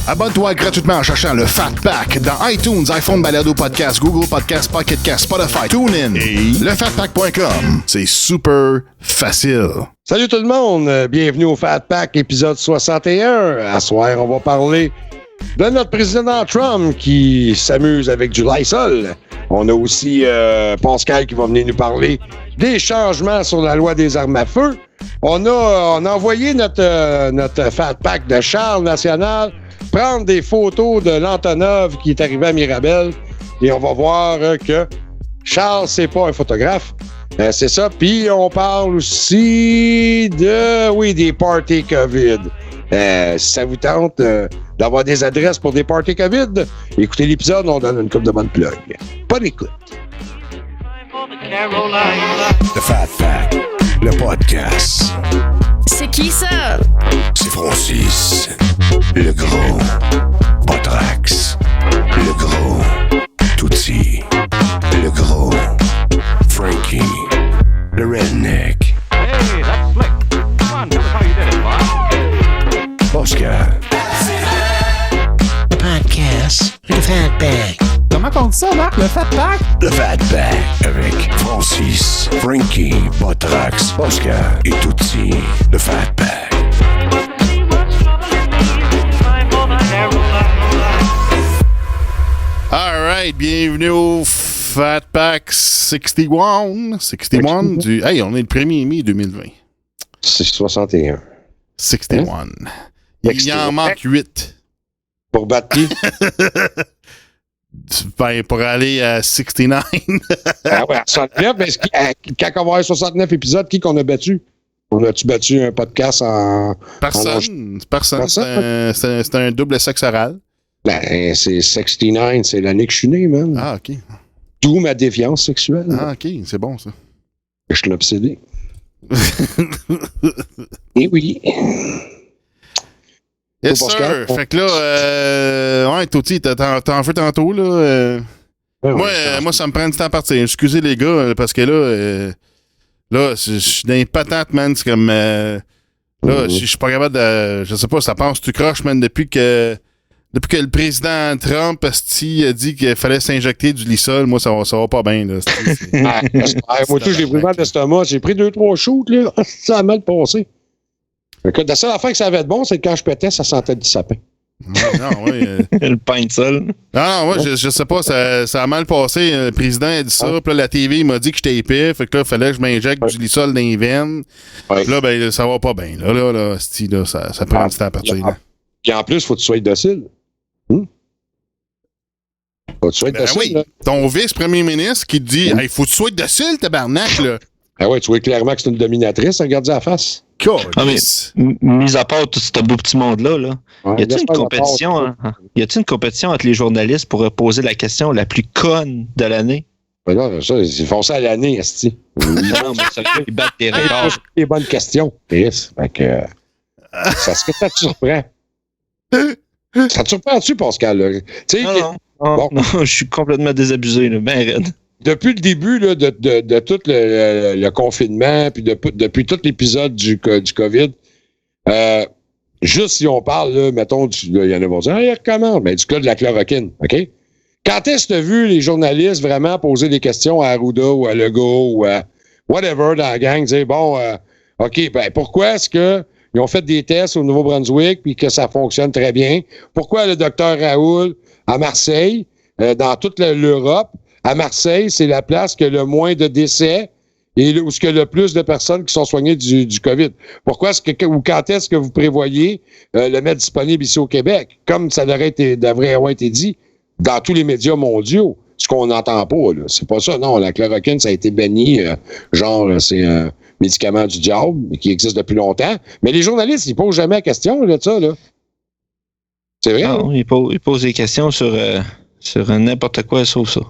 Abonne-toi gratuitement en cherchant le Fat Pack dans iTunes, iPhone, Balado Podcast, Google Podcast, Pocket Cast, Spotify, TuneIn et lefatpack.com. C'est super facile. Salut tout le monde, bienvenue au Fat Pack, épisode 61. À soir, on va parler de notre président Trump qui s'amuse avec du Lysol. On a aussi Pascal qui va venir nous parler des changements sur la loi des armes à feu. On a envoyé notre Fat Pack de Charles National prendre des photos de l'Antonov qui est arrivé à Mirabel et on va voir que Charles, c'est pas un photographe. C'est ça. Puis on parle aussi des parties COVID. Si ça vous tente d'avoir des adresses pour des parties COVID, écoutez l'épisode, on donne une couple de bonnes plugs. Pas d'écoute. The Fat Pack, le podcast. C'est qui ça? C'est Francis, le gros Botrax, le gros Tootsie, le gros Frankie, le redneck. Hey, that's slick. Come on, tell us how you did it, boss. Pascal. The podcast, le Fat Pack. Comment on dit ça, Marc? Le Fat Pack? The Fat Pack avec Francis, Frankie, Botrax, Pascal et Tootsie. The Fat Pack. Alright, bienvenue au Fat Pack 61. 61 du... Hey, on est le 1er mai 2020. C'est 61. 61. Il en manque 8. Pour battre qui? Ben, pour aller à 69. Ah ouais, 69, mais quand on va avoir 69 épisodes, qui qu'on a battu? On a-tu battu un podcast en... Personne. C'est un double sexe oral. Ben, c'est 69, c'est l'année que je suis né, man. Ah, OK. D'où ma défiance sexuelle. Ah, OK, c'est bon, ça. Je suis obsédé. Eh oui. Yes, sir. Fait que là, ouais, Toti, t'en fais tantôt, là. Moi, ça me prend du temps à partir. Excusez les gars, parce que là, je suis dans les patates, man. C'est comme, là, je suis pas capable de, je sais pas, ça passe, tu croches, man, depuis que le président Trump a dit qu'il fallait s'injecter du Lysol, moi, ça va pas bien, là. Moi, tout, j'ai pris mal d'estomac. J'ai pris 2-3 shoots, là. Ça a mal passé. Écoute, la seule affaire que ça avait de bon, c'est que quand je pétais, ça sentait du sapin. Non, oui. Le pain de sol. Non, moi, je sais pas, ça a mal passé. Le président a dit ça, puis là, la TV m'a dit que j'étais épais, fait que là, il fallait que je m'injecte du Lysol dans les veines. Puis là, ben, ça va pas bien. Là, ça prend du temps à partir. Là. Puis en plus, faut que tu sois docile. Faut que tu sois docile. Oui. Là. Ton vice-premier ministre qui te dit hey, faut que tu sois docile, tabarnak, là. Ah ouais, tu vois clairement que c'est une dominatrice, regarde la face. Ah, mais, mis à part tout ce beau petit monde-là, Ouais, y a-t-il une compétition entre les journalistes pour poser la question la plus conne de l'année? Ben non, ça, ils font ça à l'année, esti. Non, mais ça ils battent des Ils records. posent des bonnes questions, Chris. Fait que, ça te surprend. Ça te surprend-tu, Pascal? Là? Non, je suis complètement désabusé, là, ben raide. Depuis le début là, de tout le confinement, puis depuis tout l'épisode du COVID, juste si on parle, là, mettons, il y en a qui vont dire, il recommence, mais du cas de la chloroquine, OK? Quand est-ce que tu as vu les journalistes vraiment poser des questions à Arruda ou à Legault ou à whatever dans la gang, dire, bon, OK, ben pourquoi est-ce qu'ils ont fait des tests au Nouveau-Brunswick puis que ça fonctionne très bien? Pourquoi le docteur Raoul à Marseille, dans toute l'Europe, à Marseille, c'est la place qui a le moins de décès et où il y a le plus de personnes qui sont soignées du COVID. Pourquoi ou quand est-ce que vous prévoyez le mettre disponible ici au Québec? Comme ça devrait avoir été dit dans tous les médias mondiaux, ce qu'on n'entend pas, là. C'est pas ça, non. La chloroquine, ça a été banni, c'est un médicament du diable qui existe depuis longtemps. Mais les journalistes, ils posent jamais la question là, de ça, là. C'est vrai? Non, ils posent des questions sur n'importe quoi sauf ça.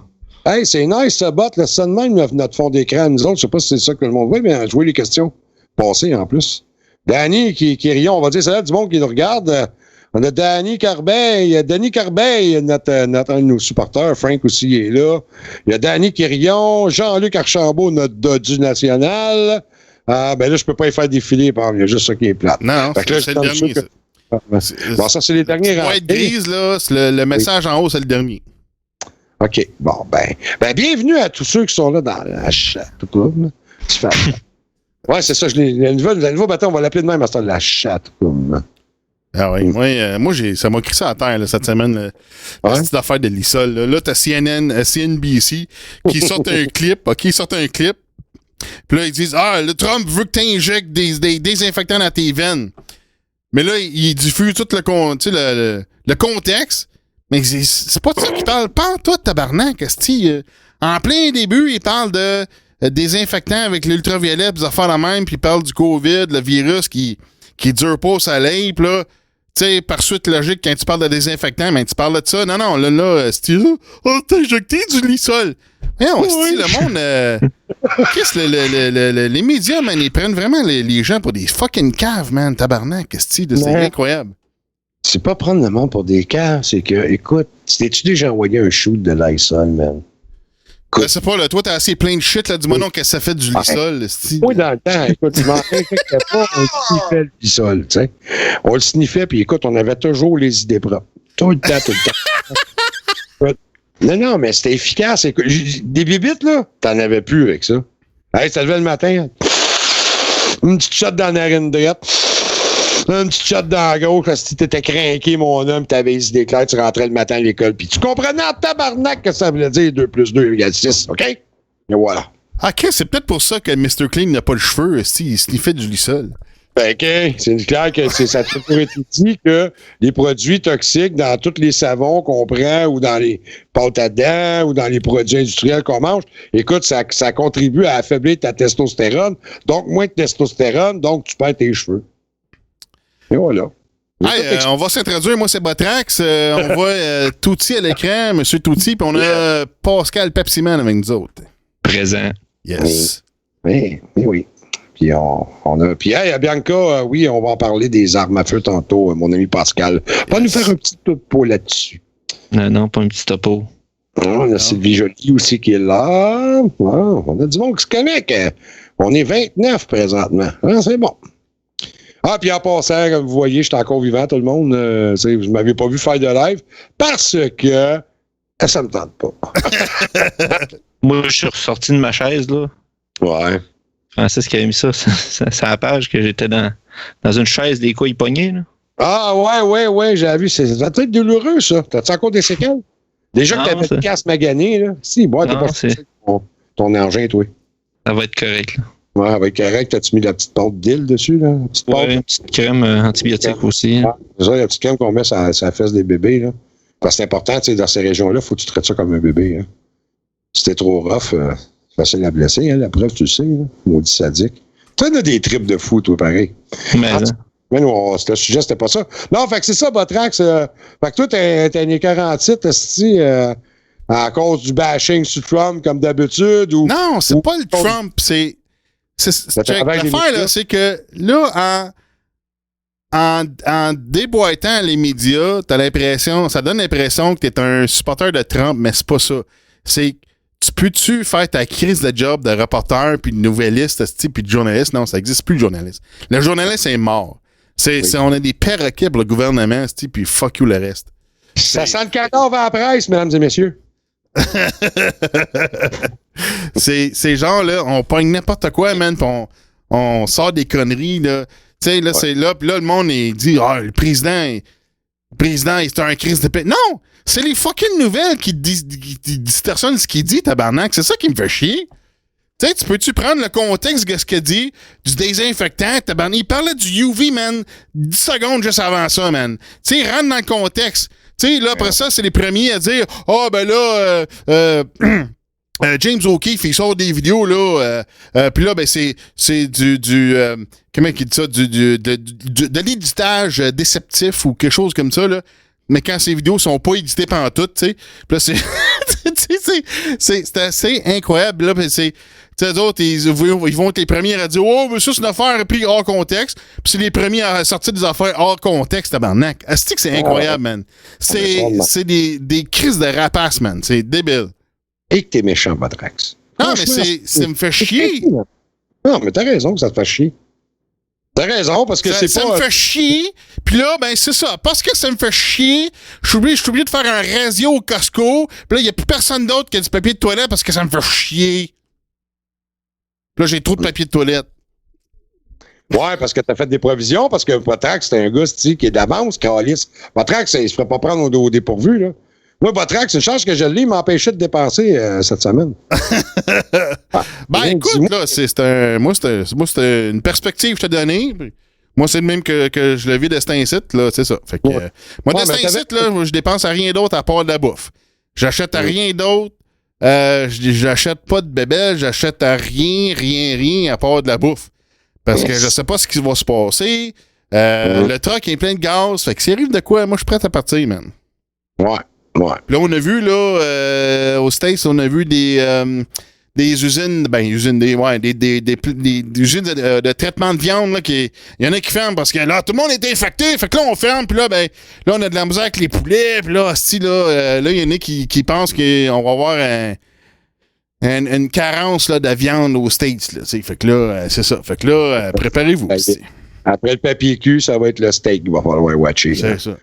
Hey, c'est nice, ce bot, là, ça de même, notre fond d'écran, nous autres, je sais pas si c'est ça que le monde voit, mais jouer les questions passées, en plus. Danny qui rions, on va dire, c'est là du monde qui nous regarde. On a Denis Corbeil, notre un de nos supporters, Frank aussi est là. Il y a Danny Quirion, Jean-Luc Archambault, notre dodu national. Ben là, je peux pas y faire défiler, il y a juste ça qui est plate. Non, fait que là, c'est le dernier, ça. Bon, ça, c'est les derniers rentrées. White grise, là, c'est le message en haut, c'est le dernier. OK. Bon, ben, bienvenue à tous ceux qui sont là dans la chatte. Ouais, c'est ça. Le nouveau bâton, on va l'appeler de même à ce la chatte. Ah oui, moi ça m'a crissé à terre là, cette semaine, la petite affaire de l'ISOL. Là, t'as CNBC qui sortent un clip, OK, ils sortent un clip. Puis là, ils disent, le Trump veut que t'injectes des désinfectants dans tes veines. Mais là, il diffuse tout le contexte. Mais c'est pas de ça qu'il parle. Pas en tout, tabarnak, en plein début, il parle de désinfectants avec l'ultraviolet, pis des affaires la même, puis il parle du COVID, le virus qui dure pas au soleil, pis là, tu sais, par suite logique, quand tu parles de désinfectant, mais tu parles de ça. Non, là, t'as injecté du Lysol. Le monde... les médias, man, ils prennent vraiment les gens pour des fucking caves, man, tabarnak, c'est incroyable. C'est pas prendre le monde pour des caves, c'est que, écoute, t'es-tu déjà envoyé un shoot de Lysol, man? Je sais pas, là, toi, t'as assez plein de shit, là, dis-moi non que ça fait du Lysol, Oui, dans le temps, écoute, tu m'en infectais pas, on sniffait le Lysol, tu sais. On le sniffait, puis écoute, on avait toujours les idées propres. Tout le temps. Non, mais c'était efficace. Écoute, des bibites, là, t'en avais plus avec ça. Hey, ça levait le matin, une petite shot dans la narine droite, une petite shot dans la gauche, parce que t'étais craqué, mon homme, t'avais les idées claires, tu rentrais le matin à l'école, puis tu comprenais en tabarnak que ça voulait dire 2 + 2 = 6, OK? Et voilà. OK, c'est peut-être pour ça que Mr. Clean n'a pas le cheveu, il sniffait du Lysol. OK, c'est clair que ça a toujours été dit que les produits toxiques dans tous les savons qu'on prend ou dans les pâtes à dents ou dans les produits industriels qu'on mange, écoute, ça contribue à affaiblir ta testostérone. Donc, moins de testostérone, donc tu perds tes cheveux. Et voilà. Hey, on va s'introduire. Moi, c'est Botrax. On voit Touti à l'écran, M. Touti, puis on a Pascal Pepsi-Man avec nous autres. Présent. Yes. Oui. Puis Puis, hey, Bianca, oui, on va en parler des armes à feu tantôt, mon ami Pascal. Va nous faire un petit topo là-dessus. Non, pas un petit topo. On a Sylvie Joly aussi qui est là. On a du monde qui se connecte. On est 29 présentement. C'est bon. Puis en passant, comme vous voyez, je suis encore vivant, tout le monde. Vous ne m'avez pas vu faire de live parce que ça me tente pas. Moi, je suis ressorti de ma chaise, là. Ouais. Francis qui avait mis ça à la page, que j'étais dans une chaise des couilles pognées, là. Ah, ouais, j'avais vu. Ça doit être douloureux, ça. T'as-tu encore des séquelles? Déjà que t'avais une casse maganée, là. Si, bon, t'as pas ton engin, toi. Ça va être correct, là. Ouais, ça va être correct. T'as-tu mis la petite pâte d'île dessus, là? Une petite crème antibiotique aussi. Ouais, c'est ça, la petite crème qu'on met sur la fesse des bébés, là. Parce que c'est important, tu sais, dans ces régions-là, il faut que tu traites ça comme un bébé, hein. Si t'es trop rough, c'est facile à blesser, hein, la preuve, tu le sais, là. Maudit sadique. Tu as des tripes de fou, toi, pareil. Mais non, le sujet, c'était pas ça. Non, fait que c'est ça, Botrax. Fait que toi, t'es un écœurantite, à cause du bashing sur Trump, comme d'habitude, ou... Non, c'est pas le Trump, c'est l'affaire, là, c'est que, là, en déboîtant les médias, ça donne l'impression que t'es un supporter de Trump, mais c'est pas ça. C'est... Tu peux-tu faire ta crise de job de reporter, puis de nouvelliste, puis de journaliste? Non, ça n'existe plus, le journaliste. Le journaliste est mort. On a des perroquets pour le gouvernement, puis fuck you le reste. Ça sent le cadavre à la presse, mesdames et messieurs. c'est genre, là, on pogne n'importe quoi, man, pis on sort des conneries, là. Tu sais, là, c'est là, pis là, le monde, il dit, le président, c'est un crise de paix. Non! C'est les fucking nouvelles qui distorsionnent ce qu'il dit, tabarnak. C'est ça qui me fait chier. Tu sais, tu prendre le contexte de ce qu'il dit, du désinfectant, tabarnak. Il parlait du UV, man, 10 secondes juste avant ça, man. Tu sais, rentre dans le contexte. Tu sais, là, après ça, c'est les premiers à dire, James O'Keefe, il sort des vidéos, là, puis là, ben, c'est comment il dit ça, de l'éditage déceptif ou quelque chose comme ça, là. Mais quand ces vidéos sont pas éditées pantoute, tu sais. Puis là, c'est assez incroyable. Là, tu sais, d'autres, ils vont être les premiers à dire, mais ça, c'est une affaire prise hors contexte. Puis c'est les premiers à sortir des affaires hors contexte, tabarnak. Est-ce que c'est incroyable, man? C'est des crises de rapace, man. C'est débile. Et que t'es méchant, Botrax. Non, mais ça me fait chier. Non, mais t'as raison que ça te fait chier. T'as raison, parce que ça, c'est pas... Ça me fait chier. Puis là, ben c'est ça. Parce que ça me fait chier, je suis obligé de faire un ratio au Costco. Puis là, il n'y a plus personne d'autre qui a du papier de toilette parce que ça me fait chier. Puis là, j'ai trop de papier de toilette. Ouais, parce que t'as fait des provisions, parce que Botrax, c'est un gars qui est d'avance, calice. Botrax, il se ferait pas prendre au dépourvu, là. Moi, Botrax, c'est une chance que je l'ai, il m'empêchait de dépenser cette semaine. Écoute, là, c'est une perspective que je t'ai donnée. Moi, c'est le même que je le vis de cet incite, là, c'est ça. Fait que, moi, de cet incite, là, je dépense à rien d'autre à part de la bouffe. J'achète à rien d'autre. J'achète pas de bébelle, j'achète à rien à part de la bouffe. Parce que je sais pas ce qui va se passer. Le truck est plein de gaz. Fait que s'il arrive de quoi, moi, je suis prêt à partir, man. Ouais. Puis là, on a vu, là, aux States, on a vu des usines, des usines de traitement de viande, là, il y en a qui ferment parce que là, tout le monde est infecté. Fait que là, on ferme, puis là, là, on a de la misère avec les poulets, puis là, là, il y en a qui pensent qu'on va avoir une carence là, de viande aux States. Là, fait que là, c'est ça. Fait que là, préparez-vous. Après le papier cul, ça va être le steak qu'il va falloir watcher. C'est ça.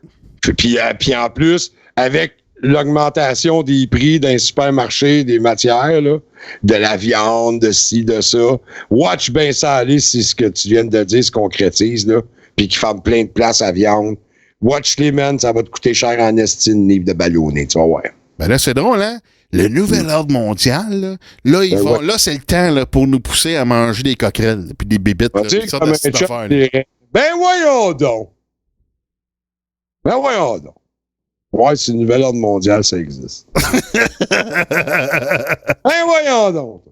Puis en plus, avec l'augmentation des prix d'un supermarché, des matières, là, de la viande, de ci, de ça, watch bien ça aller si ce que tu viens de dire se concrétise, là, puis qu'ils ferment plein de places à viande. Watch les, man, ça va te coûter cher en estime, livre de ballonné, tu vas voir. Ben là, c'est drôle, hein? Le nouvel ordre mondial, là, là, c'est le temps là, pour nous pousser à manger des coquerelles puis des bébites. Ben voyons donc! Ouais, c'est le nouvel ordre mondial, ça existe. Voyons donc!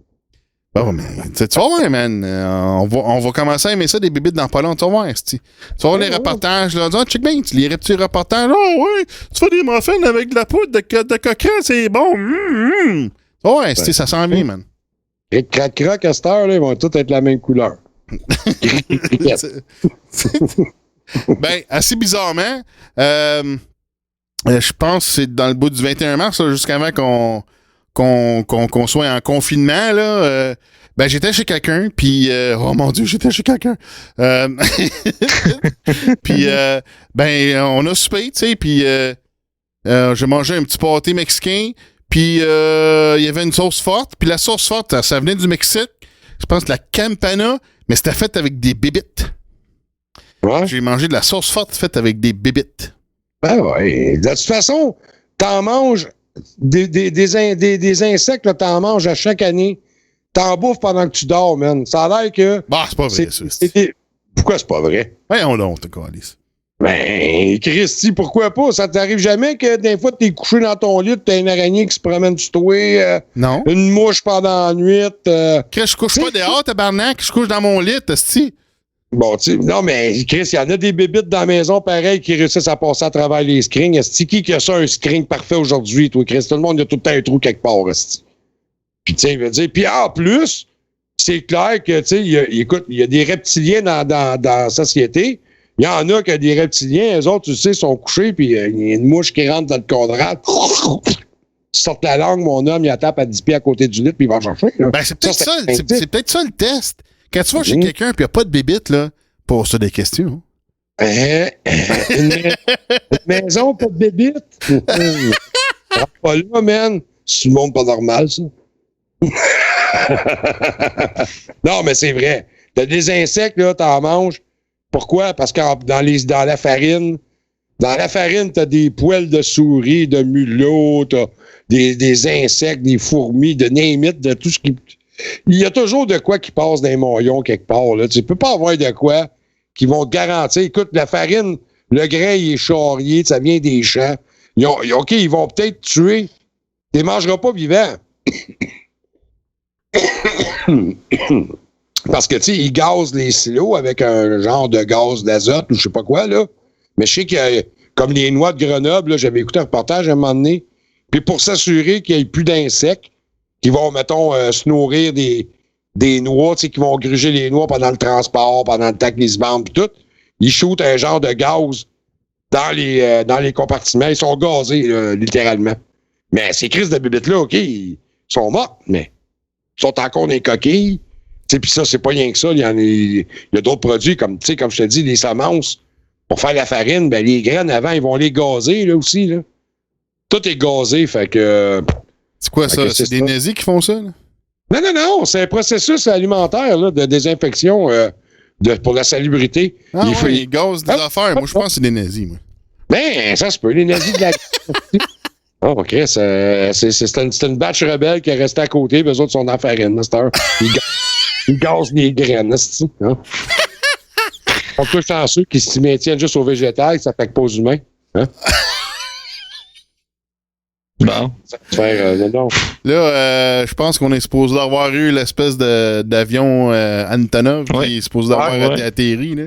Bon, mais tu vas voir, man. On va commencer à aimer ça, des bébites dans pas long. Tu vas voir, tu vas voir les reportages, là. Check bien, tu lirais petits reportages. Oh, ouais, tu fais des muffins avec de la poudre de coquerelle, c'est bon. Tu vas voir, ça sent bien, man. Et crac-crac, à cette heure, là, ils vont tous être la même couleur. Ben, assez bizarrement, je pense que c'est dans le bout du 21 mars, jusqu'avant qu'on soit en confinement, là, ben j'étais chez quelqu'un, puis oh mon Dieu, j'étais chez quelqu'un. Puis ben on a soupé, tu sais, puis j'ai mangé un petit pâté mexicain, puis il y avait une sauce forte, puis la sauce forte, ça venait du Mexique, je pense la Campana, mais c'était fait avec des bébites. Ouais. J'ai mangé de la sauce forte faite avec des bébites. Ben ouais. De toute façon, t'en manges des insectes, là, t'en manges à chaque année. T'en bouffes pendant que tu dors, man. Ça a l'air que... Bah, c'est pas vrai, ça. Pourquoi c'est pas vrai? Voyons donc, t'as Alice. Ben, Christy, pourquoi pas? Ça t'arrive jamais que des fois, t'es couché dans ton lit, t'as une araignée qui se promène sur toi, non. Une mouche pendant la nuit. Je couche pas dehors, tabarnak, je couche dans mon lit, t'as-tu? Bon, tu sais, non, mais Chris, il y en a des bébites dans la maison, pareil, qui réussissent à passer à travers les screens. Est-ce qui a ça, un screen parfait aujourd'hui, toi, Chris? Tout le monde a tout le temps un trou quelque part, est-ce. Puis, tu sais, je veux dire, puis en plus, c'est clair que, tu sais, écoute, il y a des reptiliens dans la société. Il y en a qui ont des reptiliens, eux autres, tu sais, sont couchés, puis il y a une mouche qui rentre dans le quadrat. Sorte la langue, mon homme, il la tape à 10 pieds à côté du lit, puis il va en chercher. Là. Ben, c'est peut-être ça le test. Quand tu vas chez quelqu'un et il n'y a pas de bébite, là, pose-toi des questions. Une maison, pas de bébite? Pas là, man. C'est le monde pas normal, ça. Non, mais c'est vrai. T'as des insectes, là, t'en manges. Pourquoi? Parce que dans la farine, t'as des poils de souris, de mulots, t'as des insectes, des fourmis, de name it, de tout ce qui... Il y a toujours de quoi qui passe dans les moyons quelque part. Là. Tu peux pas avoir de quoi qui vont te garantir. Écoute, la farine, le grain, il est charrié, ça vient des champs. OK, ils vont peut-être tuer. Tu les mangeras pas vivants. Parce que, tu sais, ils gazent les silos avec un genre de gaz d'azote ou je sais pas quoi, là. Mais je sais que, comme les noix de Grenoble, là, j'avais écouté un reportage à un moment donné. Puis pour s'assurer qu'il n'y ait plus d'insectes, qui vont, mettons, se nourrir des noix, tu sais, qui vont gruger les noix pendant le transport, pendant le temps qu'ils se vendent pis tout. Ils shootent un genre de gaz dans les compartiments. Ils sont gazés, là, littéralement. Mais ces crises de bébites-là, OK, ils sont morts, mais ils sont encore des coquilles. Puis ça, c'est pas rien que ça. Il y a d'autres produits, comme je te dis, les semences. Pour faire la farine, ben les graines, avant, ils vont les gazer, là, aussi, là. Tout est gazé, fait que... C'est quoi, ça? C'est des nazis qui font ça, là? Non. C'est un processus alimentaire, là, de désinfection pour la salubrité. Ah, ils gazent des affaires. Moi, je pense que c'est des nazis, moi. Ben, ça se peut, les nazis de la... Oh, OK, c'est une batch rebelle qui est restée à côté, puis eux autres sont dans la farine, à cette heure. Ils gazent les graines, c'est hein? On peut chanceux qu'ils s'y maintiennent juste au végétal, ça fait que pas aux humains. Hein? Bon. Non. Là, je pense qu'on est supposé avoir eu l'espèce d'avion Antonov qui est supposé avoir atterri, là.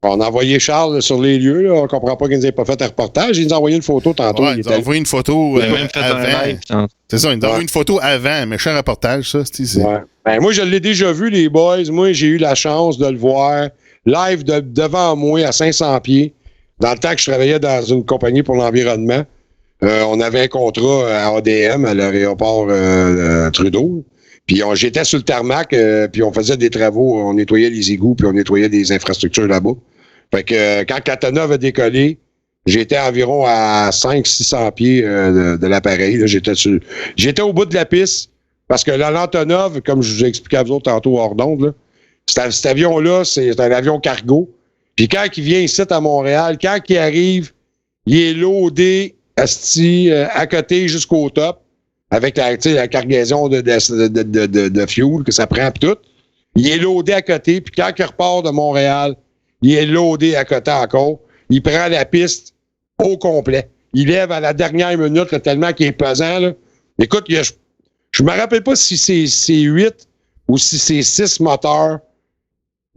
On a envoyé Charles sur les lieux, là. On comprend pas qu'ils nous aient pas fait un reportage. Ils nous ont envoyé une photo tantôt. Ouais, ils nous ont envoyé une photo avant. C'est ça, ils nous ont envoyé une photo avant. Méchant reportage, ça. Ouais. Ben, moi, je l'ai déjà vu, les boys. Moi, j'ai eu la chance de le voir live devant moi à 500 pieds. Dans le temps que je travaillais dans une compagnie pour l'environnement, on avait un contrat à ADM, à l'aéroport Trudeau. Puis j'étais sur le tarmac, puis on faisait des travaux, on nettoyait les égouts, puis on nettoyait des infrastructures là-bas. Fait que quand Antonov a décollé, j'étais environ à 500-600 pieds de l'appareil. Là. J'étais au bout de la piste, parce que l'Antonov, comme je vous ai expliqué à vous autres tantôt hors d'onde, cet avion-là, c'est un avion cargo. Puis quand il vient ici à Montréal, quand il arrive, il est loadé à côté jusqu'au top, avec la cargaison de fuel que ça prend pis tout. Il est loadé à côté, puis quand il repart de Montréal, il est loadé à côté encore. Il prend la piste au complet. Il lève à la dernière minute là, tellement qu'il est pesant. Là. Écoute, je me rappelle pas si c'est 8 ou si c'est 6 moteurs.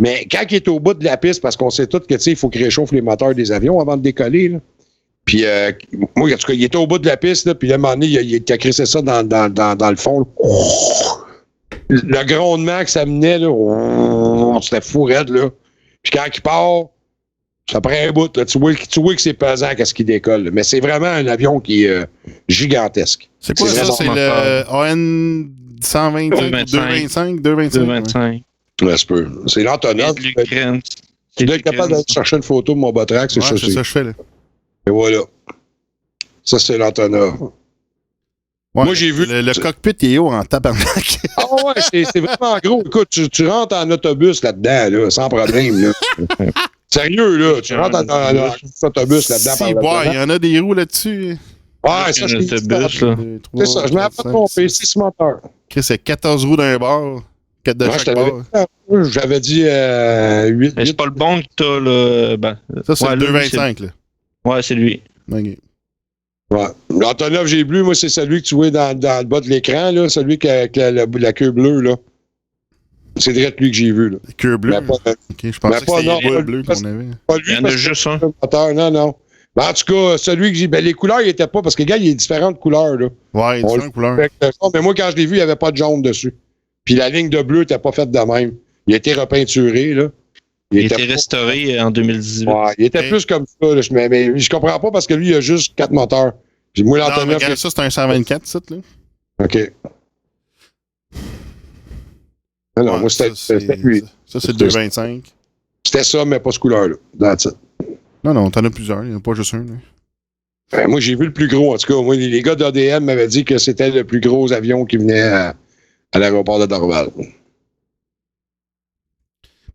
Mais quand il est au bout de la piste, parce qu'on sait tous que il faut qu'il réchauffe les moteurs des avions avant de décoller. Là. Puis, moi, en tout cas, il était au bout de la piste, là, puis à un moment donné, il a crissé ça dans le fond. Le grondement que ça menait, là, c'était fou raide, là. Puis quand il part, ça prend un bout, là. Tu vois que c'est pesant qu'est-ce qu'il décolle. Là. Mais c'est vraiment un avion qui est gigantesque. C'est quoi ça? C'est le AN 225? 225. Ouais, c'est peu. C'est l'Antonov. Tu dois être capable d'aller chercher une photo de mon Botrax. C'est ça que je fais, là. Et voilà. Ça, c'est l'Antonov. Ouais, moi, j'ai vu. Le cockpit est haut en tabarnak. Ah ouais, c'est vraiment gros. Écoute, tu rentres en autobus là-dedans, là, sans problème. Là. Sérieux, là. Tu rentres en autobus là-dedans. Si, il y en a des roues là-dessus. Ouais, ça, c'est ça. C'est ça, je m'en ai pas trompé. 6 moteurs. C'est 14 roues d'un bord. 4 de chaque bord. J'avais dit 8. Mais c'est pas le bon que t'as, là. Ben, ça, c'est le 225, là. Ouais, c'est lui. Okay. Ouais. L'Antonov, j'ai bleu, moi, c'est celui que tu vois dans le bas de l'écran, là, celui qui a la queue bleue, là. C'est direct lui que j'ai vu, là. La queue bleue? Ok, je pensais que c'était le bleu qu'on avait. Pas lui, il y en a juste un. Non. Ben, en tout cas, celui que j'ai... Ben, les couleurs, il n'étaient pas... Parce que, gars, il y a différentes couleurs, là. Ouais, il y a différentes couleurs. Mais moi, quand je l'ai vu, il n'y avait pas de jaune dessus. Puis la ligne de bleu n'était pas faite de même. Il a été repeinturé, là. Il a été restauré en 2018. Ouais, il était plus comme ça. Là, mais je comprends pas parce que lui, il a juste 4 moteurs. Puis moi, l'Antonov... Ça, c'est un 124, ça, là. OK. Non, moi, c'était lui. Ça, c'est le 225. C'était ça, mais pas ce couleur-là. That's it. Non, t'en as plusieurs. Il n'y en a pas juste un, là. Ben, moi, j'ai vu le plus gros. En tout cas, moi, les gars d'ADM m'avaient dit que c'était le plus gros avion qui venait à l'aéroport de Dorval.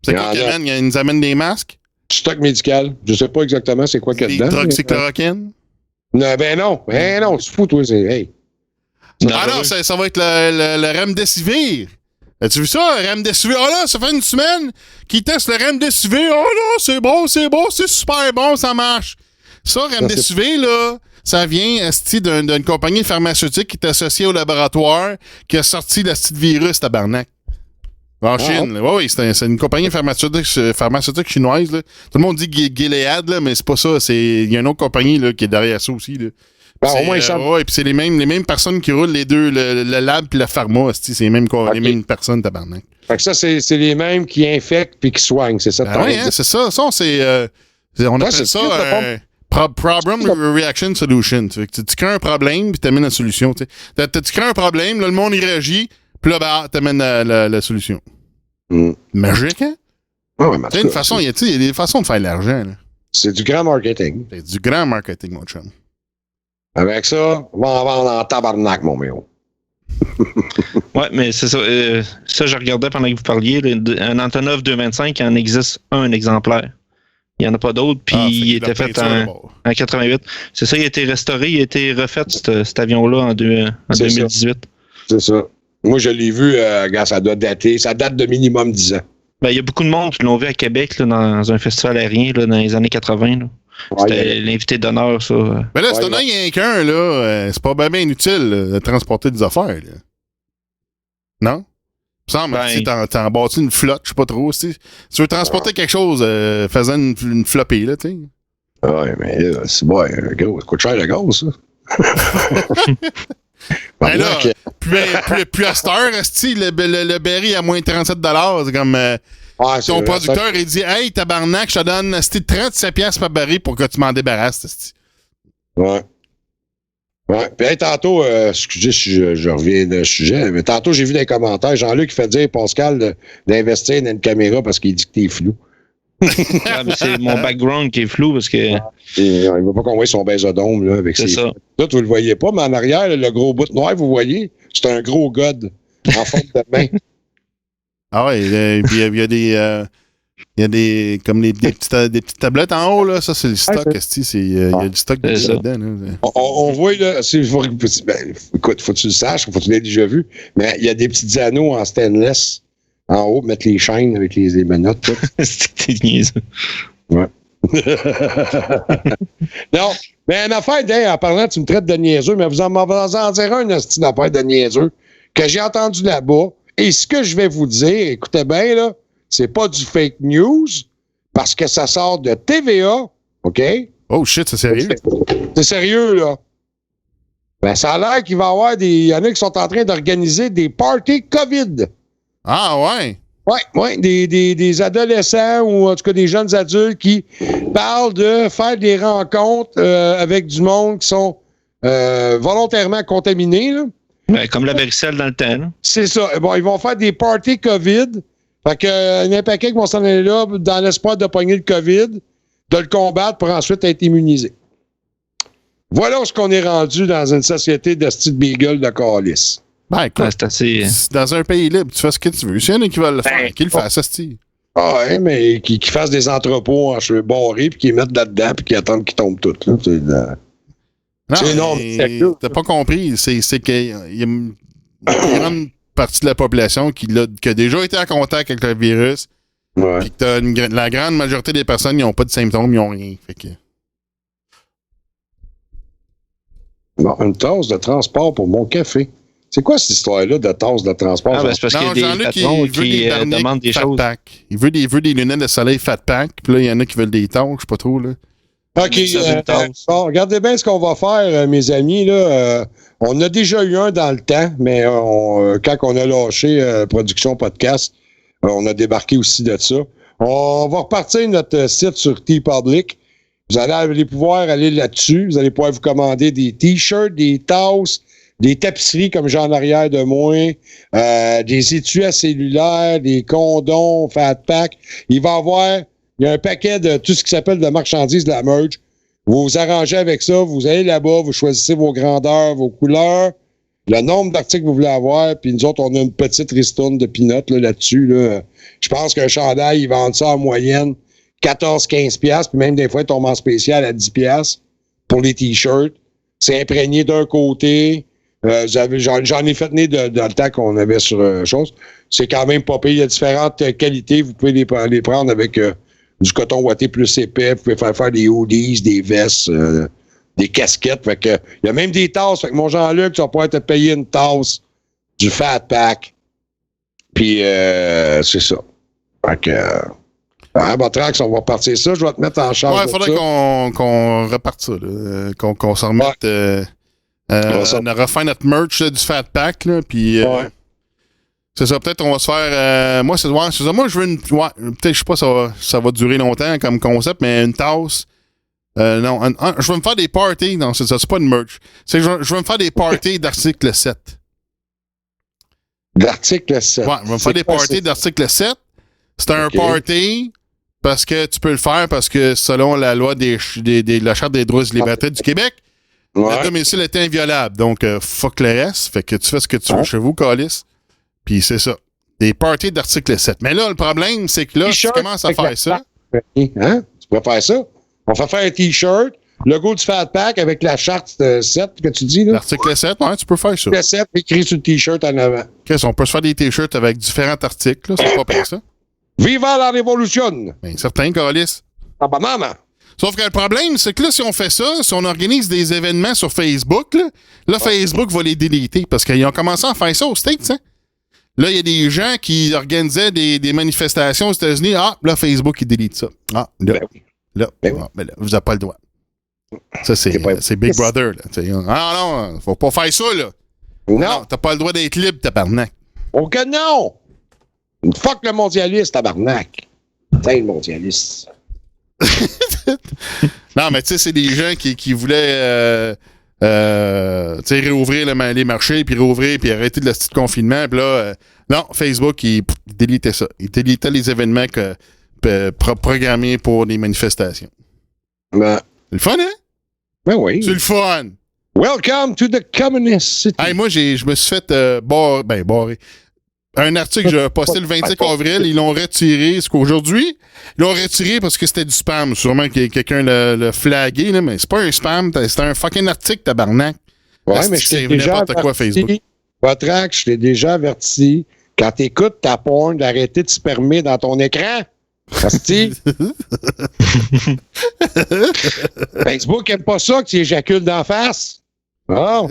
C'est quoi qu'ils amènent? Ils nous amènent des masques? Stock médical. Je sais pas exactement c'est quoi qu'il y a dedans. Des hydroxychloroquine? Non, ben non, tu fous, toi. Hey. Ah non, ça va être le Remdesivir. As-tu vu ça, le Remdesivir? Oh là, ça fait une semaine qu'ils testent le Remdesivir. Oh là, c'est bon, c'est super bon, ça marche. Ça, Remdesivir, là, ça vient d'une compagnie pharmaceutique qui est associée au laboratoire qui a sorti le petit virus, tabarnak. En Chine, oui, c'est une compagnie pharmaceutique chinoise. Là. Tout le monde dit Gilead, là, mais c'est pas ça. Il y a une autre compagnie là, qui est derrière ça aussi. Là. Au moins, puis c'est les mêmes personnes qui roulent les deux, le lab et le pharma. C'est les mêmes personnes, tabarnak. Fait que ça, c'est les mêmes qui infectent puis qui soignent, c'est ça? Oui, c'est ça. Ça, on appelle ça Problem Reaction Solution. Tu crées un problème puis tu amènes la solution. Tu crées un problème, là, le monde y réagit. Puis là, t'amènes la solution. Magique, hein? Ouais, mais en tout Il y cas, a des façons de faire de l'argent, là. c'est du grand marketing. C'est du grand marketing, mon chum. Avec ça, on va en vendre en tabarnak, mon méo. Ouais, mais c'est ça. Ça, je regardais pendant que vous parliez. Un Antonov 225, il en existe un exemplaire. Il n'y en a pas d'autres, puis il était fait en 88. C'est ça, il a été restauré, il a été refait, cet avion-là, en 2018. C'est ça. Moi, je l'ai vu, ça doit dater. Ça date de minimum 10 ans. Ben, il y a beaucoup de monde qui l'ont vu à Québec, là, dans un festival aérien, là, dans les années 80. Là. C'était l'invité d'honneur, ça. Mais là, si t'en as rien qu'un, là, c'est pas bien inutile là, de transporter des affaires. Là. Non? Il me semble que t'en bâtis une flotte, je sais pas trop. Si tu veux transporter quelque chose, faisant une flopée, là, tu sais. Ouais, mais là, c'est bon, gros, ça coûte cher le gaz, ça. Ben là, plus à cette heure, le Berry à moins 37 $, c'est comme ton producteur, il dit « Hey, tabarnak, je te donne 37$ par Berry pour que tu m'en débarrasses. » Ouais. Ouais. Puis hey, tantôt, excusez si je reviens d'un sujet, mais tantôt, j'ai vu dans les commentaires, Jean-Luc qui fait dire Pascal d'investir dans une caméra parce qu'il dit que t'es flou. C'est mon background qui est flou parce que. Il ne veut pas qu'on voit son bésodome là, avec ses. C'est ça. Là, vous le voyez pas, mais en arrière, le gros bout noir, vous voyez, c'est un gros god en forme de main. Ah ouais, il y a des comme des petites tablettes en haut, là. Ça, c'est le stock. Il y a du stock dedans. Là. On voit, là, écoute, faut que tu le saches, faut que tu l'aies déjà vu, mais il y a des petits anneaux en stainless en haut pour mettre les chaînes avec les menottes. C'était niaiseux. Ouais. Non, mais une affaire, en parlant, tu me traites de niaiseux, mais vous en dire une affaire de niaiseux que j'ai entendu là-bas. Et ce que je vais vous dire, écoutez bien, là, c'est pas du fake news parce que ça sort de TVA, OK? Oh shit, c'est sérieux? C'est sérieux, là. Ben, ça a l'air qu'il va y avoir il y en a qui sont en train d'organiser des parties COVID. Ah ouais? Oui, des adolescents ou en tout cas des jeunes adultes qui parlent de faire des rencontres avec du monde qui sont volontairement contaminés. Là. Ben, comme la varicelle dans le temps. Là. C'est ça. Bon, ils vont faire des parties COVID. Fait que il y a un paquet qui vont s'en aller là dans l'espoir de pogner le COVID, de le combattre pour ensuite être immunisé. Voilà où on est rendu dans une société de style beagle de calice. Ben, écoute, c'est assez... dans un pays libre, tu fais ce que tu veux. S'il y en a qui veulent le faire, qu'ils le fassent, c'est Ah ouais, mais qui fassent des entrepôts en cheveux barrés puis qui mettent là-dedans puis qui attendent qu'ils tombent tous. Là. C'est énorme. T'as pas compris. C'est qu'il y a une grande partie de la population qui a déjà été en contact avec le virus. Ouais. Puis que la grande majorité des personnes, ils n'ont pas de symptômes, ils n'ont rien. Fait que... Bon, une tasse de transport pour mon café. C'est quoi cette histoire-là de tasse de transport? Ah, ben, c'est parce qu'il y a des patrons qui demandent des choses. Pack. Il veut des lunettes de soleil Fat Pack. Puis là, il y en a qui veulent des tasses, je sais pas trop. Là. OK. Bon, regardez bien ce qu'on va faire, mes amis. Là, on a déjà eu un dans le temps, mais quand on a lâché Production Podcast, on a débarqué aussi de ça. On va repartir notre site sur TeePublic. Vous allez pouvoir aller là-dessus. Vous allez pouvoir vous commander des T-shirts, des tasses, des tapisseries comme j'ai en arrière de moi, des étuis à cellulaire, des condoms, Fat Pack. Il y a un paquet de tout ce qui s'appelle de marchandises de la merch. Vous vous arrangez avec ça, vous allez là-bas, vous choisissez vos grandeurs, vos couleurs, le nombre d'articles que vous voulez avoir, puis nous autres, on a une petite ristourne de peanuts là-dessus. Là. Je pense qu'un chandail, ils vendent ça en moyenne 14-15$, puis même des fois, ils tombent en spécial à 10$ pour les T-shirts. C'est imprégné d'un côté. J'en ai fait venir dans le temps qu'on avait sur chose. C'est quand même pas pire. Il y a différentes qualités. Vous pouvez les prendre avec du coton ouaté plus épais. Vous pouvez faire des hoodies, des vestes, des casquettes. Fait que, il y a même des tasses. Fait que mon Jean-Luc, tu vas pouvoir te payer une tasse du Fat Pack. Puis, c'est ça. Fait que... Botrax, on va partir ça. Je vais te mettre en charge. Ouais, il faudrait qu'on reparte ça. Là. Qu'on s'en remette. Ouais. On a refait notre merch là, du Fat Pack. Là, puis, c'est ça. Peut-être on va se faire. Moi, c'est ça. Moi, je veux une. Ouais, peut-être, je sais pas, ça va durer longtemps comme concept, mais une tasse. Non, je veux me faire des parties. Non, c'est ça. C'est pas une merch. C'est que je veux me faire des parties d'article 7. D'article 7. Ouais, je vais me faire des parties d'article 7. C'est un party parce que tu peux le faire parce que selon la loi la Charte des droits et des libertés du Québec, le domicile est inviolable. Donc, fuck le reste. Fait que tu fais ce que tu veux chez vous, Calice. Puis c'est ça. Des parties d'article 7. Mais là, le problème, c'est que là, tu commences à faire ça. Hein? Tu peux faire ça? On fait faire un T-shirt, logo du Fat Pack avec la charte 7 que tu dis, là. L'article 7, ouais, tu peux faire ça. L'article 7 écrit sur le T-shirt en avant. Chris, on peut se faire des T-shirts avec différents articles, là. C'est pas pire, ça. Viva la révolution! Ben, certain, Calice. Ah, bah, maman! Sauf que le problème, c'est que là, si on fait ça, si on organise des événements sur Facebook, là Facebook va les déliter parce qu'ils ont commencé à faire ça aux States, hein. Là, il y a des gens qui organisaient des manifestations aux États-Unis. Ah, là, Facebook, il délite ça. Ah, là, là, vous n'avez pas le droit. Ça, c'est Big Brother, là. Ah non, faut pas faire ça, là. Non, t'as pas le droit d'être libre, tabarnak. Ok, non! Fuck le mondialiste, tabarnak. T'es le mondialiste. Non, mais tu sais, c'est des gens qui voulaient réouvrir les marchés, puis réouvrir, puis arrêter de la petite confinement. Puis là, non, Facebook, il délitait ça. Il délitait les événements programmés pour les manifestations. Ben, c'est le fun, hein? Ben oui. C'est le fun. Welcome to the communist city. Hey, moi, je me suis fait barrer. Un article que j'ai posté le 25 avril, ils l'ont retiré. C'est qu'aujourd'hui, ils l'ont retiré parce que c'était du spam. Sûrement que quelqu'un l'a flagué, là, mais c'est pas un spam, c'est un fucking article, tabarnak. Ouais, mais je t'ai déjà averti, quoi, Facebook. Botrax, je t'ai déjà averti, quand t'écoutes ta porn, d'arrêter de spermer dans ton écran. Asti. Facebook aime pas ça que tu éjacules d'en face. Oh.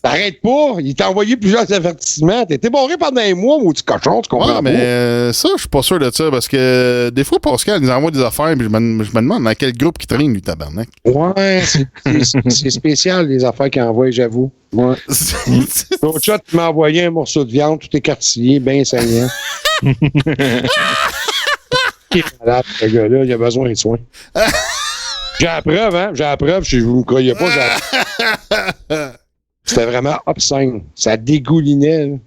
T'arrêtes pas. Il t'a envoyé plusieurs avertissements. T'es barré pendant un mois, maudit cochon, tu comprends pas? Mais ça, je suis pas sûr de ça, parce que des fois, Pascal nous envoie des affaires, puis je me demande dans quel groupe qui traîne, lui, tabarnak. Ouais, c'est spécial, les affaires qu'il envoie, j'avoue. Ouais. L'autre chat, tu m'as envoyé un morceau de viande, tout écartillé, bien saignant. Il est malade, ce gars-là, il a besoin de soins. J'ai la preuve, hein? J'ai la preuve, si vous me croyez pas, C'était vraiment obscène. Ça dégoulinait.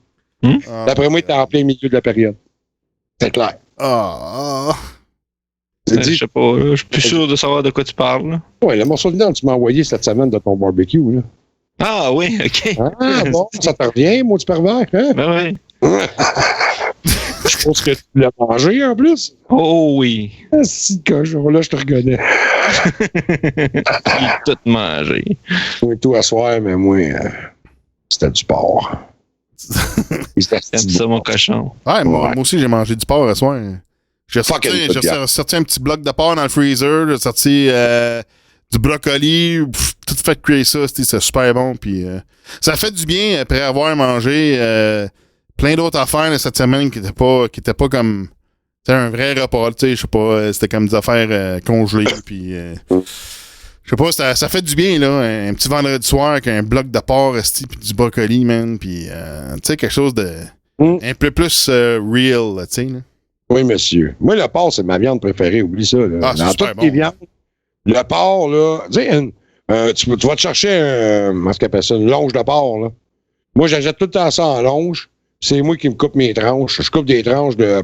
D'après moi, il était en plein milieu de la période. C'est clair. Je sais pas, je suis plus sûr de savoir de quoi tu parles. Oui, le morceau de viande que tu m'as envoyé cette semaine de ton barbecue. Là. Ah oui, OK. Ah bon, ça te revient, maudit pervers, hein? Ben oui. Je pense que tu l'as mangé en plus. Oh oui. Ah, si cochon, là, je te reconnais. Il a tout mangé. Oui, tout à soir, mais moi, c'était du porc. T'aimes ça, mon cochon? Ouais, moi aussi, j'ai mangé du porc à soir. J'ai sorti un petit bloc de porc dans le freezer, j'ai sorti du brocoli, tout fait cuire ça, c'est super bon. Puis ça fait du bien après avoir mangé plein d'autres affaires là, cette semaine qui étaient pas comme un vrai repas. Je sais pas, c'était comme des affaires congelées. Puis je sais pas, ça fait du bien, là. Un petit vendredi soir avec un bloc de porc, puis du brocoli, man. Puis tu sais, quelque chose de un peu plus real, tu sais, là. Oui, monsieur. Moi, le porc, c'est ma viande préférée. Oublie ça. Là. Ah, dans toutes les viandes, le porc, là, tu sais, tu vas te chercher comment qu'on appelle ça, une longe de porc, là. Moi, j'achète tout le temps ça en longe. C'est moi qui me coupe mes tranches. Je coupe des tranches de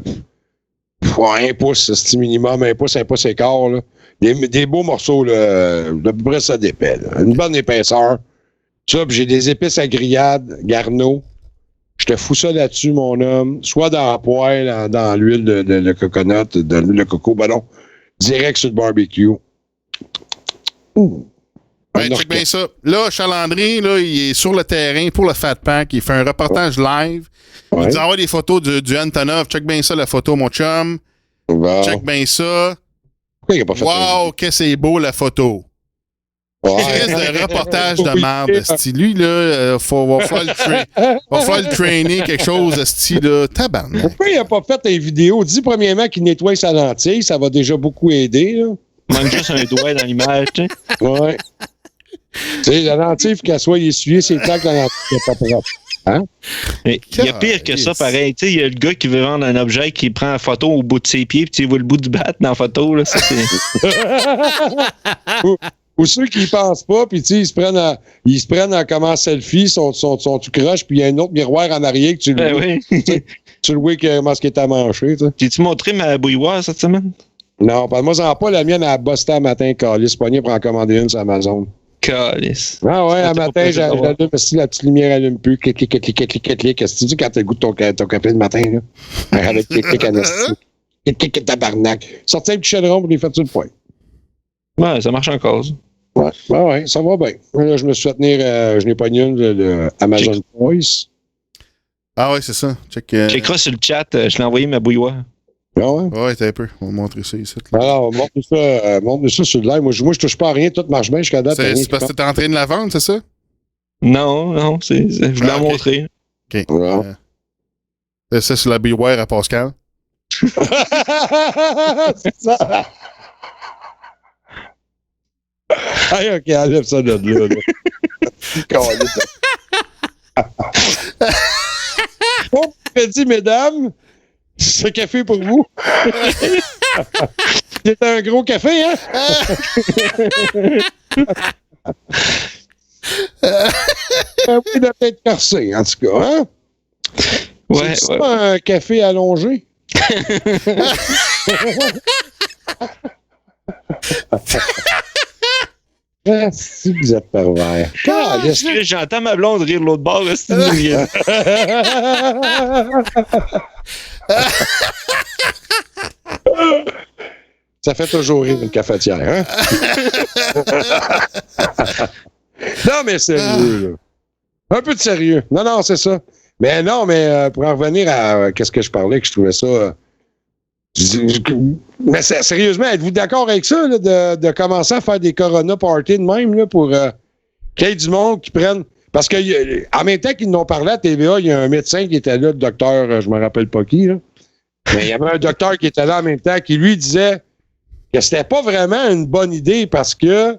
1 pouce, c'est minimum, 1 pouce et quart, là. Des beaux morceaux, là, de peu près ça d'épais, là. Une bonne épaisseur. Ça, puis j'ai des épices à grillade, garneau. Je te fous ça là-dessus, mon homme. Soit dans la poêle, dans l'huile de coconut, de l'huile de coco, ben non. Direct sur le barbecue. Ouais, check bien ça. Là, Chalandré, là, il est sur le terrain pour le Fat Pack. Il fait un reportage live. Ouais. Il nous envoie des photos du Antonov. Check bien ça, la photo, mon chum. Wow. Check bien ça. Pourquoi il a pas fait ça? Wow, que c'est beau, la photo. Ouais. Le reportage de merde, style. Lui, là, va falloir le trainer quelque de style, là. Tabarnak. Pourquoi il n'a pas fait une vidéo? Dis premièrement qu'il nettoie sa lentille. Ça va déjà beaucoup aider, là. Il manque juste un doigt dans l'image, tu sais. Ouais. Tu sais, la lentille, il faut qu'elle soit essuyée, c'est clair que la lentille n'est pas propre. Hein? Il y a pire que ça, pareil. Tu sais, il y a le gars qui veut vendre un objet qui prend la photo au bout de ses pieds, puis tu vois le bout du bat dans la photo, là. Ça, c'est... Ou ceux qui y pensent pas, puis tu sais, ils se prennent en comment selfie, sont tout croche, puis il y a un autre miroir en arrière que tu le vois. Oui. Tu le vois comment ce qui est à manger, tu sais. T'es-tu montré ma bouilloire cette semaine? Non, parle-moi-en pas, la mienne, elle a bossé un matin, calice, pogné pour en commander une sur Amazon. Calice. Ah ouais, un matin, j'allume, si la petite lumière allume plus, clic. Qu'est-ce que tu dis quand t'as le goût de ton café le matin, là? Avec clic, clic, tabarnak. Sortir un petit chaudron pour lui faire tout le point. Ouais, ça marche encore, ça. Ouais, ça va bien. Là, je me suis fait tenir, je n'ai pas une de Amazon Voice. Ah ouais, c'est ça. Checkeras sur le chat, je l'ai envoyé ma bouilloire. Ah ouais? Ouais, t'as un peu. On va montrer ça ici. Alors, montre-nous ça sur le live. Moi, je touche pas à rien, tout marche bien jusqu'à date. C'est parce que t'es en train de la vendre, c'est ça? Non, je voulais la montrer. OK. Ouais. C'est ça sur la bouilloire à Pascal. C'est ça. Allez, OK, enlève ça de là. Bon, dit, mesdames, ce café pour vous. C'est un gros café, hein? Il doit être corsé, en tout cas, hein? Ouais, c'est pas un café allongé? Ah, si vous êtes pervers. J'entends ma blonde rire de l'autre bord. Ça fait toujours rire une cafetière, hein? Non, mais sérieux, là. Un peu de sérieux. Non, c'est ça. Mais non, mais pour en revenir à qu'est-ce que je parlais, que je trouvais ça... mais sérieusement, êtes-vous d'accord avec ça, là, de commencer à faire des Corona parties de même, là, pour qu'il y ait du monde qui prenne... Parce que en même temps qu'ils n'ont parlé à TVA, il y a un médecin qui était là, le docteur, je me rappelle pas qui, là. Mais il y avait un docteur qui était là en même temps qui lui disait que c'était pas vraiment une bonne idée parce que,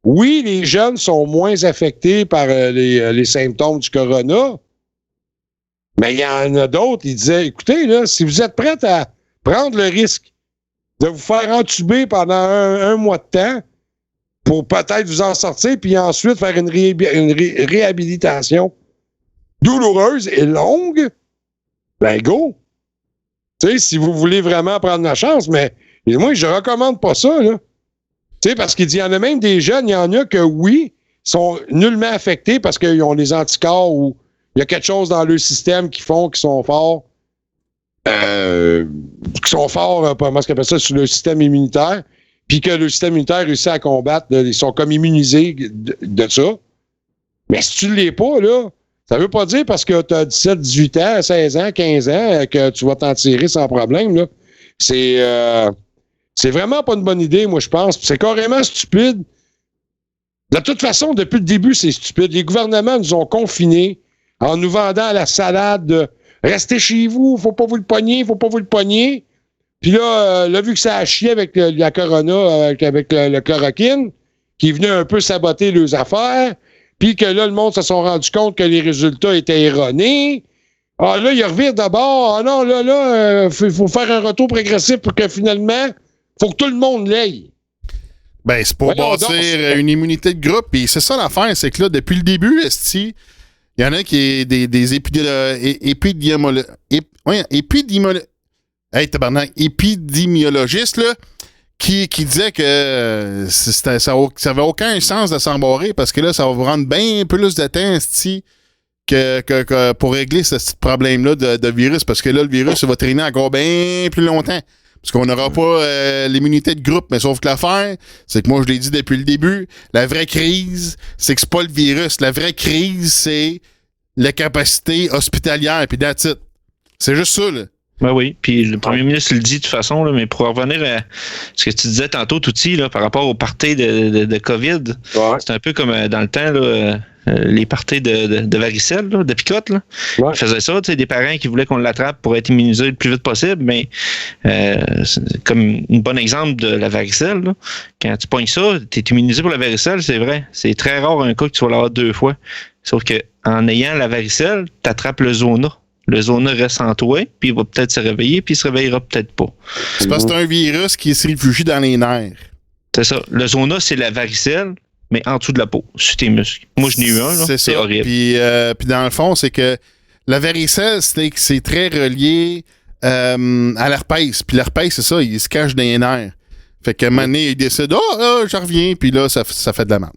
oui, les jeunes sont moins affectés par les symptômes du corona, mais il y en a d'autres, il disait, écoutez, là, si vous êtes prêts à prendre le risque de vous faire entuber pendant un mois de temps pour peut-être vous en sortir, puis ensuite faire une réhabilitation douloureuse et longue, ben go! Tu sais, si vous voulez vraiment prendre la chance, mais moi, je recommande pas ça, là. Tu sais, parce qu'il dit, il y en a même des jeunes, il y en a que, oui, sont nullement affectés parce qu'ils ont les anticorps ou il y a quelque chose dans leur système qui font qu'ils sont forts. Comment est-ce qu'on appelle ça, sur le système immunitaire, puis que le système immunitaire réussit à combattre, ils sont comme immunisés de ça. Mais si tu ne l'es pas, là, ça veut pas dire parce que tu as 17, 18 ans, 16 ans, 15 ans que tu vas t'en tirer sans problème, là. C'est vraiment pas une bonne idée, moi, je pense. C'est carrément stupide. De toute façon, depuis le début, c'est stupide. Les gouvernements nous ont confinés en nous vendant la salade de « Restez chez vous, faut pas vous le pogner. » Puis là, vu que ça a chié avec la corona, avec le chloroquine, qui est venu un peu saboter leurs affaires, puis que là, le monde se sont rendu compte que les résultats étaient erronés. Ah là, il revire d'abord. Ah non, là, faut faire un retour progressif pour que finalement, faut que tout le monde l'aille. Ben, c'est pour bâtir une immunité de groupe. Puis c'est ça l'affaire, c'est que là, depuis le début, il y en a qui est des épidémiologistes, là, qui disaient que ça avait aucun sens de s'embarrer parce que là, ça va vous rendre bien plus de temps, que pour régler ce problème-là de virus. Parce que là, le virus va traîner encore bien plus longtemps. Parce qu'on n'aura pas l'immunité de groupe. Mais sauf que l'affaire, c'est que moi, je l'ai dit depuis le début, la vraie crise, c'est que c'est pas le virus. La vraie crise, c'est la capacité hospitalière. Puis that's it. C'est juste ça, là. Ben oui, puis le premier ministre le dit de toute façon, là, mais pour revenir à ce que tu disais tantôt, Touti, là, par rapport aux parties de COVID, c'est un peu comme dans le temps, là, les parties de varicelle, là, de picote. Là. Ils faisaient ça, tu sais, des parents qui voulaient qu'on l'attrape pour être immunisé le plus vite possible, mais c'est comme un bon exemple de la varicelle, là, quand tu pognes ça, tu es immunisé pour la varicelle, c'est vrai. C'est très rare un cas que tu vas l'avoir 2 fois. Sauf que en ayant la varicelle, tu attrapes le zona. Le zona reste en toi, puis il va peut-être se réveiller, puis il se réveillera peut-être pas. C'est parce que c'est un virus qui se réfugie dans les nerfs. C'est ça. Le zona, c'est la varicelle, mais en dessous de la peau, sur tes muscles. Moi, je n'ai eu un, là. C'est horrible. Puis dans le fond, c'est que la varicelle, c'est très relié à l'herpès. Puis l'herpès, c'est ça, il se cache dans les nerfs. Fait qu'à un moment donné, il décide, je reviens, puis là, ça fait de la merde.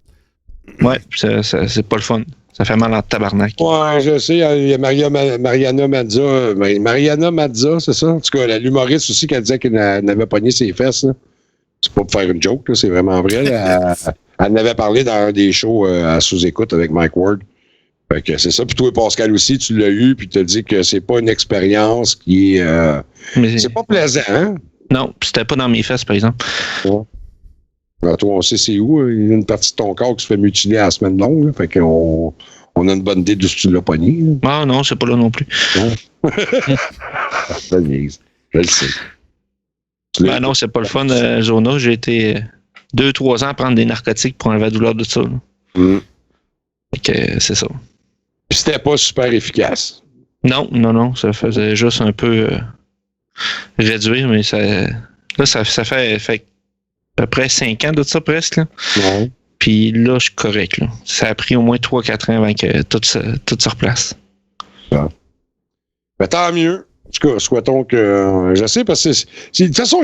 Ouais, c'est pas le fun. Ça fait mal en tabarnak. Ouais, je sais, il y a Mariana Mazza, c'est ça? En tout cas, l'humoriste aussi qui disait qu'elle avait pogné ses fesses, là. C'est pas pour faire une joke, là, c'est vraiment vrai. Elle en avait parlé dans un des shows à sous-écoute avec Mike Ward. Fait que c'est ça. Puis toi, Pascal aussi, tu l'as eu, puis tu as dit que c'est pas une expérience qui est... c'est pas plaisant, hein? Non, c'était pas dans mes fesses, par exemple. Ouais. Alors, toi, on sait c'est où. Il y a une partie de ton corps qui se fait mutiler à la semaine longue. Là, fait qu'on a une bonne idée de ce que tu l'as pogné. Là. Ah non, c'est pas là non plus. Je le sais. Ben non, c'est pas le fun, Zona. J'ai été 2-3 ans à prendre des narcotiques pour enlever la douleur de ça. Fait que c'est ça. Puis c'était pas super efficace. Non. Ça faisait juste un peu réduire, mais ça fait à peu près 5 ans de ça presque. Là. Ouais. Puis là, je suis correct. Là. Ça a pris au moins 3-4 ans avant que tout se replace. Ouais. Ben, tant mieux. En tout cas, souhaitons que... je sais, parce que de toute façon,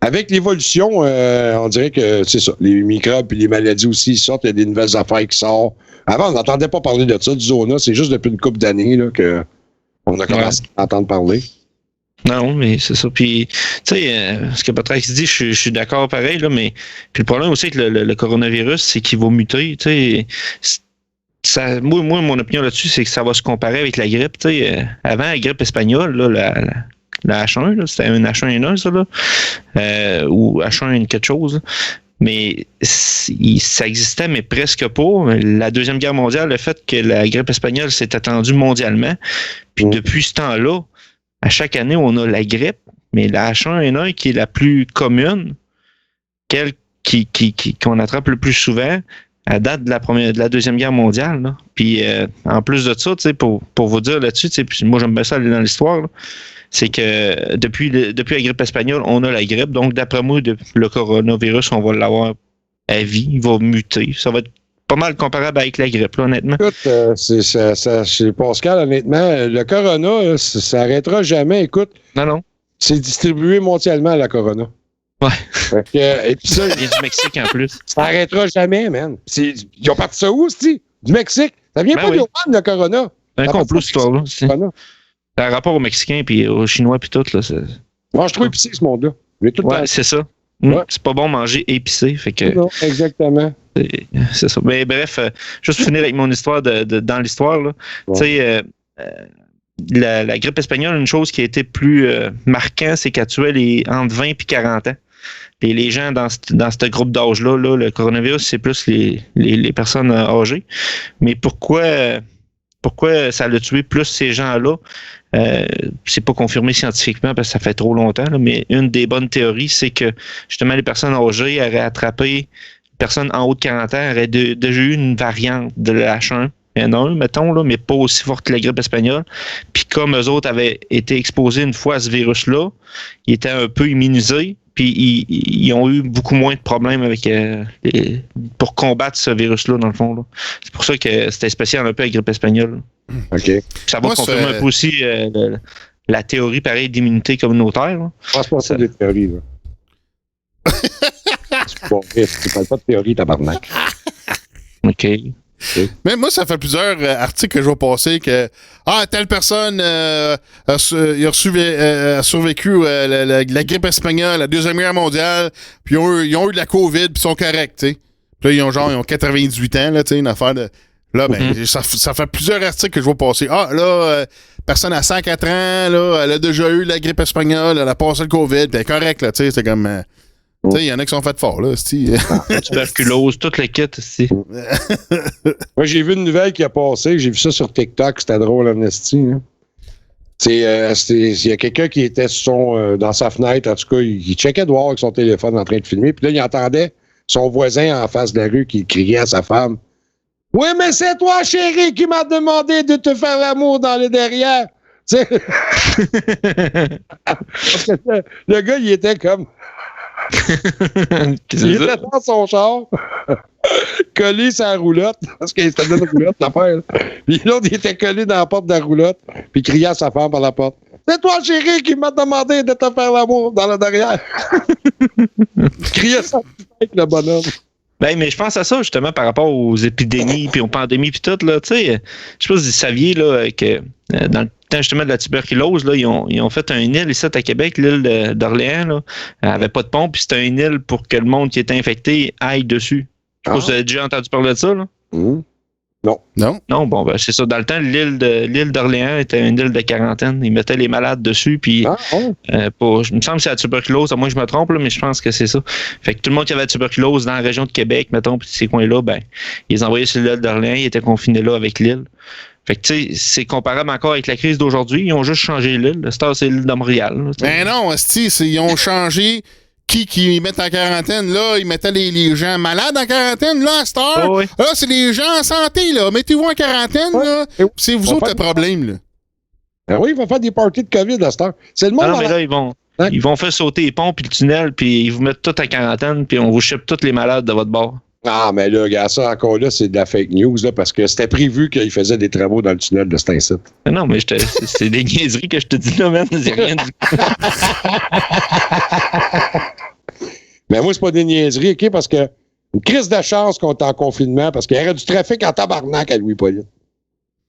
avec l'évolution, on dirait que c'est ça. Les microbes et les maladies aussi sortent. Il y a des nouvelles affaires qui sortent. Avant, on n'entendait pas parler de ça, du zona. C'est juste depuis une couple d'années là, qu'on a commencé à entendre parler. Non, mais c'est ça. Puis, tu sais, ce que Patrick dit, je suis d'accord pareil, là, mais puis le problème aussi avec le coronavirus, c'est qu'il va muter. Tu sais, moi, mon opinion là-dessus, c'est que ça va se comparer avec la grippe. Tu sais, avant, la grippe espagnole, là, la H1, là, c'était un H1N1, ça, là, ou H1 quelque chose. Là. Mais ça existait, mais presque pas. La Deuxième Guerre mondiale, le fait que la grippe espagnole s'est étendue mondialement, puis depuis ce temps-là, à chaque année, on a la grippe, mais la H1N1 qui est la plus commune, qu'on attrape le plus souvent, à date de la Deuxième Guerre mondiale. Là. Puis en plus de ça, pour vous dire là-dessus, puis moi j'aime bien ça aller dans l'histoire, là, c'est que depuis la grippe espagnole, on a la grippe. Donc d'après moi, le coronavirus, on va l'avoir à vie, il va muter. Ça va être pas mal comparable avec la grippe, là, honnêtement. Écoute, chez Pascal, honnêtement, le corona, ça n'arrêtera jamais. Écoute, non. C'est distribué mondialement, la corona. Ouais. Et puis ça, il y a du Mexique en plus. Ça n'arrêtera jamais, man. Ils ont parti ça où, aussi? Du Mexique. Ça vient pas de Wuhan, le corona. C'est un complot, cette histoire-là. C'est un rapport aux Mexicains et aux Chinois puis tout. Là, mange trop épicé, ce monde-là. Ouais, c'est ça. Ouais. C'est pas bon manger épicé. Fait que, non, exactement. C'est ça. Mais bref, juste pour finir avec mon histoire dans l'histoire, là. Ouais. Tu sais, la grippe espagnole, une chose qui a été plus marquante, c'est qu'elle tuait entre 20 et 40 ans. Et les gens dans ce groupe d'âge-là, là, le coronavirus, c'est plus les personnes âgées. Mais pourquoi ça l'a tué plus ces gens-là? C'est pas confirmé scientifiquement parce que ça fait trop longtemps, là, mais une des bonnes théories, c'est que justement les personnes âgées auraient attrapé, les personnes en haut de 40 ans auraient déjà eu une variante de la H1N1, mettons, là, mais pas aussi forte que la grippe espagnole. Puis comme eux autres avaient été exposés une fois à ce virus-là, ils étaient un peu immunisés, puis ils ont eu beaucoup moins de problèmes avec pour combattre ce virus-là, dans le fond. Là. C'est pour ça que c'était spécial un peu la grippe espagnole. Là. OK. Ça va confirmer un peu aussi la théorie, pareil, d'immunité communautaire. Là. Je pense pas des théories, là. C'est pas vrai, tu parles pas de théorie, tabarnak. OK. Mais moi, ça fait plusieurs articles que je vois passer que telle personne a survécu la grippe espagnole, la Deuxième Guerre mondiale, puis ils ont eu de la COVID, puis ils sont corrects, tu sais. Puis là, ils ont 98 ans, là, tu sais, une affaire de... Là, ça fait plusieurs articles que je vois passer. Personne à 104 ans, là, elle a déjà eu la grippe espagnole, elle a passé le COVID, puis elle est correcte, là, tu sais, c'est comme... Tu sais, il y en a qui sont faits forts, là, tuberculose, toute le kit, ici. Moi, j'ai vu une nouvelle qui a passé, j'ai vu ça sur TikTok, c'était drôle, Amnesty. Hein. Il y a quelqu'un qui était dans sa fenêtre, en tout cas, il checkait dehors avec son téléphone en train de filmer, puis là, il entendait son voisin en face de la rue qui criait à sa femme. « Oui, mais c'est toi, chérie, qui m'a demandé de te faire l'amour dans le derrière. » Tu sais? Le gars, il était comme... Il était dans son char, collé sur la roulotte, parce qu'il était dans la roulotte, l'affaire. Puis l'autre, il était collé dans la porte de la roulotte, puis il criait à sa femme par la porte. C'est toi, chérie, qui m'a demandé de te faire l'amour dans le derrière. Il criait ça avec le bonhomme. Ben, mais je pense à ça, justement, par rapport aux épidémies, puis aux pandémies, puis tout, là, tu sais. Je sais pas si vous saviez, là, que dans le temps, justement, de la tuberculose, là, ils ont fait un île ici à Québec, l'île d'Orléans, là. Elle avait pas de pont, puis c'était une île pour que le monde qui était infecté aille dessus. Je sais pas si vous avez déjà entendu parler de ça, là. Non. Non, bon, ben, c'est ça. Dans le temps, l'île d'Orléans était une île de quarantaine. Ils mettaient les malades dessus, puis je me semble que c'est la tuberculose, à moins que je me trompe, là, mais je pense que c'est ça. Fait que tout le monde qui avait la tuberculose dans la région de Québec, mettons, puis ces coins-là, ben, ils les envoyaient sur l'île d'Orléans, ils étaient confinés là avec l'île. Fait que, tu sais, c'est comparable encore avec la crise d'aujourd'hui. Ils ont juste changé l'île. C'est l'île de Montréal. Là, ben non, ils ont changé... Qui mettent en quarantaine, là, ils mettaient les gens malades en quarantaine, là, à cette heure. Oh oui. Là, c'est les gens en santé, là. Mettez-vous en quarantaine, là. C'est vous autres le problème, là. Ben oui, ils vont faire des parties de COVID à cette heure. C'est le monde. Non, mais là, ils vont faire sauter les ponts puis le tunnel, puis ils vous mettent tout en quarantaine, puis on vous chippe tous les malades de votre bord. Ah, mais là, regarde ça, encore là, c'est de la fake news, là, parce que c'était prévu qu'ils faisaient des travaux dans le tunnel de cet site. Non, mais c'est des niaiseries que je te dis là, man. C'est rien du Mais moi, c'est pas des niaiseries, OK? Parce que une crise de chance qu'on est en confinement, parce qu'il y aurait du trafic en tabarnak à Louis-Paulite.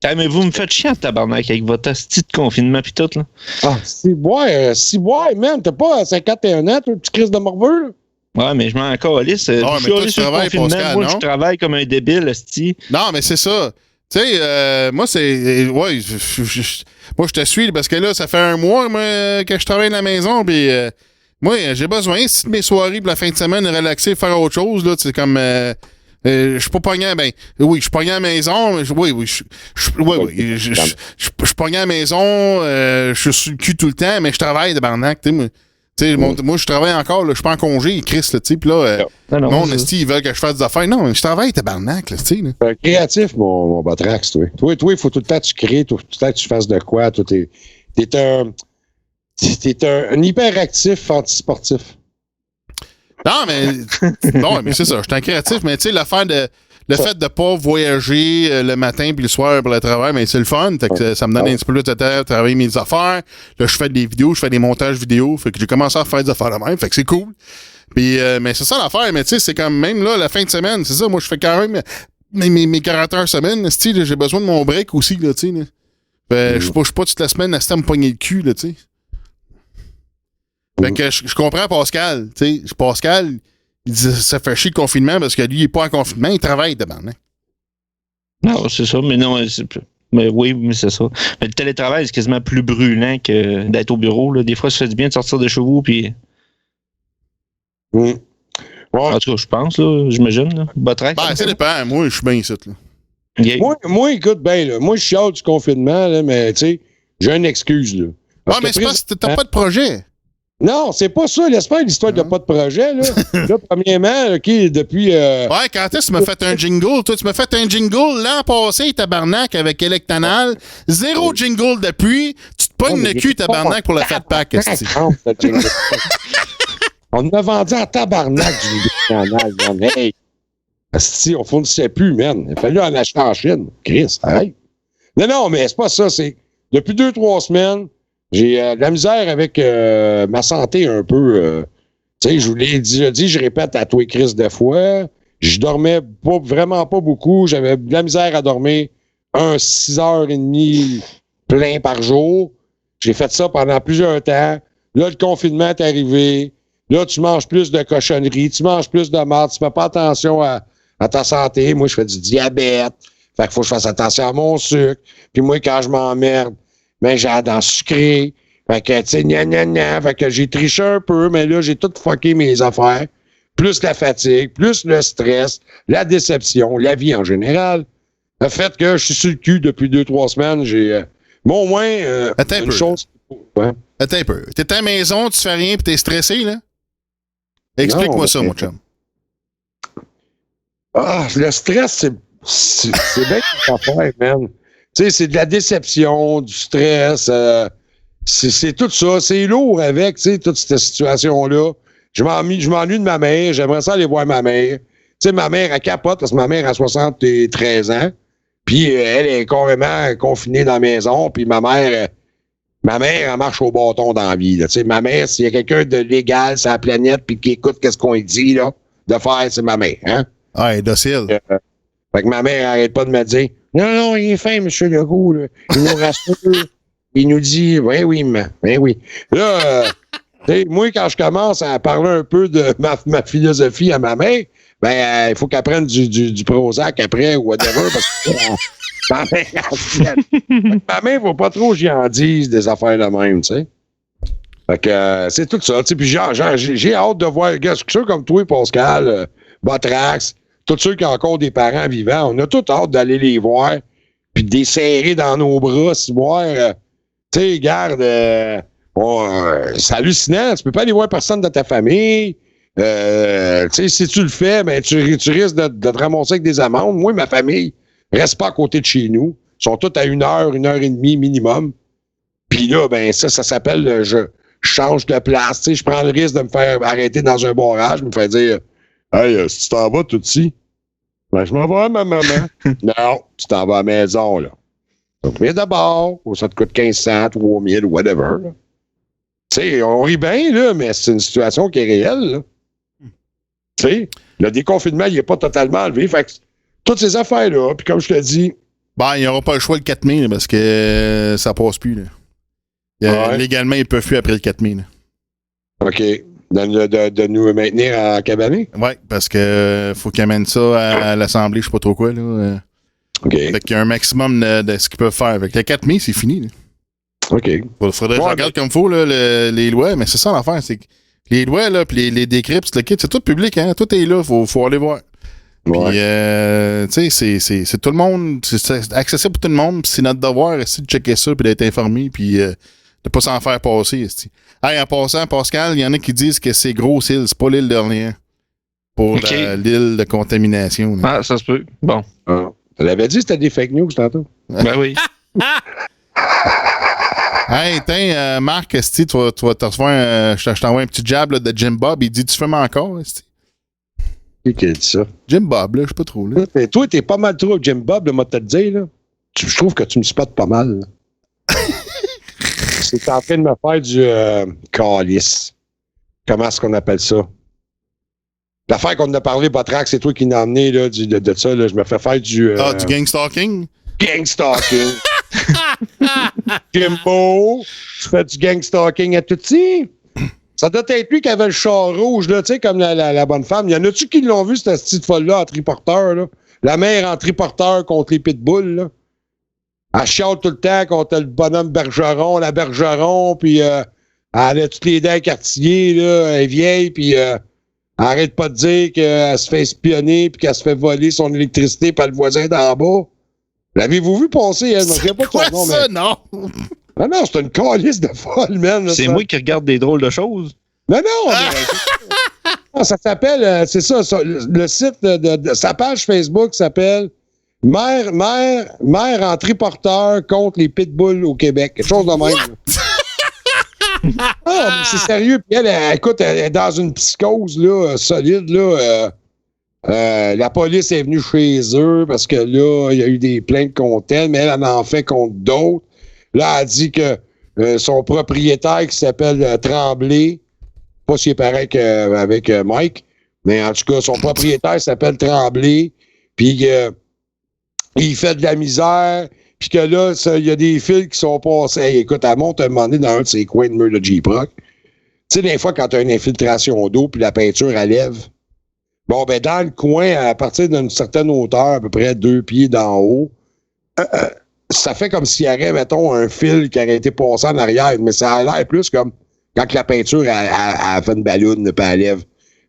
Ah, mais vous me faites chier en tabarnak avec votre asti de confinement pis tout, là. Ah, si boy, man, t'as pas 51 ans, toi, petit crise de morveux, là? Ouais, mais je m'en calisse. Mais toi, tu travailles, Pascal, moi, non? je travaille comme un débile, asti. Non, mais c'est ça. Tu sais, moi, c'est... Ouais, moi, je te suis, parce que là, ça fait un mois que je travaille à la maison, puis... moi, j'ai besoin, si mes soirées pour la fin de semaine, de relaxer, faire autre chose, là, c'est comme... je suis pas pogné, ben... Oui, je suis pogné à la maison, je suis pogné à la maison, je suis sur le cul tout le temps, mais je travaille de barnac, tu sais, moi, je travaille encore, je suis pas en congé, Chris, là, tu sais, pis là, mon esti, ils veulent que je fasse des affaires. Non, je travaille, tabarnak, là, tu sais, là. Créatif, mon Botrax, toi. Toi, il faut tout le temps que tu crées, tout le temps que tu fasses de quoi, toi, t'es un hyperactif antisportif. Non, mais c'est ça, je suis un créatif, mais tu sais, le fait de pas voyager le matin puis le soir pour le travail, mais c'est le fun. Fait que ça me donne un petit peu plus de temps de travailler mes affaires. Là, je fais des vidéos, je fais des montages vidéo. Fait que j'ai commencé à faire des affaires de même. Fait que c'est cool. Puis, mais c'est ça l'affaire. Mais tu sais, c'est comme même là, la fin de semaine, c'est ça. Moi, je fais quand même mes 40 heures semaine. Style, j'ai besoin de mon break aussi, là, tu sais. Je suis pas toute la semaine à se me pogner le cul, là, tu sais. Fait que je comprends Pascal. Tu sais, Pascal, il dit ça fait chier le confinement parce que lui, il est pas en confinement, il travaille de bande. Non, c'est ça, mais non, mais oui, mais c'est ça. Mais le télétravail, c'est quasiment plus brûlant que d'être au bureau. Là. Des fois, ça fait du bien de sortir de chez vous, puis. Ouais. En tout cas, je pense, là, j'imagine. Botrax. Ben, ça dépend. Moi, je suis bien ici, là. Yeah. Moi, écoute bien, là. Moi, je chiale du confinement, là, mais tu sais, j'ai une excuse, là. Mais c'est parce que t'as pas de projet. Non, c'est pas ça, laisse pas l'histoire de pas de projet, là. Là, premièrement, OK, depuis... Ouais, quand est-ce que tu m'as fait un jingle? Toi, tu m'as fait un jingle l'an passé, tabarnak, avec Electanal. Zéro jingle depuis. Tu te pognes le cul, tabarnak, pour le Fat Pack. On a vendu en tabarnak du Electanal, man. Hey! Asti, on fournissait plus, man. Il a fallu en acheter en Chine. Chris, arrête. Non, mais c'est pas ça. C'est depuis 2-3 semaines, j'ai de la misère avec ma santé un peu. Tu sais, je vous l'ai dit, je répète à toi, Chris, de fois. Je dormais vraiment pas beaucoup. J'avais de la misère à dormir 6h30 plein par jour. J'ai fait ça pendant plusieurs temps. Là, le confinement est arrivé. Là, tu manges plus de cochonneries, tu manges plus de marde, tu fais pas attention à ta santé. Moi, je fais du diabète. Fait qu'il faut que je fasse attention à mon sucre. Puis moi, quand je m'emmerde, ben, j'ai la dent sucrée. Fait que, tu sais, Fait que j'ai triché un peu, mais là, j'ai tout fucké mes affaires. Plus la fatigue, plus le stress, la déception, la vie en général. Le fait que je suis sur le cul depuis 2-3 semaines, j'ai... bon, au moins, une chose... Ouais. Attends un peu. T'es à la maison, tu fais rien pis t'es stressé, là? Explique-moi ça, mon chum. Ah, le stress, c'est bien une affaire, man. Tu sais, c'est de la déception, du stress, c'est tout ça. C'est lourd avec, tu sais, toute cette situation-là. Je m'ennuie de ma mère. J'aimerais ça aller voir ma mère. Tu sais, ma mère, elle capote parce que ma mère a 73 ans. Puis elle est carrément confinée dans la maison. Puis ma mère, elle marche au bâton dans la vie. Tu sais, ma mère, s'il y a quelqu'un de légal sur la planète puis qui écoute qu'est-ce qu'on dit, là, de faire, c'est ma mère. Hein? Ah, elle est docile. Fait que ma mère arrête pas de me dire « Non, il est fin, M. Legault. Là. Il nous rassure. Il nous dit « Oui, oui. » Là, moi, quand je commence à parler un peu de ma philosophie à ma mère, ben, il faut qu'elle prenne du Prozac après ou whatever, parce que ma mère ne va pas trop que j'y en dise des affaires de même, tu sais. Fait que c'est tout ça. Puis j'ai hâte de voir, ceux comme toi, Pascal, Botrax, tous ceux qui ont encore des parents vivants, on a tout hâte d'aller les voir, puis de les serrer dans nos bras, si voir, tu sais, regarde, c'est hallucinant, tu peux pas aller voir personne de ta famille, tu sais, si tu le fais, ben, tu risques de te ramasser avec des amendes. Moi, ma famille reste pas à côté de chez nous, ils sont tous à 1 heure et demie minimum, puis là, ben, ça s'appelle, je change de place, tu sais, je prends le risque de me faire arrêter dans un barrage, me faire dire « Hey, si tu t'en vas tout de suite, ben, je m'en vais à ma maman. » Non, tu t'en vas à la maison, là. Donc, mais d'abord, ça te coûte 1500, 3000, whatever, là. Tu sais, on rit bien, là, mais c'est une situation qui est réelle, là. Tu sais, le déconfinement, il n'est pas totalement enlevé. Fait que toutes ces affaires-là, puis comme je te dis... Ben, il n'y aura pas le choix le 4 mai, là, parce que ça passe plus, là. Légalement, ils ne peuvent plus après le 4 mai, là. OK. De nous maintenir en cabané? Oui, parce que faut qu'ils amènent ça à l'Assemblée, je sais pas trop quoi, là. OK. Fait qu'il y a un maximum de ce qu'ils peuvent faire. Fait que le 4 mai, c'est fini, là. OK. Faudrait que je regarde comme il faut, là, les lois, mais c'est ça l'affaire, c'est que les lois, là, pis les décrets, pis le kit, c'est tout public, hein. Tout est là, faut aller voir. Puis, tu sais, c'est tout le monde, c'est accessible pour tout le monde, pis c'est notre devoir aussi de checker ça, puis d'être informé, puis de pas s'en faire passer. Hey, en passant, Pascal, il y en a qui disent que c'est grosse île, c'est pas l'île d'Orléans. Pour l'île de contamination. Là. Ah, ça se peut. Bon. Ah. Tu l'avais dit que c'était des fake news tantôt. Ben oui. Hey, tiens, Marc, esti, tu vas te recevoir je t'envoie un petit jab là, de Jim Bob. Il dit, tu fumes encore, esti? Qui a dit ça? Jim Bob, là, je sais pas trop, là. Mais toi, t'es pas mal trop Jim Bob, le mot te dire, là. Je trouve que tu me spottes pas mal, là. C'est en train de me faire du calice. Comment est-ce qu'on appelle ça? L'affaire qu'on a parlé, Botrax, c'est toi qui l'as emmené, là, de ça, là. Je me fais faire du... du gangstalking? Gangstalking. Jimbo, tu fais du gangstalking à Tutsi? Ça doit être lui qui avait le char rouge, là, tu sais, comme la bonne femme. Y en a-tu qui l'ont vu, cette petite folle-là, en triporteur, là? La mère en triporteur contre les pitbulls, là. Elle chiale tout le temps contre le bonhomme Bergeron, la Bergeron, puis elle a toutes les dents quartiers, là, elle est vieille, puis elle arrête pas de dire qu'elle se fait espionner, puis qu'elle se fait voler son électricité par le voisin d'en bas. L'avez-vous vu passer, elle? C'est pas quoi nom, ça, mais... non? Ah non, c'est une calice de folle, man. C'est moi qui regarde des drôles de choses. Non, mais... ça s'appelle, c'est ça, le site de sa page Facebook s'appelle Mère en triporteur contre les pitbulls au Québec. Quelque chose de même. Ah, mais c'est sérieux. Puis elle, écoute, elle est dans une psychose là, solide. Là, la police est venue chez eux parce que là, il y a eu des plaintes contre elle, mais elle en fait contre d'autres. Là, elle dit que son propriétaire qui s'appelle Tremblay, pas si il est pareil qu'avec Mike, mais en tout cas, son propriétaire s'appelle Tremblay, puis il fait de la misère, puis que là, il y a des fils qui sont passés. Hey, écoute, elle monte un moment donné dans un de ses coins de mur de J-Proc. Tu sais, des fois, quand tu as une infiltration d'eau, puis la peinture, elle lève. Bon, ben, dans le coin, à partir d'une certaine hauteur, à peu près 2 pieds d'en haut, ça fait comme s'il y avait, mettons, un fil qui aurait été passé en arrière, mais ça a l'air plus comme quand la peinture, elle fait une balloune, puis elle lève.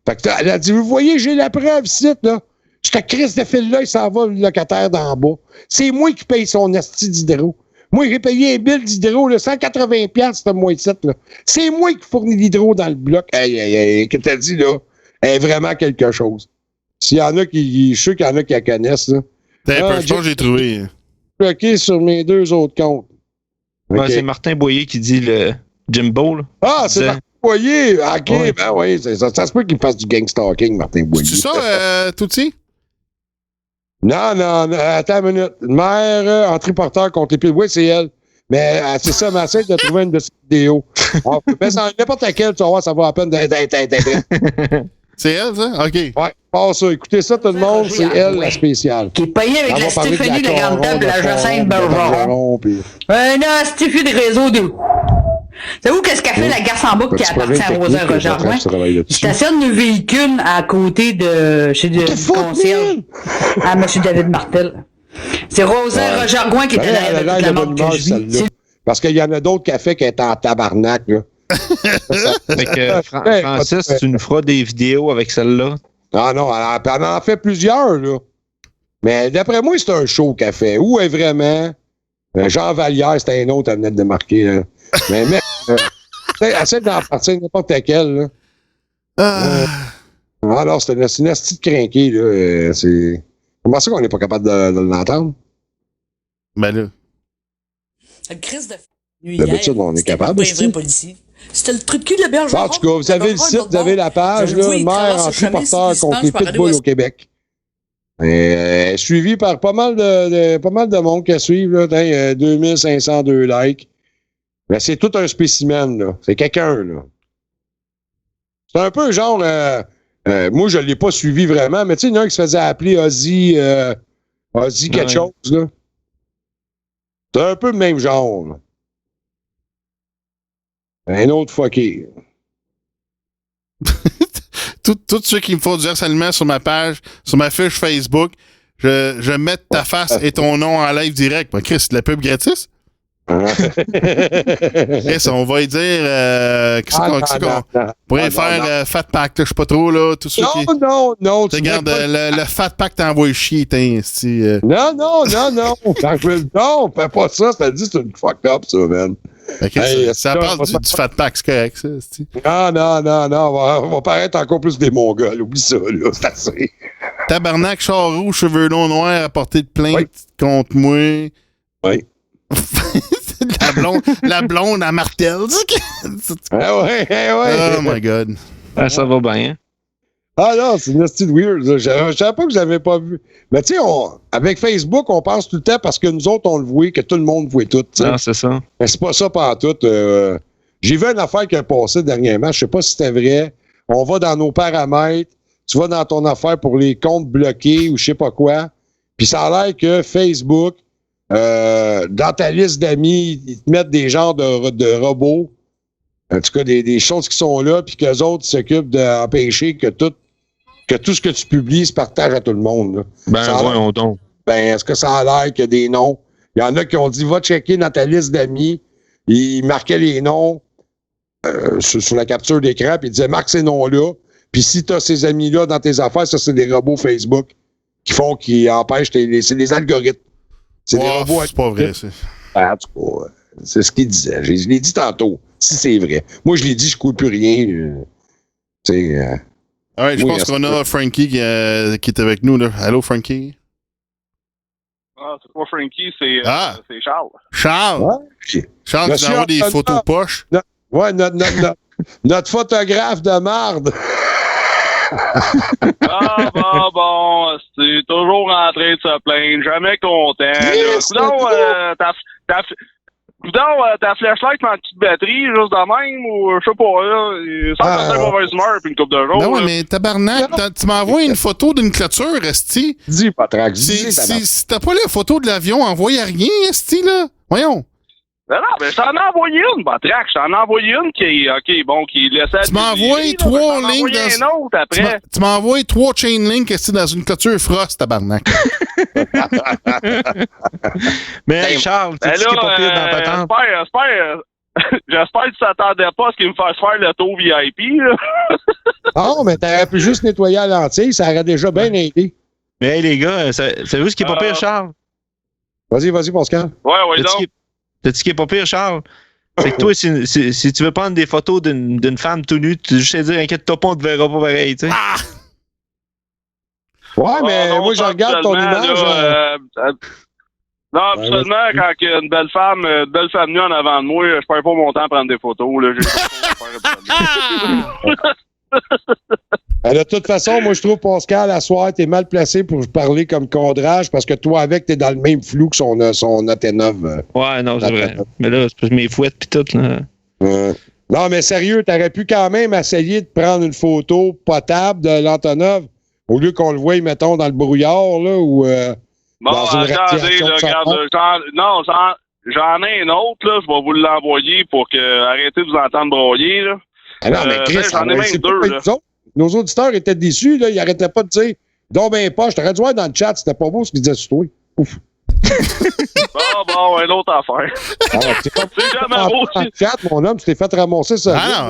Fait que elle a dit, vous voyez, j'ai la preuve, ici, là. Cette crise de fil-là, il s'en va le locataire d'en bas. C'est moi qui paye son asti d'hydro. Moi, j'ai payé un bill d'hydro, là, 180$, c'était moi ici, là. C'est moi qui fournis l'hydro dans le bloc. Hey, que t'as dit, là, est vraiment quelque chose. S'il y en a qui, je suis sûr qu'il y en a qui la connaissent, là. T'as un peu de temps, j'ai trouvé. Bloqué sur mes 2 autres comptes. Ouais, Okay. c'est Martin Boyer qui dit le Jimbo, là. Ah, c'est Martin Boyer, OK, Ouais. ben oui, ça se peut qu'il fasse du gang-stalking, Martin Boyer. C'est ça, Touti? Non, attends une minute. Une mère en triporteur contre les pieds. Oui, c'est elle. Mais c'est ça, mais essaie de trouver une de ces vidéos. Mais n'importe laquelle, tu vas voir, ça va à peine d'être. C'est elle, ça? OK. Ouais, passe ça. Écoutez ça, tout le monde, c'est elle, la spéciale. Qui est payée avec la Stéphanie de la Grande Table de la Jacinthe Bergeron. Un astifi de réseau de... Savez-vous qu'est-ce qu'a fait la garce en boucle qui appartient à Rosa Roger-Rouen? Il stationne le véhicule à côté de chez le concierge à M. David Martel. C'est Rosa Roger-Rouen qui était derrière toute la mort que je vis. Parce qu'il y en a d'autres cafés qui est en tabarnak, là. Fait que Francis, tu nous feras des vidéos avec celle-là. Ah non, elle en fait plusieurs, là. Mais d'après moi, c'est un show qu'elle fait. Où est vraiment... Jean Vallière, c'était un autre à venir de marquer, là. Mais essaie d'en partir n'importe laquelle, là. Alors, c'est une petite crinquée, là. Comment ça qu'on n'est pas capable de l'entendre? Ben là. Le crise de D'habitude, on est capable. Vrai policier. C'était le truc de Bergeron. En tout cas, vous avez le site, vous avez la page, là, mère en triporteur contre les pitbulls au Québec. Et suivi par pas mal de monde qui suivent, là, 2502 likes. Mais c'est tout un spécimen, là. C'est quelqu'un, là. C'est un peu genre... moi, je ne l'ai pas suivi vraiment, mais tu sais, il y en a un qui se faisait appeler Ozzy quelque chose, là. C'est un peu le même genre, là. Un autre fucké. Tous ceux qui me font du harcèlement sur ma page, sur ma fiche Facebook, je mets ta face et ton nom en live direct. Ben, Chris, c'est de la pub gratis? Chris, on va y dire qu'est-ce qu'on pourrait faire Fat Pack, je sais pas trop, là. Tout ça non. Regarde, le Fat Pack t'envoie chier, Non, non, fais pas ça, ça dit c'est une fucked up, ça, man. Okay, ça parle du Fat Pack, c'est correct, ça. Non, on va paraître encore plus des Mongols, oublie ça, là, c'est assez. Tabarnak, char rouge, cheveux longs noirs, à portée de plainte contre moi. Oui. la blonde à Martel. ouais. Oh my God. Ça va bien. Ah non, c'est une style weird. Je savais pas que je l'avais pas vu. Mais tu sais, avec Facebook, on pense tout le temps parce que nous autres, on le voit, que tout le monde voit tout. T'sais. Non, c'est ça. Mais c'est pas ça pantoute. J'ai vu une affaire qui a passé dernièrement. Je sais pas si c'était vrai. On va dans nos paramètres. Tu vas dans ton affaire pour les comptes bloqués ou je sais pas quoi. Puis ça a l'air que Facebook, dans ta liste d'amis, ils te mettent des genres de robots. En tout cas, des choses qui sont là, puis qu'eux autres s'occupent d'empêcher que tout ce que tu publies se partage à tout le monde. Là. Ben, voyons donc. Ben, est-ce que ça a l'air qu'il y a des noms? Il y en a qui ont dit, va checker dans ta liste d'amis. Ils marquaient les noms sur la capture d'écran, puis ils disaient, marque ces noms-là. Puis si tu as ces amis-là dans tes affaires, ça, c'est des robots Facebook qui empêchent c'est des algorithmes. C'est des robots. C'est pas vrai, ça. En tout cas, c'est ce qu'il disait. Je l'ai dit tantôt, si c'est vrai. Moi, je l'ai dit, je ne coule plus rien. Je pense qu'on a Frankie qui est avec nous. Là. Allô, Frankie? Ah, c'est pas Frankie, c'est Charles. Charles? Ouais. Charles, tu envoies des photos poches? Ouais, notre photographe de marde. Bon, c'est toujours en train de se plaindre, jamais content. Ta flashlight manque de batterie, juste de même, ou je sais pas, là. Ça peut être mauvaise humeur, puis une couple de jours. Ben ouais, mais tabarnak, tu m'envoies une photo d'une clôture, esti. Dis, Patrax, si t'as pas la photo de l'avion, envoie rien, esti, là. Voyons. Ben non, ben je t'en ai envoyé une, Patrax. Je t'en ai envoyé une qui laissait... Tu m'as envoyé 3 links dans... Tu m'as envoyé 3 chain links, esti, dans une clôture Frost, tabarnak. Mais hey, Charles, tu dis qu'il est pas pire dans ta tente. J'espère que tu t'attendais pas à ce qu'il me fasse faire le tour VIP. Là. Non, mais t'aurais pu juste nettoyer à l'antille, ça aurait déjà bien aidé. Mais hey, les gars, savez-vous ce qui est pas pire, Charles? Vas-y, Pascal. Ouais, donc. T'as-tu ce qui est pas pire, Charles? C'est que toi, si tu veux prendre des photos d'une femme tout nue, tu juste dire, inquiète-toi pas, on te verra pas pareil, tu sais. Ah! Ouais, mais moi, je regarde ton image. Non, absolument, quand il y a une belle femme nue en avant de moi, je perds pas mon temps à prendre des photos. Là. De toute façon, moi, je trouve, Pascal, à soir, t'es mal placé pour parler comme cadrage parce que toi, avec, t'es dans le même flou que son AT9. Ouais, non, c'est vrai. Mais là, c'est parce que mes fouettes pis tout, là. Non, mais sérieux, t'aurais pu quand même essayer de prendre une photo potable de l'Antonov au lieu qu'on le voie, mettons, dans le brouillard, là, ou bon, dans une radiation de j'en ai une autre, là, je vais vous l'envoyer pour arrêtez de vous entendre broyer, là. Ah non, mais Chris, j'en ai même deux, là. Nos auditeurs étaient déçus, là, ils arrêtaient pas de dire « Donc ben pas, je t'aurais dû voir dans le chat, c'était pas beau ce qu'ils disaient sur toi. » Ouf. Bon, une autre affaire. C'est jamais beau. Dans le chat, mon homme, tu t'es fait ramasser ça. Ah non,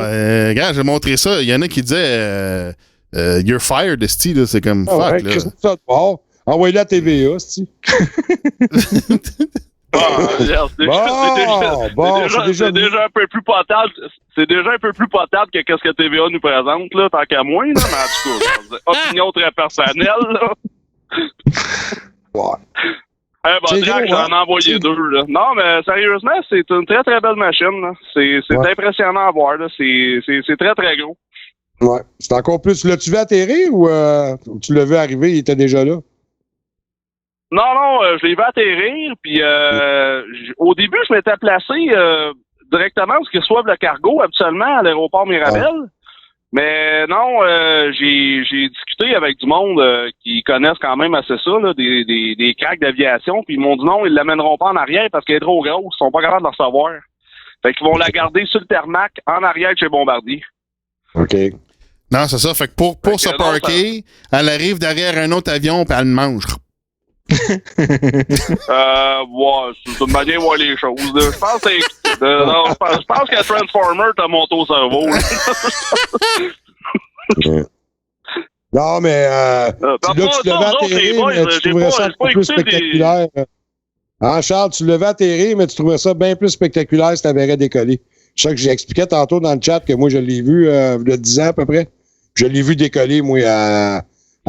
regarde, j'ai montré ça. Il y en a qui disaient You're fired, esti, là, c'est comme fuck, ouais, là. Chris, ça de bord. Envoyez-le à TVA, esti. C'est déjà un peu plus potable. C'est déjà un peu plus potable que ce que TVA nous présente, là, tant qu'à moi, là, mais en tout cas, opinion très personnelle, là. Ouais. Drac, j'en ai envoyé deux, là. Non, mais sérieusement, c'est une très très belle machine, là. C'est impressionnant à voir, là. C'est très très gros. Ouais. C'est encore plus. L'as-tu vu atterrir ou tu l'as vu arriver, il était déjà là? Non, je l'ai vu atterrir, puis au début, je m'étais placé directement parce qu'ils reçoivent le cargo habituellement à l'aéroport Mirabel. Mais non, j'ai discuté avec du monde qui connaissent quand même assez ça, là, des cracks d'aviation, puis ils m'ont dit non, ils l'amèneront pas en arrière parce qu'elle est trop grosse, ils sont pas capables de la recevoir. Fait qu'ils vont la garder sur le tarmac en arrière de chez Bombardier. OK. Non, c'est ça. Fait que pour se parker, elle arrive derrière un autre avion puis elle le mange. Ouais, c'est une manière de voir les choses. Là. Je pense que Transformer t'a monté au cerveau. Non, mais là, tu levais atterrir, mais tu trouverais ça un peu plus spectaculaire. Hein, Charles, tu levais atterrir, mais tu trouvais ça bien plus spectaculaire si tu avais décollé. Je sais que j'expliquais tantôt dans le chat que moi, je l'ai vu il y a 10 ans à peu près. Je l'ai vu décoller, moi, à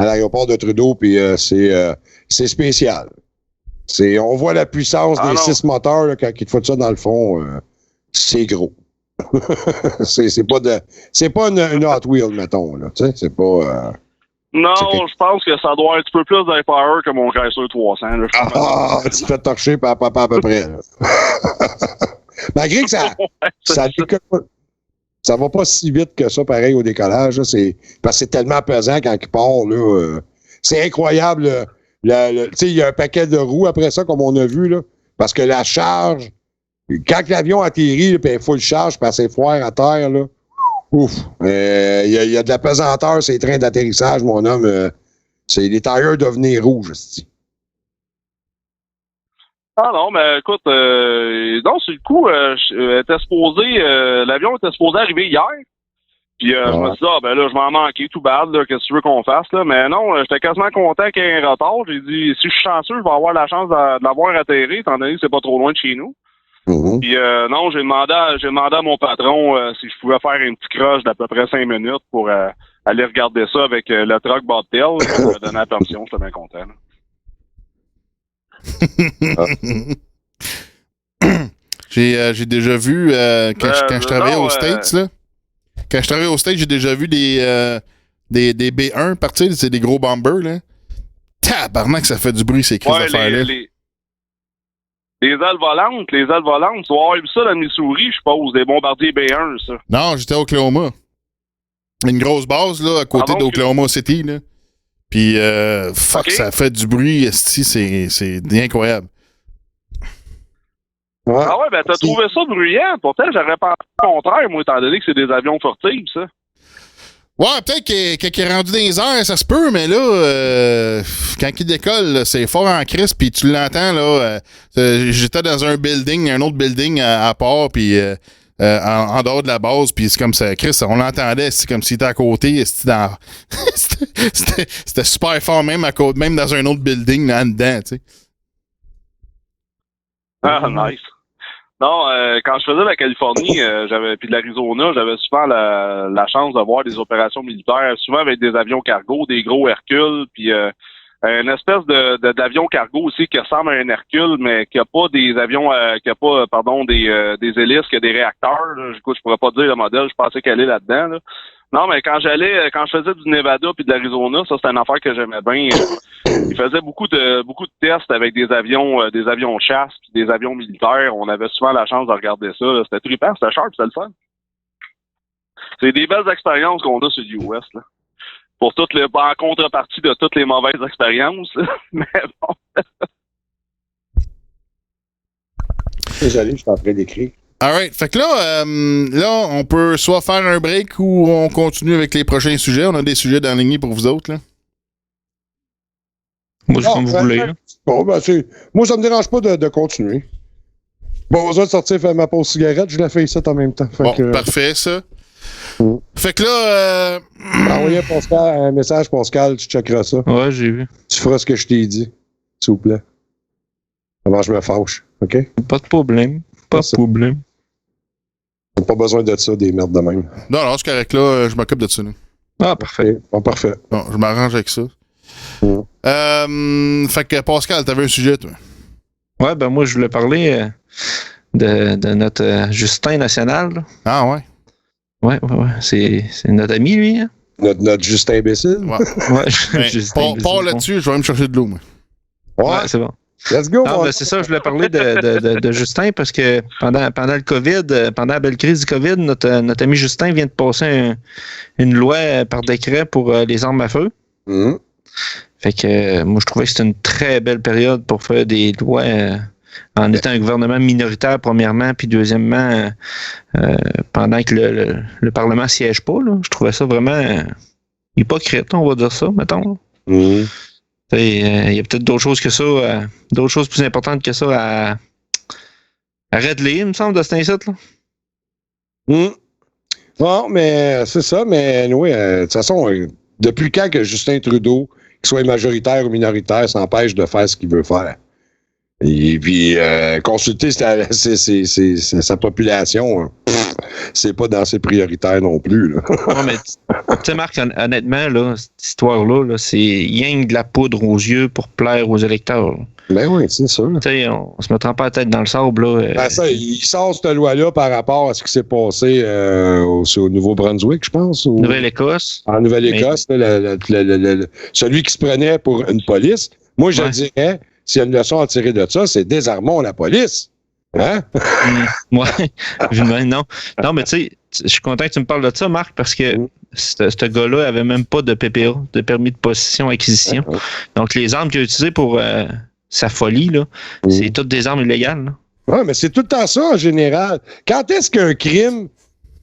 l'aéroport de Trudeau, puis c'est spécial. On voit la puissance des 6 moteurs là, quand il te faut ça dans le fond. C'est gros. c'est pas une Hot Wheel, mettons. Là, tu sais, c'est pas... non, je pense que ça doit être un petit peu plus d'Empower que mon Chrysler 300. Là, tu te fais torcher à peu près. Malgré que ça va pas si vite que ça, pareil, au décollage. Là, parce que c'est tellement pesant quand il part. Là, c'est incroyable. Tu sais, il y a un paquet de roues après ça, comme on a vu. Là, parce que la charge, quand l'avion atterrit, il faut le charge, puis c'est foire à terre. Là, ouf. Il y a de la pesanteur, ces trains d'atterrissage, mon homme. Les tailleurs devenaient rouges. Ah non, mais écoute, non, sur le coup, l'avion était supposé arriver hier. Puis je me suis dit, ben là, je m'en manquais tout bad, là, qu'est-ce que tu veux qu'on fasse, là. Mais non, j'étais quasiment content qu'il y ait un retard. J'ai dit, si je suis chanceux, je vais avoir la chance de l'avoir atterri, étant donné que c'est pas trop loin de chez nous. Puis non, j'ai demandé à mon patron si je pouvais faire un petit crush d'à peu près 5 minutes pour aller regarder ça avec le truck Bobtail. Il m'a donné la permission, j'étais bien content, là. J'ai déjà vu quand je travaillais aux States, là. Quand je travaillais aux States, j'ai déjà vu des B1 partir, c'est des gros bombers, là. Tabarnak, ça fait du bruit, ces crises d'affaires-là. Les ailes volantes, tu vas avoir vu ça dans le Missouri, je suppose, des bombardiers B1, ça. Non, j'étais à Oklahoma. Une grosse base, là, à côté d'Oklahoma City, là. Puis, ça fait du bruit, esti, c'est incroyable. Ouais. Ah ouais, ben t'as trouvé ça bruyant. Pourtant, j'aurais pensé le contraire, moi, étant donné que c'est des avions furtifs, ça. Ouais, peut-être qu'il est rendu dans les airs, ça se peut, mais là, quand il décolle, là, c'est fort en crise, puis tu l'entends, là. J'étais dans un autre building à part, puis en dehors de la base, puis c'est comme ça, Chris, on l'entendait, c'est comme s'il était à côté, c'était super fort, même dans un autre building, là, dedans, tu sais. Ah, nice. Non, quand je faisais la Californie, puis de l'Arizona, j'avais souvent la chance de voir des opérations militaires, souvent avec des avions cargo, des gros Hercules, puis une espèce d'avion cargo aussi qui ressemble à un Hercule, mais qui a pas des avions, qui a pas, des hélices, qui a des réacteurs. Là. Écoute, je pourrais pas dire le modèle, je pensais qu'elle est là-dedans. Là. Non, mais quand je faisais du Nevada puis de l'Arizona, ça c'était une affaire que j'aimais bien. Ils faisaient beaucoup de tests avec des avions chasse puis des avions militaires. On avait souvent la chance de regarder ça. Là. C'était trippant, c'était sharp, c'était le fun. C'est des belles expériences qu'on a sur le US, là. En contrepartie de toutes les mauvaises expériences. Mais bon. Désolé, je suis en train d'écrire. Alright. Fait que là, on peut soit faire un break ou on continue avec les prochains sujets. On a des sujets d'enligner pour vous autres, là. Moi, c'est comme vous voulez. Bon, moi, ça me dérange pas de continuer. Bon, besoin de sortir faire ma pause cigarette, je la fais ici en même temps. Parfait, ça. Fait que là... Envoyez un message, Pascal, tu checkeras ça. Ouais, j'ai vu. Tu feras ce que je t'ai dit, s'il vous plaît. Avant, je me fâche, OK? Pas de problème. Pas de problème. On n'a pas besoin de ça, des merdes de même. Non, c'est correct, là, je m'occupe de ça. Là. Ah, parfait. Bon, parfait. Bon, je m'arrange avec ça. Fait que, Pascal, t'avais un sujet, toi? Ouais, ben moi, je voulais parler de notre Justin National. Là. Ah, ouais? Ouais. C'est notre ami, lui, hein? Notre Justin imbécile? Ouais. Justin Pars là-dessus, je vais me chercher de l'eau, moi. Ouais, c'est bon. Let's go! Non, ben c'est ça, je voulais parler de Justin parce que pendant le COVID, pendant la belle crise du COVID, notre ami Justin vient de passer une loi par décret pour les armes à feu. Fait que moi, je trouvais que c'était une très belle période pour faire des lois en étant un gouvernement minoritaire, premièrement, puis deuxièmement, pendant que le Parlement ne siège pas. Là, je trouvais ça vraiment hypocrite, on va dire ça, mettons. Il y a peut-être d'autres choses que ça, d'autres choses plus importantes que ça à régler, il me semble, de cet incite, là. Bon, mais c'est ça, mais oui, de toute façon, depuis quand que Justin Trudeau, qu'il soit majoritaire ou minoritaire, s'empêche de faire ce qu'il veut faire? Et puis, consulter sa population, c'est pas dans ses prioritaires non plus. Là. Non, mais tu sais, Marc, honnêtement, là, cette histoire-là, c'est rien que de la poudre aux yeux pour plaire aux électeurs. Là. Ben oui, c'est sûr. Tu sais, on se mettra pas la tête dans le sable. Là, ben ça, il sort cette loi-là par rapport à ce qui s'est passé au Nouveau-Brunswick, je pense. Nouvelle-Écosse. En Nouvelle-Écosse, celui qui se prenait pour une police. Moi, je dirais, s'il y a une leçon à tirer de ça, c'est désarmons la police. Hein? Ouais. Non, mais tu sais, je suis content que tu me parles de ça, Marc, parce que ce gars-là avait même pas de PPA, de permis de possession-acquisition. Donc, les armes qu'il a utilisées pour sa folie, là, c'est toutes des armes illégales. Oui, mais c'est tout le temps ça, en général. Quand est-ce qu'un crime,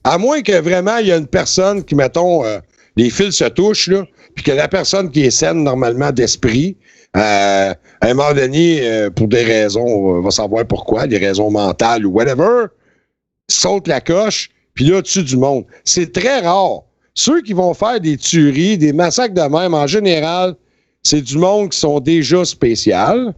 à moins que vraiment il y a une personne qui, mettons, les fils se touchent, là, puis que la personne qui est saine, normalement, d'esprit, à un moment donné, pour des raisons, on va savoir pourquoi, des raisons mentales ou whatever, saute la coche, puis là, tue du monde. C'est très rare. Ceux qui vont faire des tueries, des massacres de même, en général, c'est du monde qui sont déjà spécial,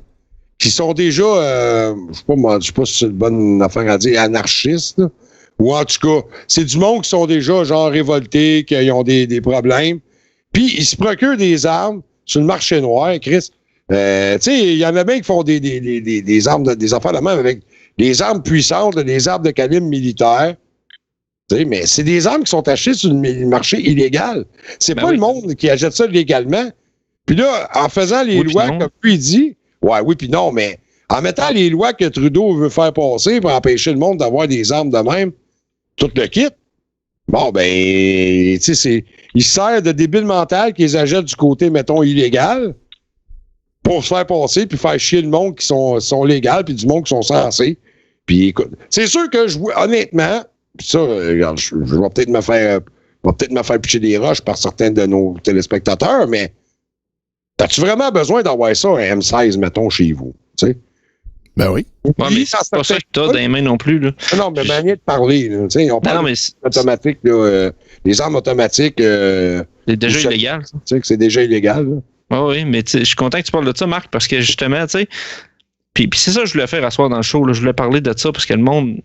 qui sont déjà, je sais pas si c'est une bonne affaire à dire, anarchistes, là. Ou en tout cas, c'est du monde qui sont déjà genre révoltés, qui ont des problèmes, puis ils se procurent des armes sur le marché noir, Chris. Tu sais, il y en a bien qui font des armes, des affaires de même avec des armes puissantes, des armes de calibre militaire. Tu sais, mais c'est des armes qui sont achetées sur le marché illégal. C'est pas le monde qui achète ça légalement. Puis là, en faisant les lois, comme lui il dit, oui puis non, mais en mettant les lois que Trudeau veut faire passer pour empêcher le monde d'avoir des armes de même, tout le kit, bon, ben, tu sais, il sert de débile mental qu'ils achètent du côté, mettons, illégal pour se faire passer puis faire chier le monde qui sont légales puis du monde qui sont censés. Puis écoute, c'est sûr que honnêtement, pis ça, regarde, je vais peut-être me faire pitcher des roches par certains de nos téléspectateurs, mais as-tu vraiment besoin d'avoir ça, un M16, mettons, chez vous? Tu sais? Ben oui. Ouais, mais c'est pas ça que t'as dans les mains non plus. Là. Non, mais manière de parler. Là, on parle automatique, là, les armes automatiques. C'est déjà illégal. Tu sais que c'est déjà illégal. Oui, mais je suis content que tu parles de ça, Marc, parce que justement, tu sais, puis c'est ça que je voulais faire à soir dans le show. Là, je voulais parler de ça parce que le monde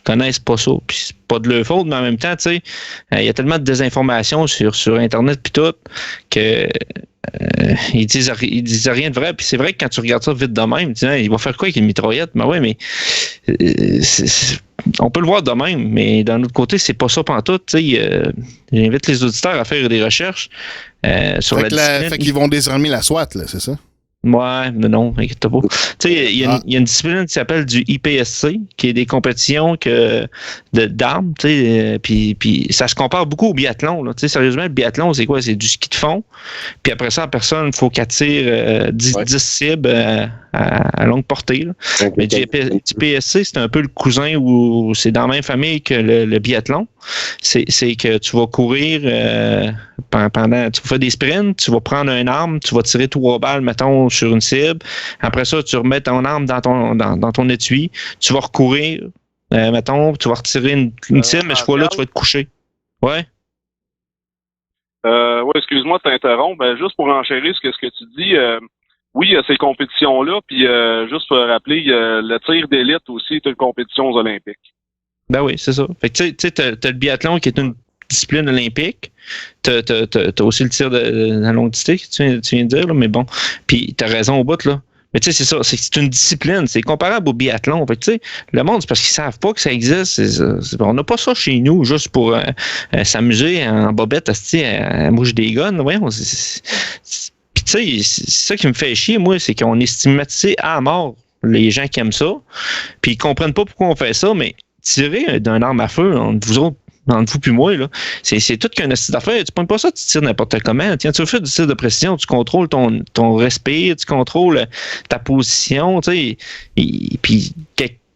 connaissent pas ça. Puis c'est pas de leur faute, mais en même temps, tu sais, il y a tellement de désinformation sur Internet puis tout que ils disent rien de vrai. Puis c'est vrai que quand tu regardes ça vite de même, tu dis, il va faire quoi avec une mitraillette? Ben ouais, mais on peut le voir de même, mais d'un autre côté, c'est pas ça pantoute. J'invite les auditeurs à faire des recherches sur la discipline. Fait qu'ils vont désarmer la SWAT, là, c'est ça? Ouais, mais non, inquiète pas. Tu sais, il y a une discipline qui s'appelle du IPSC, qui est des compétitions d'armes, tu sais, puis ça se compare beaucoup au biathlon, là. Tu sais, sérieusement, le biathlon, c'est quoi? C'est du ski de fond, puis après ça, la personne, il faut qu'elle tire 10 cibles à longue portée, là. Mais du IPSC, c'est un peu le cousin où c'est dans la même famille que le biathlon. C'est que tu vas courir tu vas faire des sprints, tu vas prendre une arme, tu vas tirer 3 balles, mettons, sur une cible. Après ça, tu remets ton arme dans ton étui. Tu vas recourir, mettons, tu vas retirer une cible, mais je crois là, tu vas te coucher. Ouais. Ouais, excuse-moi de t'interrompre. Juste pour enchérir ce que tu dis, oui, il y a ces compétitions-là, puis juste pour rappeler, le tir d'élite aussi est une compétition aux Olympiques. Ben oui, c'est ça. Fait que tu sais, t'as le biathlon qui est une discipline olympique. T'as aussi le tir à longue distance, tu viens de dire, là, mais bon. Puis t'as raison au bout, là. Mais tu sais, c'est ça, c'est une discipline, c'est comparable au biathlon. Fait que tu sais, le monde, c'est parce qu'ils savent pas que ça existe. On n'a pas ça chez nous, juste pour s'amuser en bobette, à moucher des guns. Voyons, puis tu sais, c'est ça qui me fait chier, moi, c'est qu'on est stigmatisé à mort, les gens qui aiment ça. Puis ils comprennent pas pourquoi on fait ça, mais tirer d'un arme à feu, entre vous autres, entre vous puis moi, là, c'est tout qu'un astuce d'affaires. Tu prends pas ça, tu tires n'importe comment. Tiens, tu fais du tir de précision, tu contrôles ton respire, tu contrôles ta position, tu sais. Puis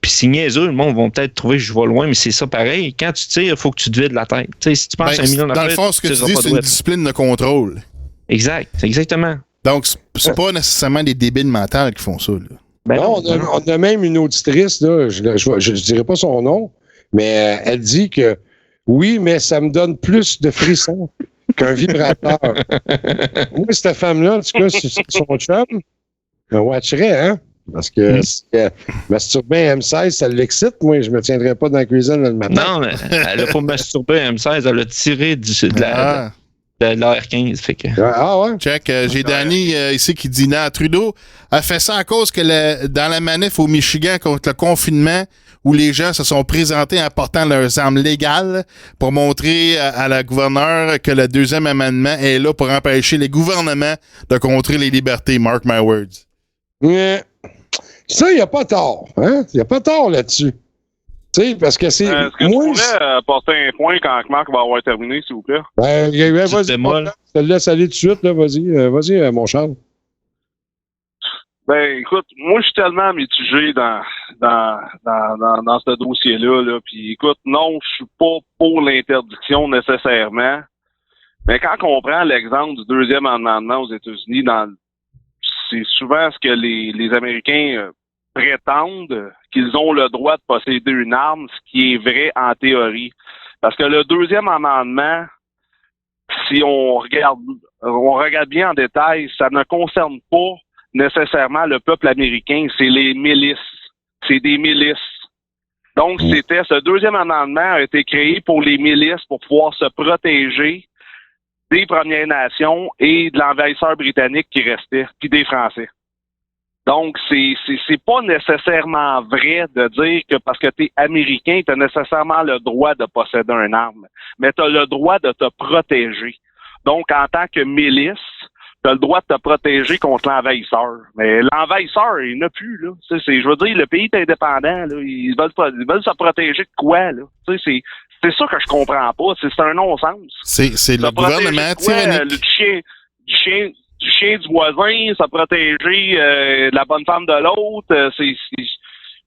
c'est niaiseux, le monde va peut-être trouver que je vais loin, mais c'est ça pareil. Quand tu tires, il faut que tu te vides la tête. Tu sais, si tu penses à 1 million d'affaires, dans le fond, ce que tu dis, c'est une discipline de contrôle. Exact, exactement. Donc, c'est pas nécessairement des débiles mentaux qui font ça, là. Ben non, on a même une auditrice, là, je dirais pas son nom, mais elle dit que oui, mais ça me donne plus de frissons qu'un vibrateur. Moi, cette femme-là, en tout cas, c'est son chum, me watcherait, hein? Parce que masturber un M16, ça l'excite. Moi, je me tiendrais pas dans la cuisine le matin. Non, mais elle a pas masturbé un M16, elle a tiré de l'AR-15. Fait que... Ah ouais? Check, j'ai Danny ici qui dit « Trudeau a fait ça à cause que dans la manif au Michigan contre le confinement, où les gens se sont présentés en portant leurs armes légales pour montrer à la gouverneure que le 2e amendement est là pour empêcher les gouvernements de contrer les libertés. Mark my words. » Ça, il n'y a pas tort. Hein? Il n'y a pas tort là-dessus. Tu sais, parce que c'est. Est-ce que tu pourrais apporter un point quand Marc va avoir terminé, s'il vous plaît? Vas-y, je te laisse aller tout de suite, là. Vas-y, mon Charles. Ben, écoute, moi, je suis tellement mitigé dans ce dossier-là, là. Puis, écoute, non, je suis pas pour l'interdiction nécessairement. Mais quand on prend l'exemple du 2e amendement aux États-Unis, c'est souvent ce que les Américains prétendent qu'ils ont le droit de posséder une arme, ce qui est vrai en théorie. Parce que le 2e amendement, si on regarde bien en détail, ça ne concerne pas nécessairement le peuple américain, c'est les milices. C'est des milices. Donc, ce 2e amendement a été créé pour les milices, pour pouvoir se protéger des Premières Nations et de l'envahisseur britannique qui restait, puis des Français. Donc, c'est pas nécessairement vrai de dire que parce que t'es Américain, t'as nécessairement le droit de posséder une arme, mais t'as le droit de te protéger. Donc, en tant que milice, t'as le droit de te protéger contre l'envahisseur. Mais l'envahisseur, il n'a plus, là. Je veux dire, le pays est indépendant, là. Ils veulent se protéger de quoi, là? C'est ça que je comprends pas. C'est un non-sens. C'est le gouvernement tyrannique. Du chien du voisin, se protéger de la bonne femme de l'autre.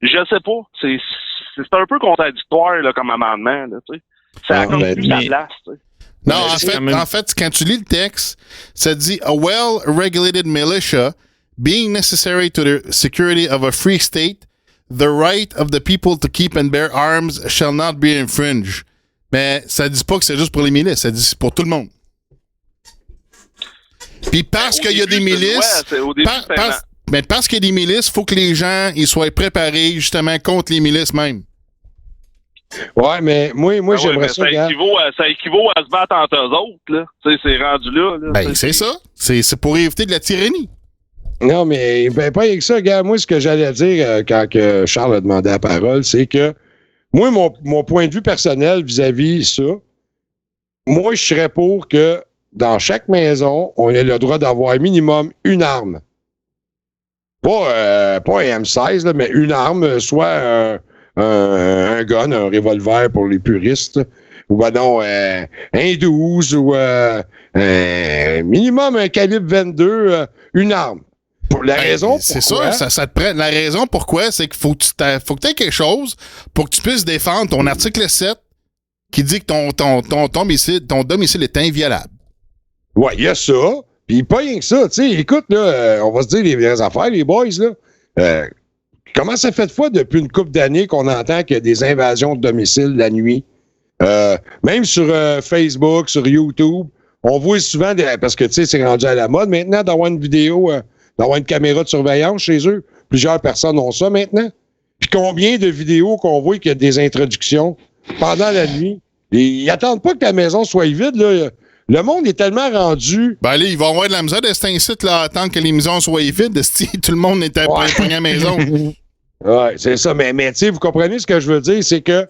Je sais pas. C'est un peu contradictoire là, comme amendement. Là, ça a comme plus sa place. T'sais. Non, en fait, quand tu lis le texte, ça dit « A well-regulated militia being necessary to the security of a free state, the right of the people to keep and bear arms shall not be infringed. » Mais ça dit pas que c'est juste pour les milices, ça dit c'est pour tout le monde. Puis parce qu'il y a des milices, parce qu'il y a des milices, il faut que les gens ils soient préparés justement contre les milices même. Ouais, mais moi j'aimerais ça. Ça équivaut à se battre entre eux autres, là. Tu sais, c'est rendu là. Ben, c'est ça. C'est pour éviter de la tyrannie. Non, mais pas avec ça, gars. Moi, ce que j'allais dire quand que Charles a demandé la parole, c'est que moi, mon point de vue personnel vis-à-vis ça, moi, je serais pour que dans chaque maison, on ait le droit d'avoir minimum une arme. Pas un M16, là, mais une arme, soit un gun, un revolver pour les puristes, ou ben non, un 12 ou minimum un calibre 22, une arme. Pour la raison c'est sûr, ça te prend. La raison pourquoi, c'est qu'il faut que tu aies quelque chose pour que tu puisses défendre ton article 7 qui dit que ton domicile est inviolable. Ouais, il y a ça. Puis pas rien que ça. Tu sais, écoute, là, on va se dire les vraies affaires, les boys, là. Comment ça fait de fois depuis une couple d'années qu'on entend qu'il y a des invasions de domicile la nuit? Même sur Facebook, sur YouTube, on voit souvent, parce que tu sais, c'est rendu à la mode maintenant d'avoir une vidéo, d'avoir une caméra de surveillance chez eux. Plusieurs personnes ont ça maintenant. Puis combien de vidéos qu'on voit qu'il y a des introductions pendant la nuit? Ils n'attendent pas que la maison soit vide, là. Le monde est tellement rendu... Ben là, ils vont avoir de la misère de cet incite, là, à attendre que les maisons soient vides. Tout le monde est à la maison. Ouais, c'est ça. Mais tu sais, vous comprenez ce que je veux dire? C'est que,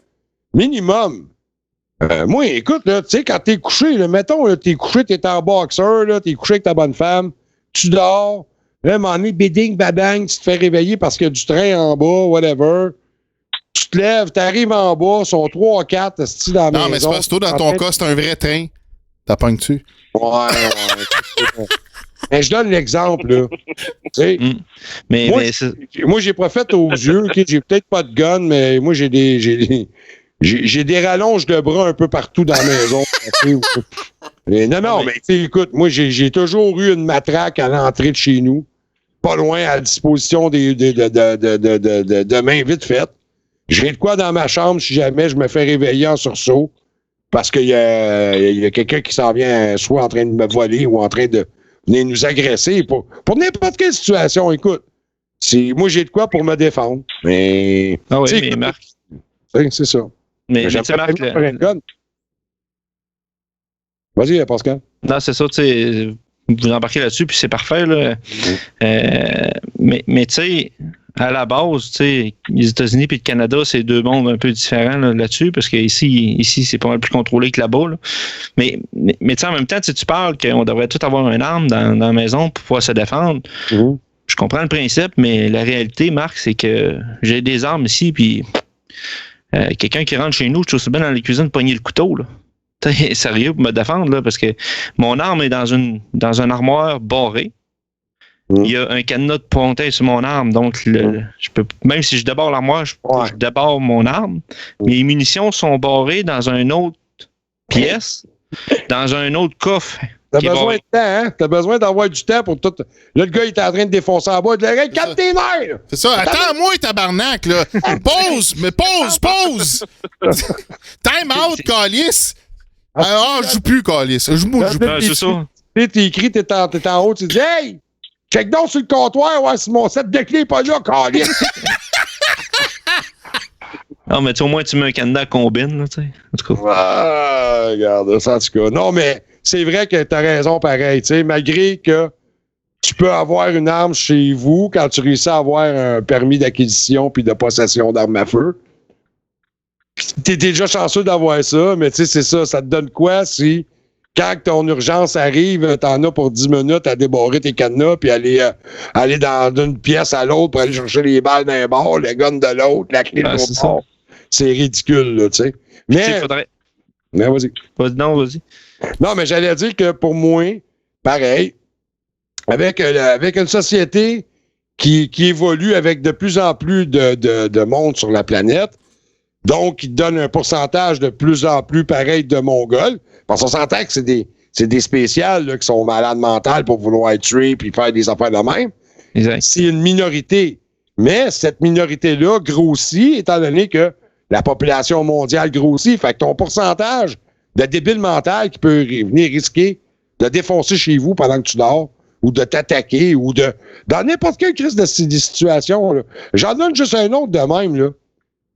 minimum, moi, écoute, là, tu sais, quand t'es couché, là, mettons, là, t'es couché, t'es en boxeur, là, t'es couché avec ta bonne femme, tu dors, là, à un moment donné, biding, babang, tu te fais réveiller parce qu'il y a du train en bas, whatever. Tu te lèves, t'arrives en bas, sont 3 ou 4, style dans la maison. Non, mais c'est parce que toi, dans ton cas, c'est un vrai train. T'as pognes-tu? Ouais. Mais je donne l'exemple, là. Moi, j'ai pas fait aux yeux, okay? J'ai peut-être pas de gun, mais moi, j'ai des rallonges de bras un peu partout dans la maison. Non, mais écoute, moi, j'ai toujours eu une matraque à l'entrée de chez nous, pas loin à la disposition de main vite faite. J'ai de quoi dans ma chambre si jamais je me fais réveiller en sursaut. Parce qu'il y a quelqu'un qui s'en vient soit en train de me voler ou en train de venir nous agresser pour n'importe quelle situation. Écoute, moi, j'ai de quoi pour me défendre. Mais. Ah oui, mais Marc. C'est ça. Mais tu Marc. Vas-y, Pascal. Non, c'est ça, tu sais. Vous embarquez là-dessus, puis c'est parfait, là. Mais tu sais. À la base, tu sais, les États-Unis et le Canada, c'est deux mondes un peu différents là-dessus, parce que ici, c'est pas mal plus contrôlé que là-bas. Là. Mais tu sais, en même temps, tu parles qu'on devrait tout avoir une arme dans la maison pour pouvoir se défendre. Mm-hmm. Je comprends le principe, mais la réalité, Marc, c'est que j'ai des armes ici, puis quelqu'un qui rentre chez nous, je trouve ça bien dans les cuisines de pogner le couteau, là. T'es sérieux pour me défendre, là, parce que mon arme est dans une armoire barrée. Il y a un cadenas de pontin sur mon arme, donc je peux, même si je débarre l'armoire, je débarre mon arme. Mes munitions sont barrées dans une autre pièce, dans un autre coffre. T'as besoin de temps, hein? T'as besoin d'avoir du temps pour tout. Là, le gars, il est en train de défoncer en bas. Hey, calme tes nerfs! C'est ça. Attends-moi, tabarnak, là. Pause! Pause! Time out, calice! Je joue plus, calice. Je joue plus. C'est ça. T'es écrit, t'es en haut, tu dis, hey! Check donc sur le comptoir, ouais, si mon set de clés n'est pas là, calice! Non, mais au moins, tu mets un cadenas combine, là, tu sais. En tout cas. Ah, regarde, ça, en tout cas. Non, mais c'est vrai que t'as raison, pareil, tu sais, malgré que tu peux avoir une arme chez vous quand tu réussis à avoir un permis d'acquisition puis de possession d'armes à feu. T'es déjà chanceux d'avoir ça, mais tu sais, c'est ça, ça te donne quoi si, quand ton urgence arrive, t'en as pour 10 minutes à débarrer tes cadenas puis aller d'une pièce à l'autre pour aller chercher les balles d'un bord, le gun de l'autre, la clé de l'autre bord. C'est ridicule, là, tu sais. Mais, faudrait... mais vas-y. Non, vas-y. Non, mais j'allais dire que pour moi, pareil, avec une société qui évolue avec de plus en plus de monde sur la planète, donc qui donne un pourcentage de plus en plus pareil de Mongols, parce qu'on s'entend que c'est des spéciales là, qui sont malades mentales pour vouloir être tués puis faire des affaires de même. Exact. C'est une minorité. Mais cette minorité-là grossit, étant donné que la population mondiale grossit. Fait que ton pourcentage de débile mental qui peut venir risquer de défoncer chez vous pendant que tu dors, ou de t'attaquer, ou dans n'importe quelle crise de situation. Là. J'en donne juste un autre de même. Là.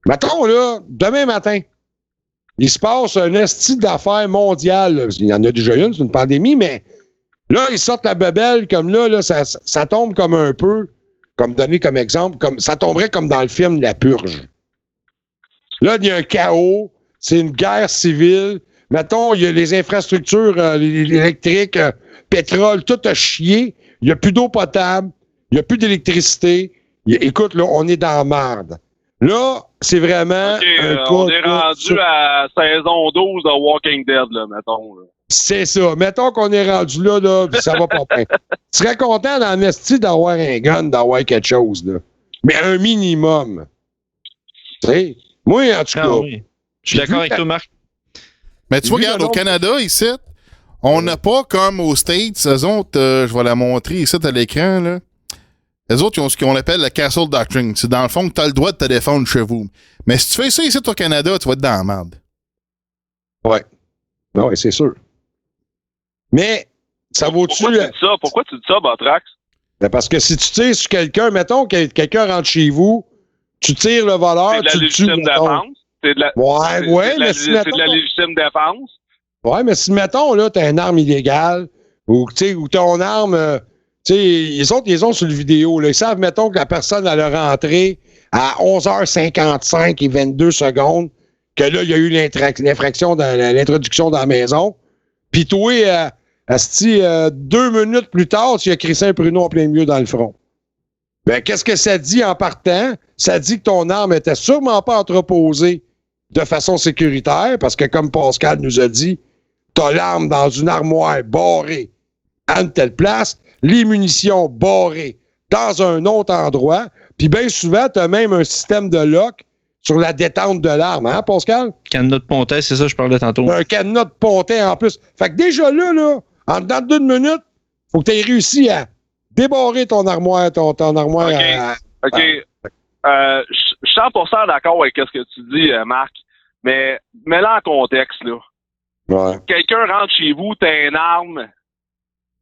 Mettons, là, demain matin, il se passe un esti d'affaires mondiale. Là. Il y en a déjà une, c'est une pandémie, mais là, ils sortent la bebelle comme là ça tombe comme un peu, comme donné comme exemple, comme ça tomberait comme dans le film La Purge. Là, il y a un chaos, c'est une guerre civile. Mettons, il y a les infrastructures électriques, pétrole, tout a chié. Il n'y a plus d'eau potable, il n'y a plus d'électricité. Écoute, là, on est dans la merde. Là, c'est vraiment on est rendu à saison 12 de Walking Dead, là, mettons. Là. C'est ça. Mettons qu'on est rendu là, puis ça va pas bien. Tu serais content dans l'esti d'avoir un gun, d'avoir quelque chose, là. Mais un minimum. Tu sais, moi, en tout cas... Oui. Je suis d'accord avec toi, Marc. Mais tu vois, regarde, au Canada, ici, on n'a pas comme aux States, eux autres, je vais la montrer ici à l'écran, là. Les autres, ils ont ce qu'on appelle la Castle Doctrine. C'est dans le fond que tu as le droit de te défendre chez vous. Mais si tu fais ça ici au Canada, tu vas être dans la merde. Ouais. Oui, c'est sûr. Mais, ça vaut-tu... Pourquoi tu dis ça, Botrax? Ben parce que si tu tires sur quelqu'un, mettons que quelqu'un rentre chez vous, tu tires le voleur, tu le tues. C'est de la légitime défense. C'est de la légitime défense. Ouais, mais si, mettons, là, t'as une arme illégale, ou ton arme... Tu sais, les autres, ils ont sur le vidéo. Là, ils savent, mettons, que la personne, elle a rentré à 11h55 et 22 secondes, que là, il y a eu l'infraction, l'introduction dans la maison. Puis toi, 2 minutes plus tard, tu as crissé un pruneau en plein milieu dans le front. Ben, qu'est-ce que ça dit en partant? Ça dit que ton arme était sûrement pas entreposée de façon sécuritaire, parce que, comme Pascal nous a dit, t'as l'arme dans une armoire barrée à une telle place, les munitions barrées dans un autre endroit, puis bien souvent, tu as même un système de lock sur la détente de l'arme, hein, Pascal? Cadenas de pontet, c'est ça que je parlais tantôt. Un cadenas de pontet en plus. Fait que déjà là, en dedans de 2 minutes, faut que tu aies réussi à débarrer ton armoire, ton armoire. OK. Je suis 100% d'accord avec ce que tu dis, Marc, mais mets-le en contexte, là. Ouais. Quelqu'un rentre chez vous, t'as une arme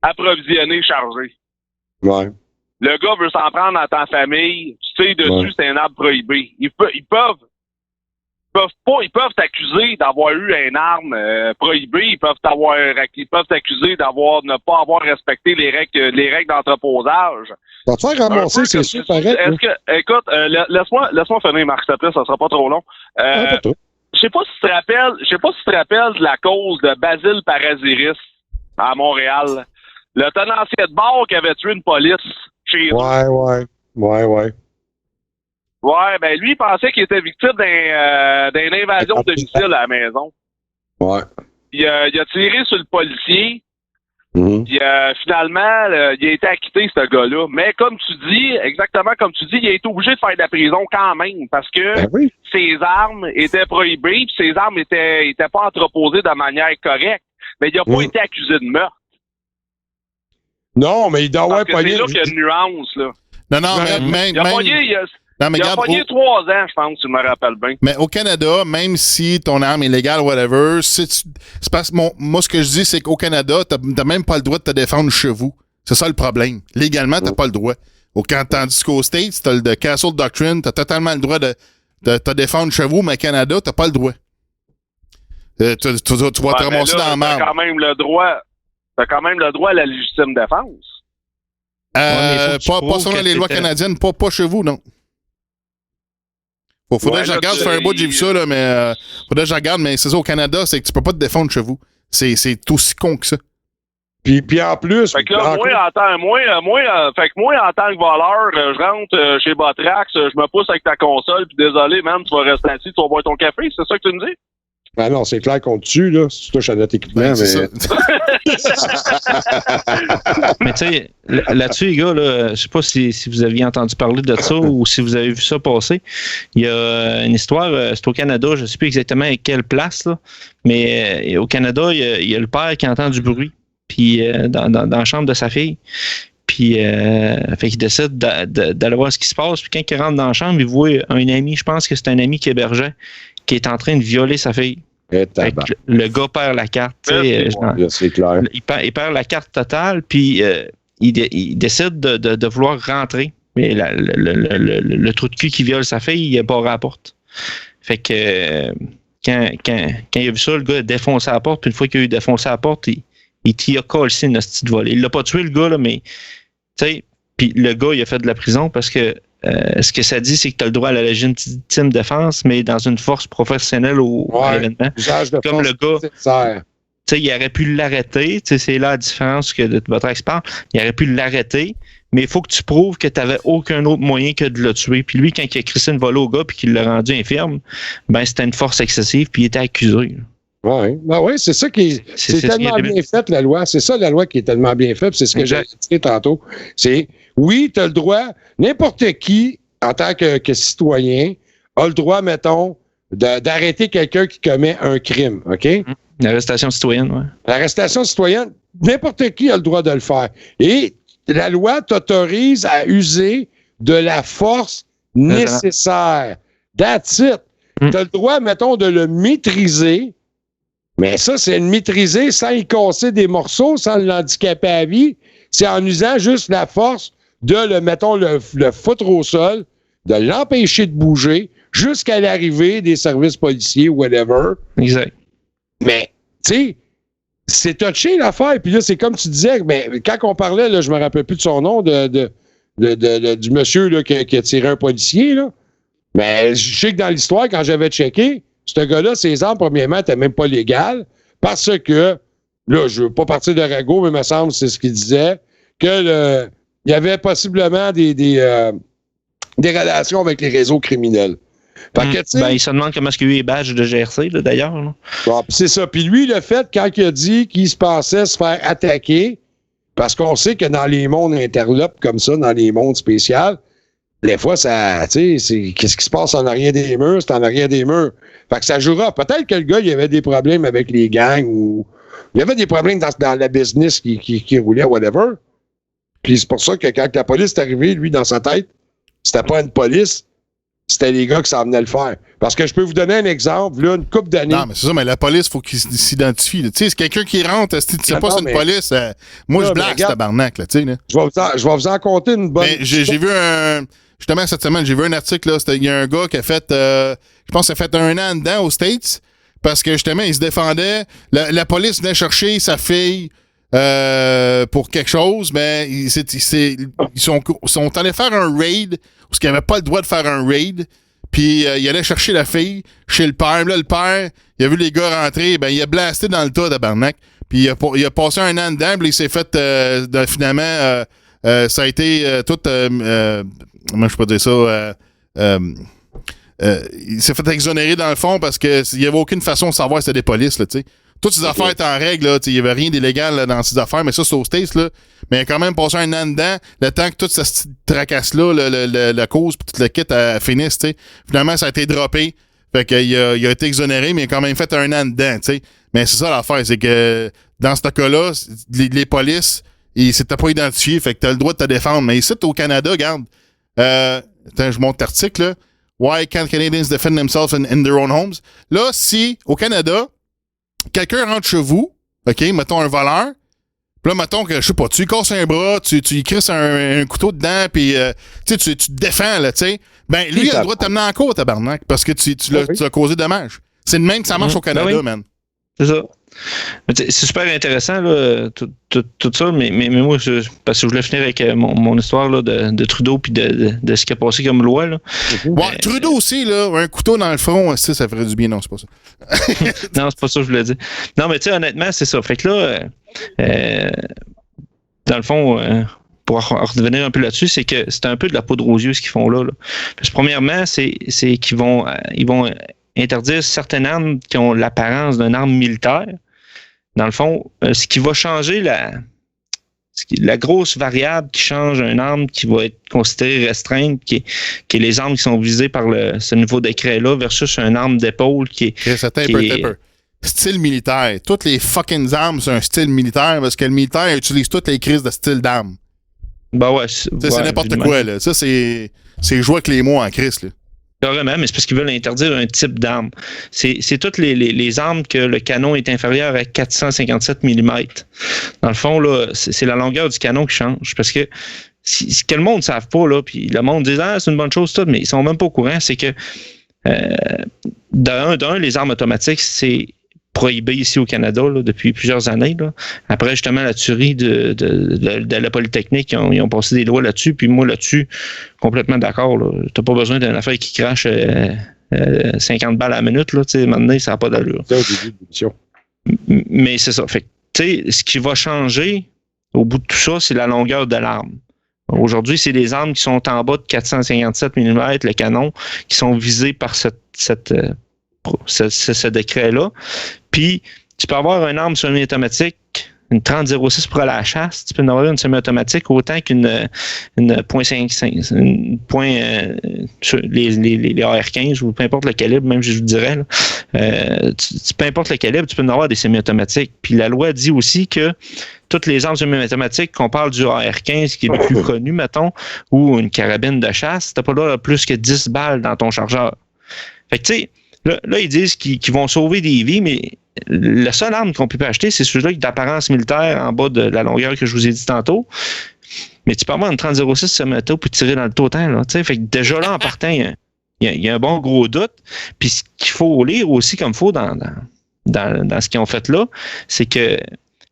approvisionné, chargé. Ouais. Le gars veut s'en prendre à ta famille, tu sais dessus, c'est un arme prohibé. Ils peuvent t'accuser d'avoir eu une arme prohibée, ils peuvent t'accuser ne pas avoir respecté les règles d'entreposage. Va te faire ramasser, c'est sûr, pareil. Écoute, laisse-moi finir, Marc, s'il te plaît, ça sera pas trop long. Je sais pas si tu te rappelles de la cause de Basile Paraziris à Montréal. Le tenancier de bar qui avait tué une police chez eux. Ouais. Ouais, ben lui, il pensait qu'il était victime d'une invasion de domicile à la maison. Ouais. Puis, il a tiré sur le policier. Mm-hmm. Puis finalement, il a été acquitté, ce gars-là. Mais comme tu dis, exactement comme tu dis, il a été obligé de faire de la prison quand même parce que ses armes étaient prohibées puis ses armes étaient pas entreposées de manière correcte. Mais il n'a pas été accusé de meurtre. Non, mais il doit avoir pogné. C'est là qu'il y a une nuance, là. Non, mais il a pogné 3 ans, je pense, si je me rappelle bien. Mais au Canada, même si ton arme est légale, whatever, c'est parce que moi, ce que je dis, c'est qu'au Canada, t'as même pas le droit de te défendre chez vous. C'est ça le problème. Légalement, t'as pas le droit. Tandis qu'aux States, t'as le Castle Doctrine, t'as totalement le droit de te défendre chez vous, mais au Canada, t'as pas le droit. Tu vas te ramasser dans la merde. T'as quand même le droit à la légitime défense. Pas selon les lois canadiennes, pas chez vous, non. Faudrait que je regarde, ça fait un bout, j'ai vu ça, là, mais faudrait que je regarde, mais c'est ça, au Canada, c'est que tu peux pas te défendre chez vous. C'est aussi con que ça. Puis en plus... Fait que là, moi, en tant que voleur, je rentre chez Botrax, je me pousse avec ta console, puis désolé, man, tu vas rester assis, tu vas boire ton café, c'est ça que tu me dis? Ben non, c'est clair qu'on te tue, là, si tu touches à notre équipement, mais... Mais tu sais, là-dessus, les gars, là, je sais pas si vous aviez entendu parler de ça ou si vous avez vu ça passer. Il y a une histoire, c'est au Canada, je sais plus exactement à quelle place, là, mais au Canada, il y a le père qui entend du bruit, puis dans la chambre de sa fille. Puis, fait qu'il décide d'aller voir ce qui se passe. Puis quand il rentre dans la chambre, il voit un ami, je pense que c'est un ami qui hébergeait, qui est en train de violer sa fille. Le gars perd la carte. C'est clair. Il perd la carte totale, puis il décide de vouloir rentrer. Mais le trou de cul qui viole sa fille, il est barré à la porte. Fait que quand il a vu ça, le gars a défoncé la porte, puis une fois qu'il a eu défoncé la porte, il t'y a collé une petite volée. Il l'a pas tué, le gars, là, mais, tu sais, puis le gars, il a fait de la prison parce que ce que ça dit, c'est que tu as le droit à la légitime défense, mais dans une force professionnelle à l'événement. Comme le gars, tu sais, il aurait pu l'arrêter, tu sais, c'est là la différence que Botrax parle, il aurait pu l'arrêter, mais il faut que tu prouves que tu n'avais aucun autre moyen que de le tuer. Puis lui, quand il a crissé une volée au gars puis qu'il l'a rendu infirme, ben c'était une force excessive puis il était accusé. Oui, ben ouais, c'est ça qui est. C'est tellement bien fait, la loi. C'est ça, la loi qui est tellement bien faite. C'est ce que j'ai dit tantôt. C'est, oui, tu as le droit, n'importe qui, en tant que citoyen, a le droit, mettons, d'arrêter quelqu'un qui commet un crime, OK? L'arrestation citoyenne, oui. L'arrestation citoyenne, n'importe qui a le droit de le faire. Et la loi t'autorise à user de la force nécessaire. That's it. Tu as le droit, mettons, de le maîtriser, mais ça, c'est le maîtriser sans y casser des morceaux, sans l'handicaper à vie. C'est en usant juste la force de le foutre au sol, de l'empêcher de bouger jusqu'à l'arrivée des services policiers ou whatever. Exact. Mais, tu sais, c'est touché l'affaire. Puis là, c'est comme tu disais, mais quand on parlait, là, je me rappelle plus de son nom, du monsieur là, qui a tiré un policier, là. Mais je sais que dans l'histoire, quand j'avais checké, ce gars-là, ses armes, premièrement, n'étaient même pas légales parce que, là, je veux pas partir de ragot, mais il me semble, c'est ce qu'il disait, que il y avait possiblement des relations avec les réseaux criminels. Il se demande comment est-ce qu'il y a eu les badges de GRC, là, d'ailleurs. Bon, c'est ça. Puis lui, le fait, quand il a dit qu'il se pensait se faire attaquer, parce qu'on sait que dans les mondes interlopes comme ça, dans les mondes spéciaux, des fois, ça, tu sais, c'est qu'est-ce qui se passe en arrière des murs, c'est en arrière des murs. Fait que ça jouera. Peut-être que le gars, il avait des problèmes avec les gangs ou il y avait des problèmes dans la business qui roulait, whatever. Puis c'est pour ça que quand la police est arrivée, lui, dans sa tête, c'était pas une police, c'était les gars qui s'en venaient le faire. Parce que je peux vous donner un exemple, là, une couple d'années. Non, mais c'est ça, mais la police, il faut qu'il s'identifie. Tu sais, c'est quelqu'un qui rentre, si tu sais pas c'est une police, moi, je blague ce tabarnak, là, tu sais. Là. Je vais vous en compter une bonne... Mais j'ai vu justement, cette semaine, j'ai vu un article, là, il y a un gars qui a fait, je pense, ça fait 1 an dedans aux States, parce que, justement, il se défendait. La police venait chercher sa fille pour quelque chose, mais ils sont allés faire un raid, parce qu'ils n'avaient pas le droit de faire un raid, puis il allait chercher la fille chez le père. Là, le père, il a vu les gars rentrer, ben il a blasté dans le tas, tabarnak, puis il a passé 1 an dedans, puis il s'est fait, finalement, ça a été tout... comment je peux dire ça? Il s'est fait exonérer dans le fond parce qu'il n'y avait aucune façon de savoir si c'était des polices, là, tu sais. Toutes ces affaires étaient en règle, là, il n'y avait rien d'illégal là, dans ces affaires, mais ça, c'est aux States, là. Mais il a quand même passé 1 an dedans, le temps que toute cette tracasse-là, la cause, puis tout le kit finisse, tu sais. Finalement, ça a été droppé. Fait qu'il a été exonéré, mais il a quand même fait 1 an dedans, tu sais. Mais c'est ça l'affaire, c'est que dans ce cas-là, les polices, ils s'étaient pas identifiés, fait que t'as le droit de te défendre. Mais ici, au Canada, regarde, je monte l'article, là. Why can't Canadians defend themselves in their own homes? Là, si, au Canada, quelqu'un rentre chez vous, OK, mettons un voleur, puis là, mettons que, je sais pas, tu lui casses un bras, tu y crisses un couteau dedans, puis tu te défends, là, tu sais. Ben, lui, il a le droit de t'amener en cour, tabarnak, parce que tu l'as causé dommage. C'est le même que ça marche au Canada, man. C'est ça. C'est super intéressant, là, tout ça, mais moi, parce que je voulais finir avec mon histoire là, de Trudeau puis de ce qui a passé comme loi. Là. Ouais, Trudeau aussi, là, un couteau dans le front, ça ferait du bien. Non, c'est pas ça. Non, c'est pas ça que je voulais dire. Non, mais tu sais, honnêtement, c'est ça. Fait que là, dans le fond, pour revenir un peu là-dessus, c'est que c'est un peu de la poudre aux yeux ce qu'ils font là. Parce que premièrement, c'est qu'ils vont interdire certaines armes qui ont l'apparence d'une arme militaire. Dans le fond, ce qui va changer la grosse variable qui change une arme qui va être considérée restreinte, qui est les armes qui sont visées par ce nouveau décret-là versus une arme d'épaule qui est... Style militaire. Toutes les fucking armes, c'est un style militaire parce que le militaire utilise toutes les crises de style d'armes. Ben ouais. C'est n'importe quoi, là. Ça, c'est jouer avec les mots en crise, là. Carrément, mais c'est parce qu'ils veulent interdire un type d'arme. C'est toutes les armes que le canon est inférieur à 457 mm. Dans le fond, là, c'est la longueur du canon qui change. Parce que ce que le monde ne savent pas, là, puis le monde dit « Ah, c'est une bonne chose, tout », mais ils sont même pas au courant, c'est que D'un, les armes automatiques, c'est prohibé ici au Canada là, depuis plusieurs années. Là. Après, justement, la tuerie de la Polytechnique, ils ont passé des lois là-dessus. Puis moi, là-dessus, complètement d'accord. Tu n'as pas besoin d'une affaire qui crache 50 balles à la minute. Là, maintenant, ça n'a pas d'allure. C'est au début de l'émission. Mais c'est ça. Fait que, ce qui va changer au bout de tout ça, c'est la longueur de l'arme. Aujourd'hui, c'est des armes qui sont en bas de 457 mm, le canon, qui sont visés par ce décret-là. Puis, tu peux avoir une arme semi-automatique, une 30-06 pour aller à la chasse. Tu peux en avoir une semi-automatique autant qu'une .55, les AR-15 ou peu importe le calibre, même je vous dirais. Là, peu importe le calibre, tu peux en avoir des semi-automatiques. Puis la loi dit aussi que toutes les armes semi-automatiques, qu'on parle du AR-15 qui est le plus connu, mettons, ou une carabine de chasse, t'as pas là plus que 10 balles dans ton chargeur. Fait que tu sais, là, ils disent qu'ils vont sauver des vies, mais la seule arme qu'on peut acheter, c'est celui-là qui est d'apparence militaire en bas de la longueur que je vous ai dit tantôt. Mais tu peux avoir une 30-06 semi-auto puis tirer dans le total. Là, fait que déjà là, en partant, il y a un bon gros doute. Puis ce qu'il faut lire aussi comme il faut dans ce qu'ils ont fait là, c'est que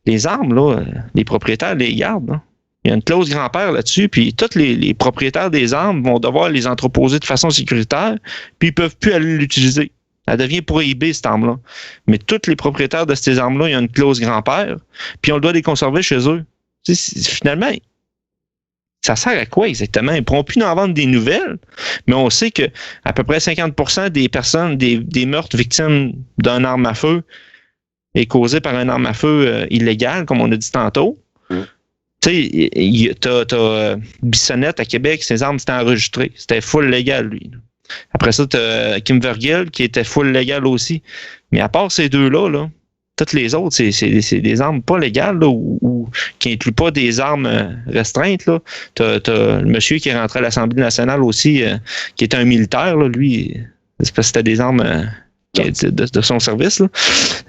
les armes, là, les propriétaires les gardent. Là. Il y a une clause grand-père là-dessus, puis tous les propriétaires des armes vont devoir les entreposer de façon sécuritaire, puis ils ne peuvent plus aller l'utiliser. Elle devient prohibée, cette arme-là. Mais tous les propriétaires de ces armes-là, il y a une clause grand-père, puis on doit les conserver chez eux. Finalement, ça sert à quoi exactement? Ils ne pourront plus en vendre des nouvelles, mais on sait que à peu près 50% des personnes, des meurtres victimes d'une arme à feu est causé par une arme à feu illégale, comme on a dit tantôt. Tu sais, t'as Bissonnette à Québec, ses armes étaient enregistrées. C'était full légal, lui. Après ça, t'as Kim Vergil, qui était full légal aussi. Mais à part ces deux-là, là, toutes les autres, c'est des armes pas légales, là, ou qui incluent pas des armes restreintes, là. T'as le monsieur qui est rentré à l'Assemblée nationale aussi, qui était un militaire, là, lui. C'est parce que c'était des armes de son service. Là.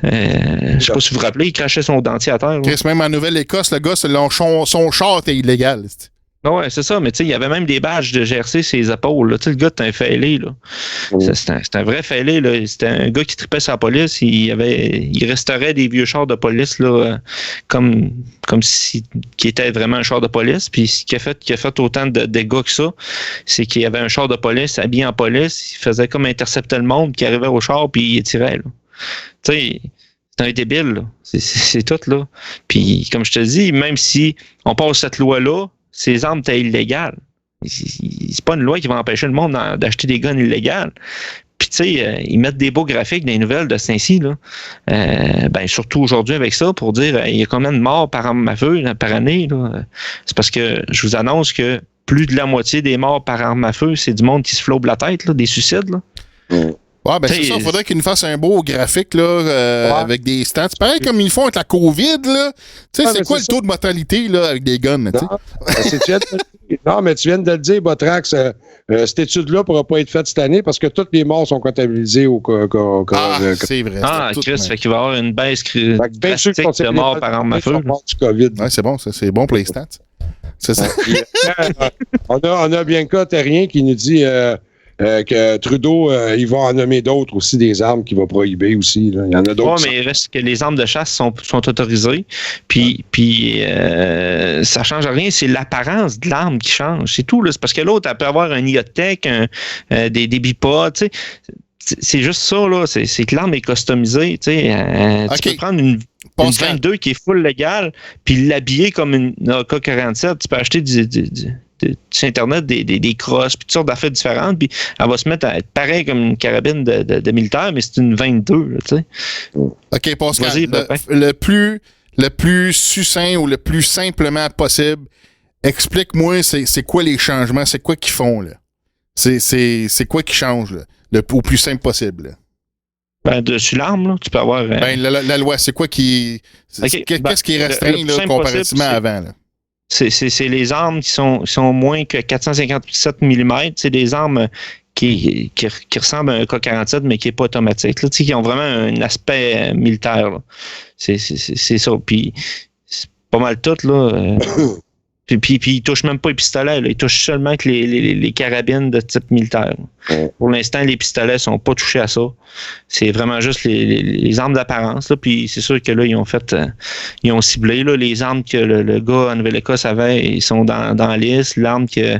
Je sais pas si vous vous rappelez, il crachait son dentier à terre. Même en Nouvelle-Écosse, le gars, son char était illégal. Ouais, c'est ça, mais tu sais, il y avait même des badges de GRC sur les épaules. Tu sais, le gars, c'était un fêlé, là. C'était un vrai fêlé, là. C'était un gars qui tripait sa police. Il restaurait des vieux chars de police, là, comme si qui était vraiment un char de police. Puis ce qui a fait autant de dégâts que ça, c'est qu'il y avait un char de police habillé en police. Il faisait comme intercepter le monde qui arrivait au char, puis il tirait, là. Tu sais, c'est un débile, là. C'est tout, là. Puis, comme je te dis, même si on passe cette loi-là, ces armes étaient illégales. C'est pas une loi qui va empêcher le monde d'acheter des guns illégales. Puis, tu sais, ils mettent des beaux graphiques dans les nouvelles de Saint-Cy, là. Surtout aujourd'hui avec ça, pour dire il y a combien de morts par arme à feu par année, là. C'est parce que je vous annonce que plus de la moitié des morts par arme à feu, c'est du monde qui se flobe la tête, là, des suicides, là. Ouais, ben c'est ça. Il faudrait qu'ils nous fassent un beau graphique là, avec des stats. C'est pareil comme ils font avec la COVID. Là. Tu sais, c'est quoi le taux de mortalité là, avec des guns? Non, mais tu viens de le dire, Botrax, cette étude-là ne pourra pas être faite cette année parce que toutes les morts sont comptabilisées au c'est vrai. Chris, fait qu'il va y avoir une baisse drastique de morts par arme à feu. Ouais, c'est bon, ça. C'est bon pour les stats. C'est ça. On a Bianca Terrien qui nous dit... que Trudeau, il va en nommer d'autres aussi, des armes qu'il va prohiber aussi. Là. Il y en a d'autres. Oui, mais il reste que les armes de chasse sont autorisées. Puis ça ne change rien. C'est l'apparence de l'arme qui change. C'est tout. Là. C'est parce que l'autre, elle peut avoir un IOTech, des bipods. Tu sais. C'est juste ça. Là. C'est que l'arme est customisée. Tu sais. Tu peux prendre une 22 qui est full légale, puis l'habiller comme une AK-47. Tu peux acheter sur Internet des crosses, puis toutes sortes d'affaires différentes, puis elle va se mettre à être pareil comme une carabine de militaire, mais c'est une 22, là, tu sais. OK, Pascal, le plus succinct ou le plus simplement possible, explique-moi c'est quoi les changements, c'est quoi qu'ils font, là? C'est quoi qui change, là, au plus simple possible, là? Sur l'arme, là, tu peux avoir... la loi, c'est quoi qui... Qu'est-ce qui est restreint, là, comparativement à avant, là? C'est les armes qui sont moins que 457 mm. C'est des armes qui ressemblent à un K-47, mais qui n'est pas automatique. Là, qui ont vraiment un aspect militaire. Là. C'est ça. Puis c'est pas mal tout. Là. Puis ils touchent même pas les pistolets, là. Ils touchent seulement que les carabines de type militaire. Pour l'instant, les pistolets sont pas touchés à ça. C'est vraiment juste les armes d'apparence, là. Puis c'est sûr que là, ils ont ciblé, là, les armes que le gars en Nouvelle-Écosse avait, ils sont dans la liste. L'arme que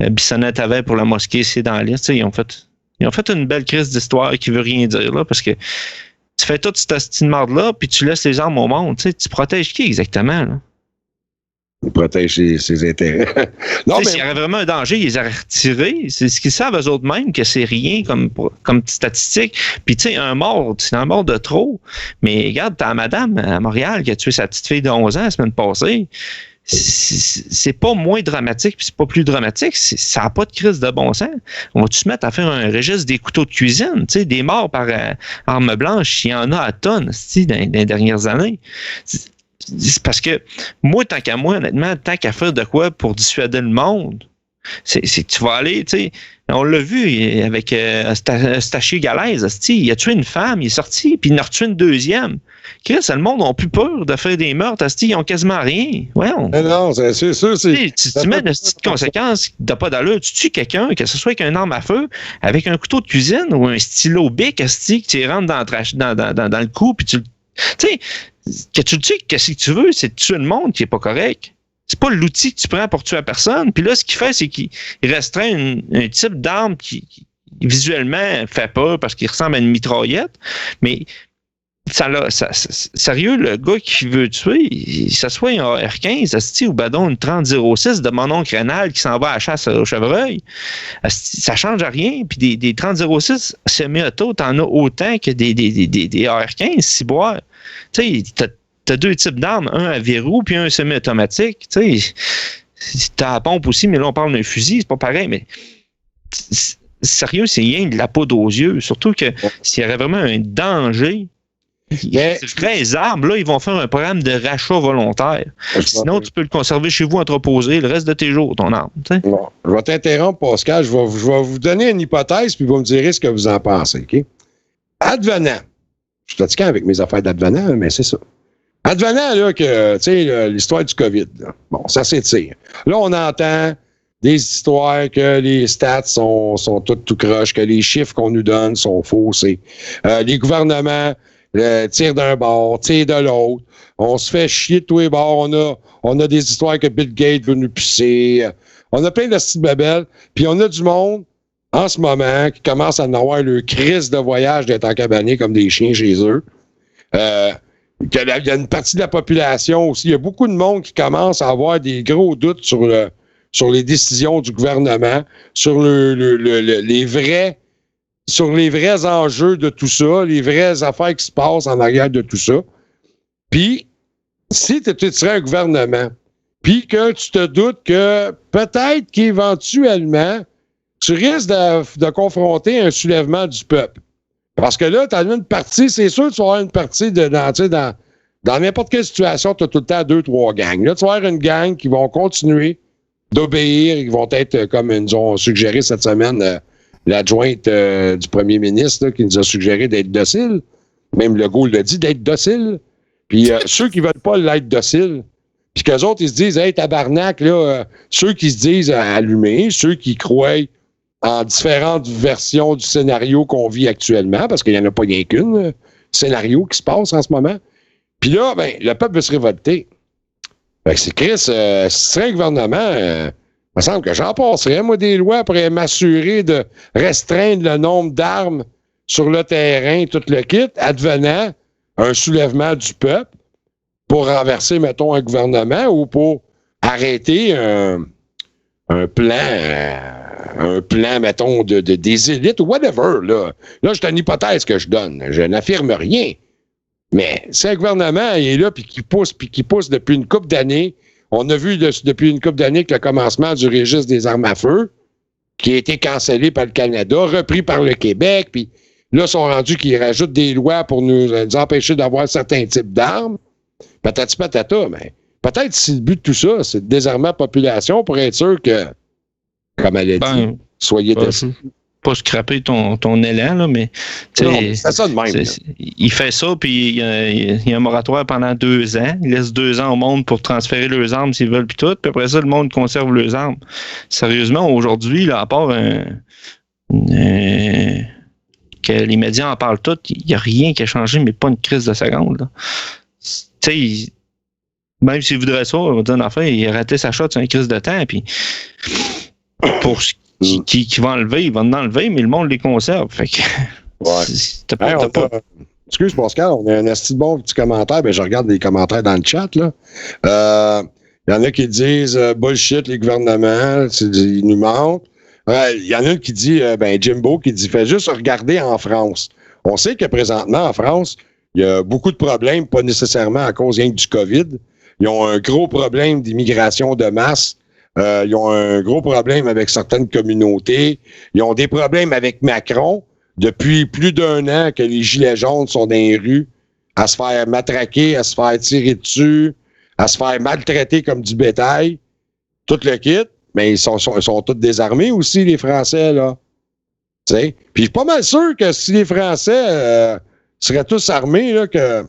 Bissonnette avait pour la mosquée, c'est dans la liste. T'sais, ils ont fait une belle crise d'histoire qui veut rien dire, là, parce que tu fais toute cette style marde-là, puis tu laisses les armes au monde. Tu protèges qui exactement, là? Il protège ses intérêts. Non, mais s'il y avait vraiment un danger, ils les auraient retirés. C'est ce qu'ils savent eux autres mêmes, que c'est rien comme statistique. Puis, tu sais, un mort, c'est un mort de trop. Mais regarde, t'as la madame à Montréal qui a tué sa petite fille de 11 ans la semaine passée. C'est pas moins dramatique, puis c'est pas plus dramatique. Ça n'a pas de crise de bon sens. On va-tu se mettre à faire un registre des couteaux de cuisine? Tu sais, des morts par arme blanche, il y en a à tonnes, dans les dernières années. C'est parce que moi, tant qu'à moi, honnêtement, tant qu'à faire de quoi pour dissuader le monde, c'est que tu vas aller, tu sais, on l'a vu avec Stachie Galaise, il a tué une femme, il est sorti, puis il en a retué une deuxième. Chris, le monde n'a plus peur de faire des meurtres, ils ont quasiment rien. Ouais, non, c'est sûr. Tu mets une petite conséquence qui n'a pas d'allure, tu tues quelqu'un, que ce soit avec une arme à feu, avec un couteau de cuisine ou un stylo bic, que tu rentres dans le cou, puis tu sais, que tu le tues, qu'est-ce que tu veux, c'est de tuer le monde qui est pas correct. C'est pas l'outil que tu prends pour tuer la personne. Puis là, ce qu'il fait, c'est qu'il restreint un type d'arme qui visuellement fait peur parce qu'il ressemble à une mitraillette. Mais sérieux, le gars qui veut tuer, il s'assoit un AR-15 ou badon une 30-06 de mon oncle Rénal qui s'en va à la chasse au chevreuil. Ça change à rien. Puis des 30-06 semi-auto, t'en as autant que des AR-15 ciboires. Tu sais, t'as deux types d'armes, un à verrou puis un semi-automatique. Tu sais, t'as la pompe aussi, mais là, on parle d'un fusil, c'est pas pareil, mais sérieux, c'est rien de la poudre aux yeux. Surtout que s'il y aurait vraiment un danger, les armes, là, ils vont faire un programme de rachat volontaire. Sinon, tu peux le conserver chez vous, entreposer le reste de tes jours, ton arme. Bon, je vais t'interrompre, Pascal. Je vais vous donner une hypothèse, puis vous me direz ce que vous en pensez. OK? Advenant. Je suis fatigué avec mes affaires d'advenant, mais c'est ça. Advenant, là, que, tu sais, l'histoire du COVID, là. Bon, ça s'étire. Là, on entend des histoires que les stats sont toutes tout croche, que les chiffres qu'on nous donne sont faussés. Les gouvernements tirent d'un bord, tirent de l'autre. On se fait chier de tous les bords. On a des histoires que Bill Gates veut nous pisser. On a plein de petites babelles. Puis on a du monde, en ce moment, qui commence à en avoir le crise de voyage d'être encabanés comme des chiens chez eux. Il y a une partie de la population aussi. Il y a beaucoup de monde qui commence à avoir des gros doutes sur les décisions du gouvernement, sur les vrais enjeux de tout ça, les vraies affaires qui se passent en arrière de tout ça. Puis, si tu serais un gouvernement, puis que tu te doutes que peut-être qu'éventuellement, tu risques de confronter un soulèvement du peuple. Parce que là, tu as une partie, c'est sûr que tu vas avoir une partie dans n'importe quelle situation, tu as tout le temps 2-3 gangs. Là, tu vas avoir une gang qui vont continuer d'obéir, qui vont être, comme nous ont suggéré cette semaine, l'adjointe du premier ministre là, qui nous a suggéré d'être docile. Même Legault l'a dit, d'être docile. Puis ceux qui veulent pas l'être docile, puis qu'eux autres, ils se disent, hey, tabarnak, là, ceux qui se disent allumés, ceux qui croient en différentes versions du scénario qu'on vit actuellement, parce qu'il n'y en a pas rien qu'une scénario qui se passe en ce moment. Puis là, ben, le peuple veut se révolter. Fait que c'est Chris, si ce serait un gouvernement, il me semble que j'en passerais, moi, des lois pour m'assurer de restreindre le nombre d'armes sur le terrain, tout le kit, advenant un soulèvement du peuple pour renverser, mettons, un gouvernement ou pour arrêter un plan, mettons, des élites ou whatever, là. Là, c'est une hypothèse que je donne. Je n'affirme rien. Mais si un gouvernement il est là puis qui pousse depuis une couple d'années, on a vu depuis une couple d'années que le commencement du registre des armes à feu, qui a été cancellé par le Canada, repris par le Québec, puis là, ils sont rendus qu'ils rajoutent des lois pour nous empêcher d'avoir certains types d'armes. Patati patata, mais peut-être si le but de tout ça, c'est de désarmer la population pour être sûr que, comme elle a dit, soyez déçus. pas scraper ton élan, là, mais c'est ça de même. Il fait ça, puis il y a un moratoire pendant 2 ans. Il laisse 2 ans au monde pour transférer leurs armes s'ils veulent, puis tout. Puis après ça, le monde conserve leurs armes. Sérieusement, aujourd'hui, là, à part que les médias en parlent tout, il n'y a rien qui a changé, mais pas une crise de seconde. Tu sais, même s'il voudrait ça, on va dire une affaire, il a raté sa shot sur une crise de temps, puis pour ce qui va enlever, il va en enlever, mais le monde les conserve. Fait que. Ouais. Excuse Pascal, on a un assez bon petit commentaire. Ben, je regarde les commentaires dans le chat, là. Il y en a qui disent bullshit, les gouvernements, ils nous mentent. Il y en a un qui dit, Jimbo, qui dit, fait juste regarder en France. On sait que présentement, en France, il y a beaucoup de problèmes, pas nécessairement à cause rien que du COVID. Ils ont un gros problème d'immigration de masse. Ils ont un gros problème avec certaines communautés. Ils ont des problèmes avec Macron. Depuis plus d'1 an que les gilets jaunes sont dans les rues à se faire matraquer, à se faire tirer dessus, à se faire maltraiter comme du bétail. Tout le kit. Mais ils sont tous désarmés aussi, les Français, là. T'sais? Puis je suis pas mal sûr que si les Français seraient tous armés, là, que...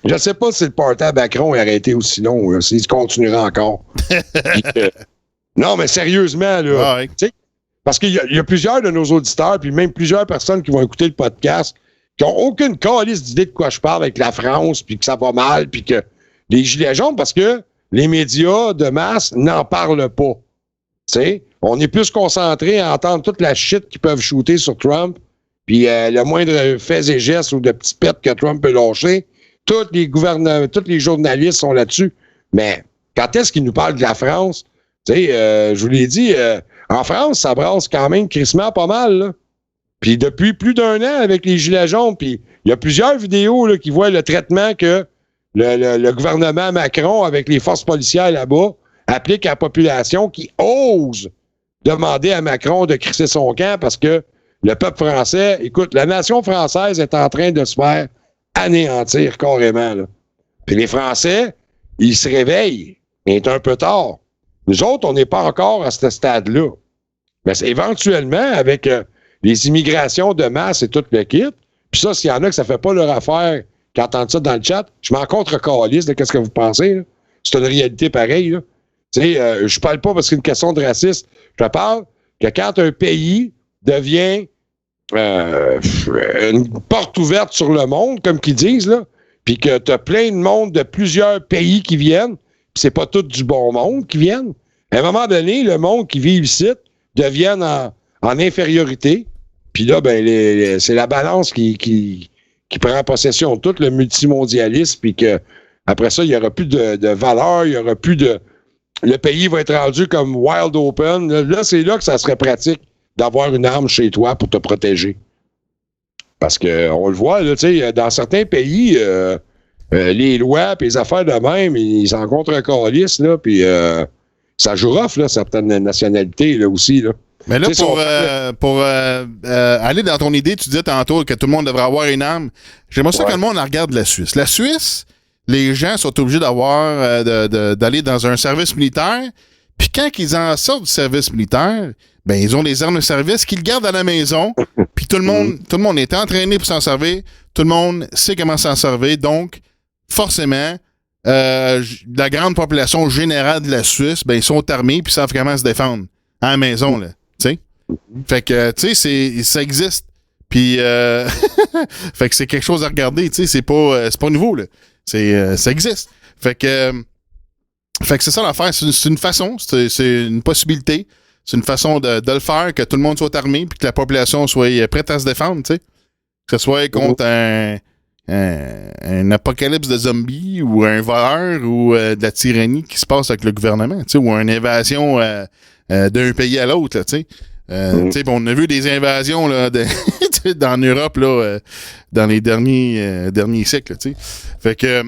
Je sais pas si le party à Macron est arrêté aussi long, s'il continuera encore. Non, mais sérieusement, là. Ouais. Parce qu'il y a plusieurs de nos auditeurs, puis même plusieurs personnes qui vont écouter le podcast, qui n'ont aucune calisse d'idée de quoi je parle avec la France, puis que ça va mal, puis que les gilets jaunes, parce que les médias de masse n'en parlent pas. T'sais? On est plus concentré à entendre toute la shit qu'ils peuvent shooter sur Trump, puis le moindre fait et geste ou de petits pets que Trump peut lâcher, tous les journalistes sont là-dessus. Mais quand est-ce qu'ils nous parlent de la France? Je vous l'ai dit, en France, ça brasse quand même crissement pas mal. Là. Puis depuis plus d'1 an avec les gilets jaunes, puis il y a plusieurs vidéos là, qui voient le traitement que le gouvernement Macron, avec les forces policières là-bas, applique à la population qui ose demander à Macron de crisser son camp parce que le peuple français, écoute, la nation française est en train de se faire anéantir carrément. Là. Puis les Français, ils se réveillent, mais c'est un peu tard. Nous autres, on n'est pas encore à ce stade-là. Mais éventuellement, avec les immigrations de masse et tout le kit, puis ça, s'il y en a que ça fait pas leur affaire qui entendent ça dans le chat, je m'en contre-calisse de qu'est-ce que vous pensez. Là. C'est une réalité pareille. Là. Je parle pas parce que c'est une question de racisme. Je parle que quand un pays devient une porte ouverte sur le monde, comme qu'ils disent, là, puis que tu as plein de monde de plusieurs pays qui viennent, puis c'est pas tout du bon monde qui viennent. À un moment donné, le monde qui vit ici devienne en infériorité. Puis là, c'est la balance qui prend possession de tout, le multimondialisme, puis que après ça, il n'y aura plus de valeur, il n'y aura plus de... Le pays va être rendu comme wild open. Là, c'est là que ça serait pratique d'avoir une arme chez toi pour te protéger. Parce que on le voit, là, dans certains pays, les lois et les affaires de même, ils s'en contre-calissent, là, puis ça joue rough, là, certaines nationalités, là, aussi, là. Mais là, pour aller dans ton idée, tu disais tantôt que tout le monde devrait avoir une arme. J'aimerais ça que le monde regarde la Suisse. La Suisse, les gens sont obligés d'aller dans un service militaire, puis quand ils en sortent du service militaire, ils ont les armes de service qu'ils gardent à la maison, puis tout le monde est entraîné pour s'en servir, tout le monde sait comment s'en servir, donc forcément, la grande population générale de la Suisse, ils sont armés puis savent comment se défendre à la maison, là, tu sais. Fait que, tu sais, ça existe. Puis, fait que c'est quelque chose à regarder, tu sais, c'est pas nouveau, là. Ça existe. Fait que c'est ça l'affaire, c'est une façon, c'est une possibilité, c'est une façon de le faire, que tout le monde soit armé puis que la population soit prête à se défendre, tu sais. Que ce soit contre un apocalypse de zombies ou un voleur ou de la tyrannie qui se passe avec le gouvernement, tu sais, ou une invasion d'un pays à l'autre, tu sais. Tu sais, on a vu des invasions là, dans l'Europe là, dans les derniers siècles, tu sais. Fait que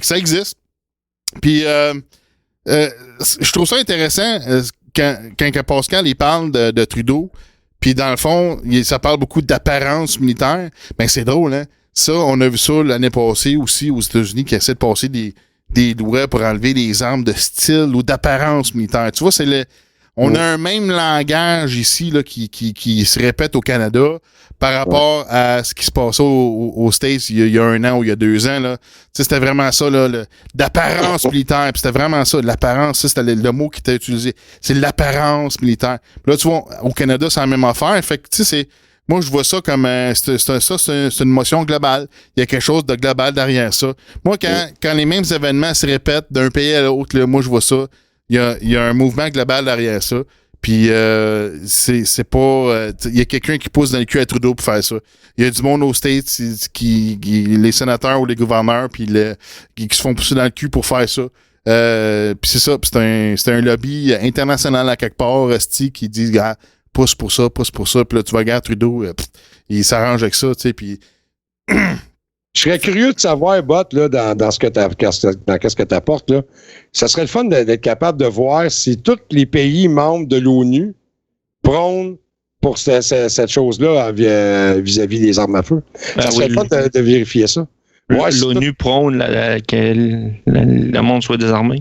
ça existe. Puis je trouve ça intéressant quand Pascal il parle de Trudeau. Puis dans le fond, ça parle beaucoup d'apparence militaire. C'est drôle, hein. Ça, on a vu ça l'année passée aussi aux États-Unis qui essaient de passer des lois pour enlever les armes de style ou d'apparence militaire. Tu vois, On a un même langage ici là, qui se répète au Canada par rapport à ce qui se passait aux States il y a 1 an ou il y a 2 ans. Là. C'était vraiment ça, là, d'apparence militaire. Puis c'était vraiment ça, l'apparence, c'était le mot qui était utilisé. C'est l'apparence militaire. Puis là, tu vois, au Canada, c'est la même affaire. Fait que, tu sais, moi, je vois ça comme c'est une motion globale. Il y a quelque chose de global derrière ça. Moi, quand les mêmes événements se répètent d'un pays à l'autre, là, moi, je vois ça. Il y a un mouvement global derrière ça. Puis c'est pas... il y a quelqu'un qui pousse dans le cul à Trudeau pour faire ça. Il y a du monde aux States les sénateurs ou les gouverneurs puis qui se font pousser dans le cul pour faire ça. Puis c'est ça. Puis c'est un lobby international à quelque part, qui dit... pousse pour ça. Puis là, tu vas regarder Trudeau, il s'arrange avec ça, tu sais, puis... Je serais curieux de savoir, Bot, là, dans ce que qu'est-ce que tu apportes, là. Ça serait le fun d'être capable de voir si tous les pays membres de l'ONU prônent pour cette chose-là vis-à-vis des armes à feu. Ça serait le fun de vérifier ça. Ouais, l'ONU prône que le monde soit désarmé.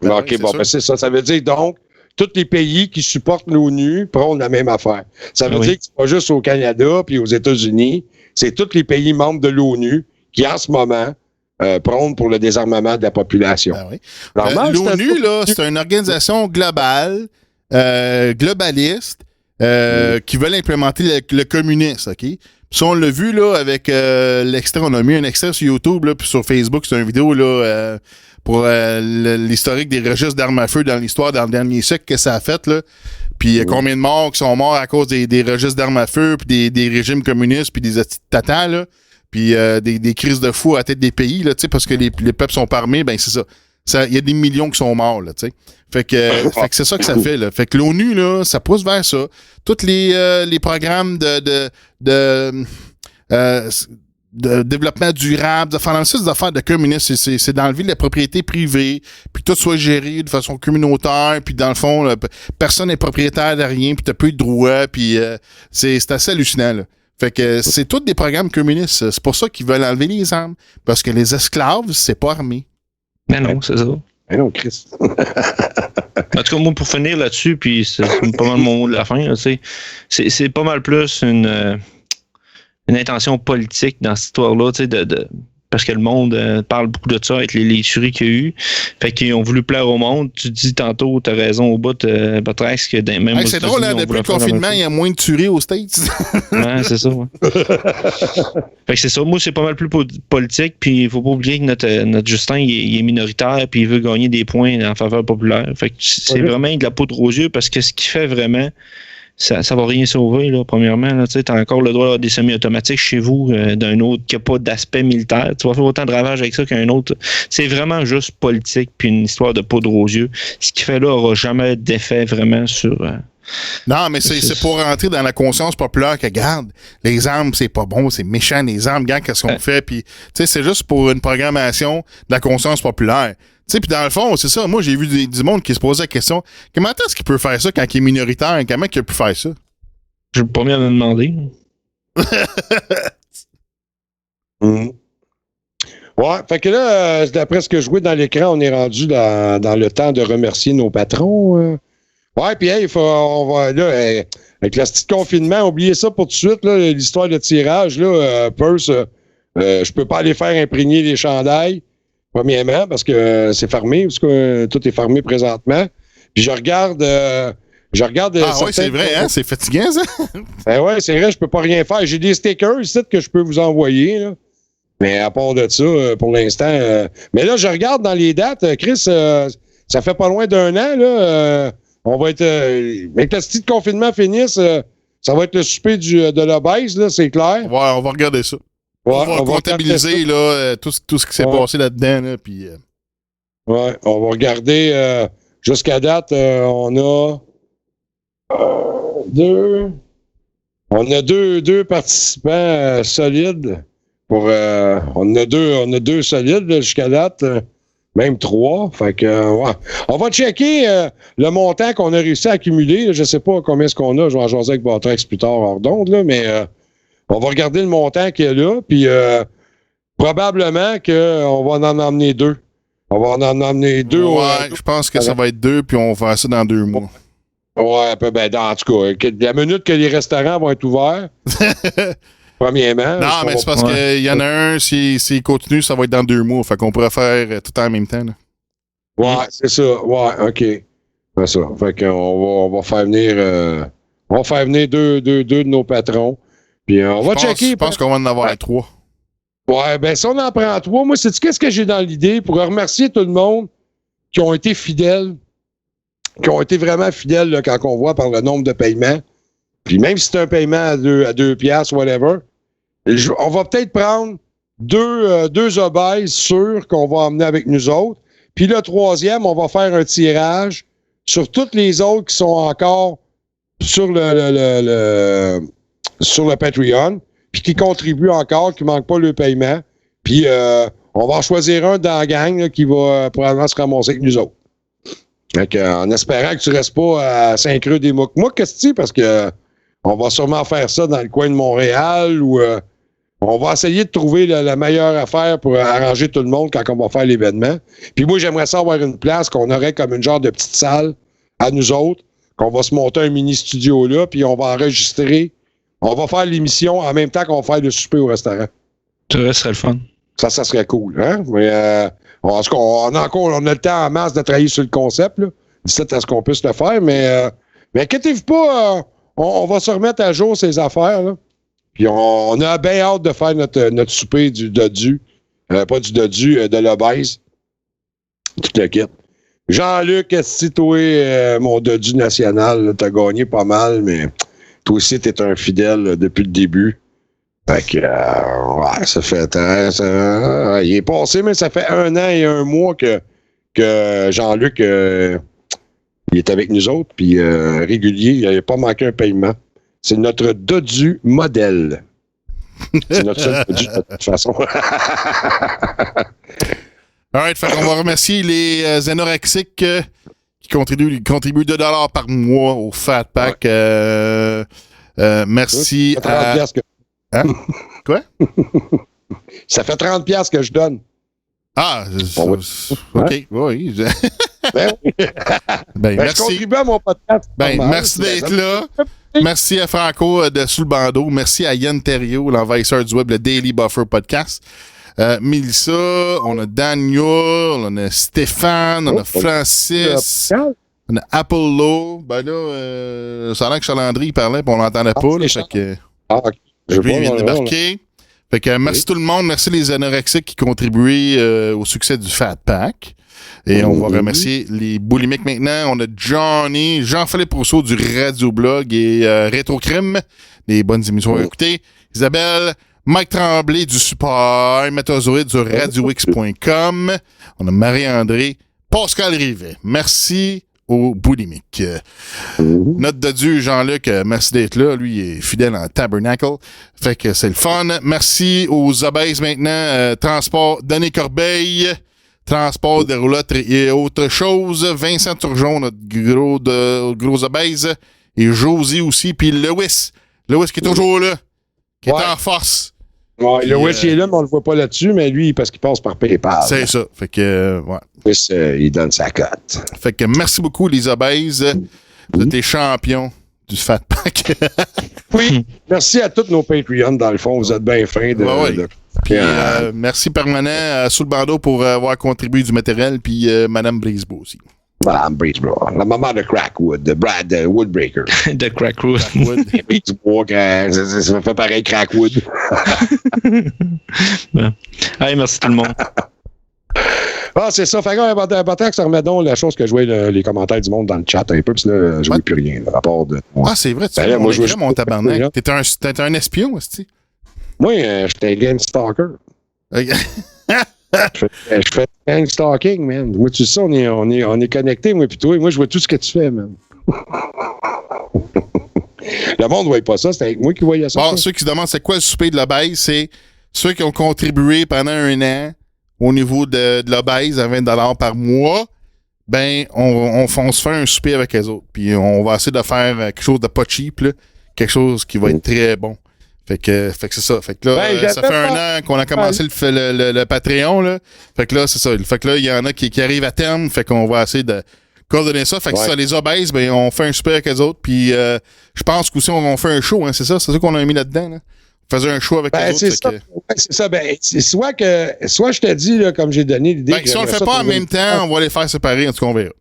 OK, bon, ben c'est ça. Ça veut dire, donc, tous les pays qui supportent l'ONU prônent la même affaire. Ça veut dire que c'est pas juste au Canada puis aux États-Unis, c'est tous les pays membres de l'ONU qui, en ce moment, prônent pour le désarmement de la population. Ben oui. L'ONU, là, c'est une organisation globale, globaliste, qui veut implémenter le communisme, OK? Puis on l'a vu, là, avec l'extrait, on a mis un extrait sur YouTube, là, puis sur Facebook, c'est une vidéo, là, pour l'historique des registres d'armes à feu dans l'histoire dans le dernier siècle que ça a fait, là. Puis combien de morts qui sont morts à cause des registres d'armes à feu, puis des régimes communistes, puis des tatas, là. Puis des crises de fou à la tête des pays, là, tu sais, parce que les peuples sont pas armés, ben c'est ça. Il y a des millions qui sont morts, là, tu sais. Fait que c'est ça que ça fait, là. Fait que l'ONU, là, ça pousse vers ça. Tous les programmes de développement durable, de faire des affaires de communisme, c'est d'enlever la propriété privée, puis tout soit géré de façon communautaire, puis dans le fond, là, personne n'est propriétaire de rien, puis t'as peu de droits, puis c'est assez hallucinant, là. Fait que c'est tous des programmes communistes. C'est pour ça qu'ils veulent enlever les armes, parce que les esclaves, c'est pas armé. Mais non, c'est ça. Mais non, Chris. En tout cas, moi, pour finir là-dessus, puis c'est pas mal mon mot de la fin, là, c'est pas mal plus une intention politique dans cette histoire-là, tu sais, parce que le monde parle beaucoup de ça avec les tueries qu'il y a eu. Fait qu'ils ont voulu plaire au monde. Tu dis tantôt, t'as raison au bout, Botrex, que même c'est drôle, hein, depuis le confinement, il y a moins de tueries aux States. Ouais, c'est ça. Ouais. Fait que c'est ça. Moi, c'est pas mal plus politique. Puis il faut pas oublier que notre Justin, il est minoritaire, puis il veut gagner des points en faveur populaire. Fait que c'est vraiment de la poudre aux yeux, parce que ce qui fait vraiment... Ça va rien sauver, là, premièrement. Tu as encore le droit d'avoir des semi-automatiques chez vous d'un autre qui n'a pas d'aspect militaire. Tu vas faire autant de ravages avec ça qu'un autre. C'est vraiment juste politique puis une histoire de poudre aux yeux. Ce qui fait là n'aura jamais d'effet vraiment sur... Non, mais c'est pour rentrer dans la conscience populaire que, regarde, les armes, c'est pas bon, c'est méchant, les armes, regarde qu'est-ce qu'on fait. Puis, tu sais, c'est juste pour une programmation de la conscience populaire. Tu sais, puis dans le fond, c'est ça. Moi, j'ai vu du monde qui se posait la question, comment est-ce qu'il peut faire ça quand il est minoritaire? Comment il peut faire ça? Je suis pas bien à me demander. Ouais, fait que là, d'après ce que je vois dans l'écran, on est rendu dans le temps de remercier nos patrons. Ouais, puis hey, on va là, avec le petit confinement, oubliez ça pour tout de suite, là, l'histoire de tirage, là, Perse, je peux pas aller faire imprégner les chandails. Premièrement, parce que c'est fermé, parce que tout est fermé présentement. Puis je regarde. Ah oui, c'est vrai, hein? C'est fatigant, ça? Ben ouais, c'est vrai, je peux pas rien faire. J'ai des stickers ici que je peux vous envoyer, là. Mais à part de ça, pour l'instant. Mais là, je regarde dans les dates, Chris, ça fait pas loin d'1 an, là. On va être. Avec le petit confinement finisse, ça va être le souper de la baisse, là, c'est clair. Ouais, on va regarder ça. Ouais, on va comptabiliser là, tout ce qui s'est passé là-dedans. Là, puis, ouais, on va regarder. Jusqu'à date, on a deux participants solides. On a deux solides là, jusqu'à date. Même 3. Fait que, ouais. On va checker le montant qu'on a réussi à accumuler. Là. Je sais pas combien est-ce qu'on a. Je vais en jaser avec Botrex plus tard hors d'onde, là, mais on va regarder le montant qu'il y a là, puis probablement qu'on va en emmener 2. On va en emmener 2. Ouais, je pense que ça va être 2, puis on va faire ça dans 2 mois. Ouais, en tout cas, la minute que les restaurants vont être ouverts, premièrement. Non, mais c'est parce qu'il y en a un, s'il continue, ça va être dans 2 mois. Fait qu'on pourrait faire tout en même temps. Là. Ouais, c'est ça. Ouais, OK. C'est ça. Fait qu'on va faire venir... on va faire venir deux de nos patrons. Puis on va checker. Je pense qu'on va en avoir 3. Ouais, si on en prend 3, moi, sais-tu qu'est-ce que j'ai dans l'idée pour remercier tout le monde qui ont été fidèles, qui ont été vraiment fidèles là, quand on voit par le nombre de paiements. Puis même si c'est un paiement à 2 piastres, whatever, on va peut-être prendre 2 obèses sûrs qu'on va emmener avec nous autres. Puis le 3e, on va faire un tirage sur toutes les autres qui sont encore sur le Patreon, puis qui contribuent encore, qui ne manquent pas le paiement. Puis on va en choisir un dans la gang là, qui va probablement se ramasser avec nous autres. Fait en espérant que tu restes pas à Saint-Creux-des-Mouques, qu'est-ce que parce que on va sûrement faire ça dans le coin de Montréal ou on va essayer de trouver la meilleure affaire pour arranger tout le monde quand on va faire l'événement. Puis moi, j'aimerais ça avoir une place qu'on aurait comme une genre de petite salle à nous autres, qu'on va se monter un mini-studio là, puis on va enregistrer. On va faire l'émission en même temps qu'on va faire le souper au restaurant. Ça serait le fun. Ça serait cool, hein? Mais on a le temps en masse de travailler sur le concept, là. D'ici à ce qu'on puisse le faire, mais inquiétez-vous pas, on va se remettre à jour ces affaires, là. Puis on a bien hâte de faire notre souper du dodu. Pas du dodu, de l'obèse. Tout le kit. Jean-Luc, si toi, mon dodu national, t'as gagné pas mal, mais toi aussi, t'es un fidèle là, depuis le début. Fait que, ouais, ça fait... il est passé, mais ça fait 1 an et 1 mois que Jean-Luc, il est avec nous autres, puis régulier, il n'avait pas manqué un paiement. C'est notre dodu modèle. C'est notre seul dodu, de toute façon. Alright, fait qu'on va remercier les anorexiques qui contribuent $2 par mois au Fat Pack. Ouais. Merci à... Hein? Quoi? Ça fait 30$ que je donne. Ah, OK, oui. Merci. Je contribue à mon podcast. Merci d'être là. Merci à Franco de Sous le Bandeau. Merci à Yann Thériault, l'envahisseur du web, le Daily Buffer Podcast. Mélissa, on a Daniel, on a Stéphane, on a Francis, on a Apollo. Ben là, ça a l'air que Chalandry parlait, puis on l'entendait pas. Là, fait que, lui, il vient de débarquer. Fait que merci tout le monde. Merci les anorexiques qui contribuent au succès du Fat Pack. Et on va remercier les boulimiques maintenant. On a Johnny, Jean-Philippe Rousseau du Radio-Blog et Rétro-Crime, des bonnes émissions à écouter. Isabelle, Mike Tremblay du support, Métazoïde du RadioX.com. On a Marie-André, Pascal Rivet. Merci aux boulimiques. Notre dodu, Jean-Luc, merci d'être là. Lui, il est fidèle en tabernacle. Fait que c'est le fun. Merci aux obèses maintenant. Transport Denis Corbeil. Transport de roulottes et autre chose. Vincent Turgeon, notre gros obèse. Et Josie aussi. Puis Lewis. Lewis qui est toujours là. Qui est en force. Ouais, Lewis, il est là, mais on le voit pas là-dessus. Mais lui, parce qu'il passe par PayPal. C'est ça. Fait que, ouais. Lewis, il donne sa cote. Fait que merci beaucoup, les obèses. Vous êtes des champions du Fat Pack. Oui. Merci à tous nos Patreons, dans le fond. Vous êtes bien fins de puis, merci permanent à Sous le Bandeau pour avoir contribué du matériel, puis Madame Brisebois aussi. Madame Brisebois, la maman de Crackwood, de Brad Woodbreaker. De Crackwood. Brisebois, ça fait pareil Crackwood. Bon. Allez, merci tout le monde. Ah, c'est ça. Fait que, important que ça remette donc la chose que je vois les commentaires du monde dans le chat un peu, puis là, je vois plus rien, le rapport de... Ah, c'est vrai, tu sais, moi, je mon tabarnak. T'es un espion, aussi. Moi, j'étais gang stalker. Okay. je fais gang stalking, man. Moi, tu sais, on est connectés, moi, pis toi. Moi, je vois tout ce que tu fais, man. Le monde ne voyait pas ça, c'était avec moi qui voyais ça. Bon, ceux qui se demandent c'est quoi le souper de l'obèse, c'est ceux qui ont contribué pendant 1 an au niveau de l'obèse à $20 par mois. Ben, on se fait un souper avec les autres. Puis on va essayer de faire quelque chose de pas cheap, là. Quelque chose qui va être très bon. Fait que c'est ça. Fait que là, ça fait 1 an qu'on a commencé le Patreon, là. Fait que là, c'est ça. Fait que là, il y en a qui arrivent à terme. Fait qu'on va essayer de coordonner ça. Fait que ça, les obèses, ben, on fait un super avec eux autres. Puis je pense qu'aussi, on fait un show, hein, c'est ça qu'on a mis là-dedans. Là. On faisait un show avec eux autres. C'est ça. Ben, c'est soit je te dis, là, comme j'ai donné l'idée. Ben, si on le fait pas en même temps, on va les faire séparer, en tout cas, on verra.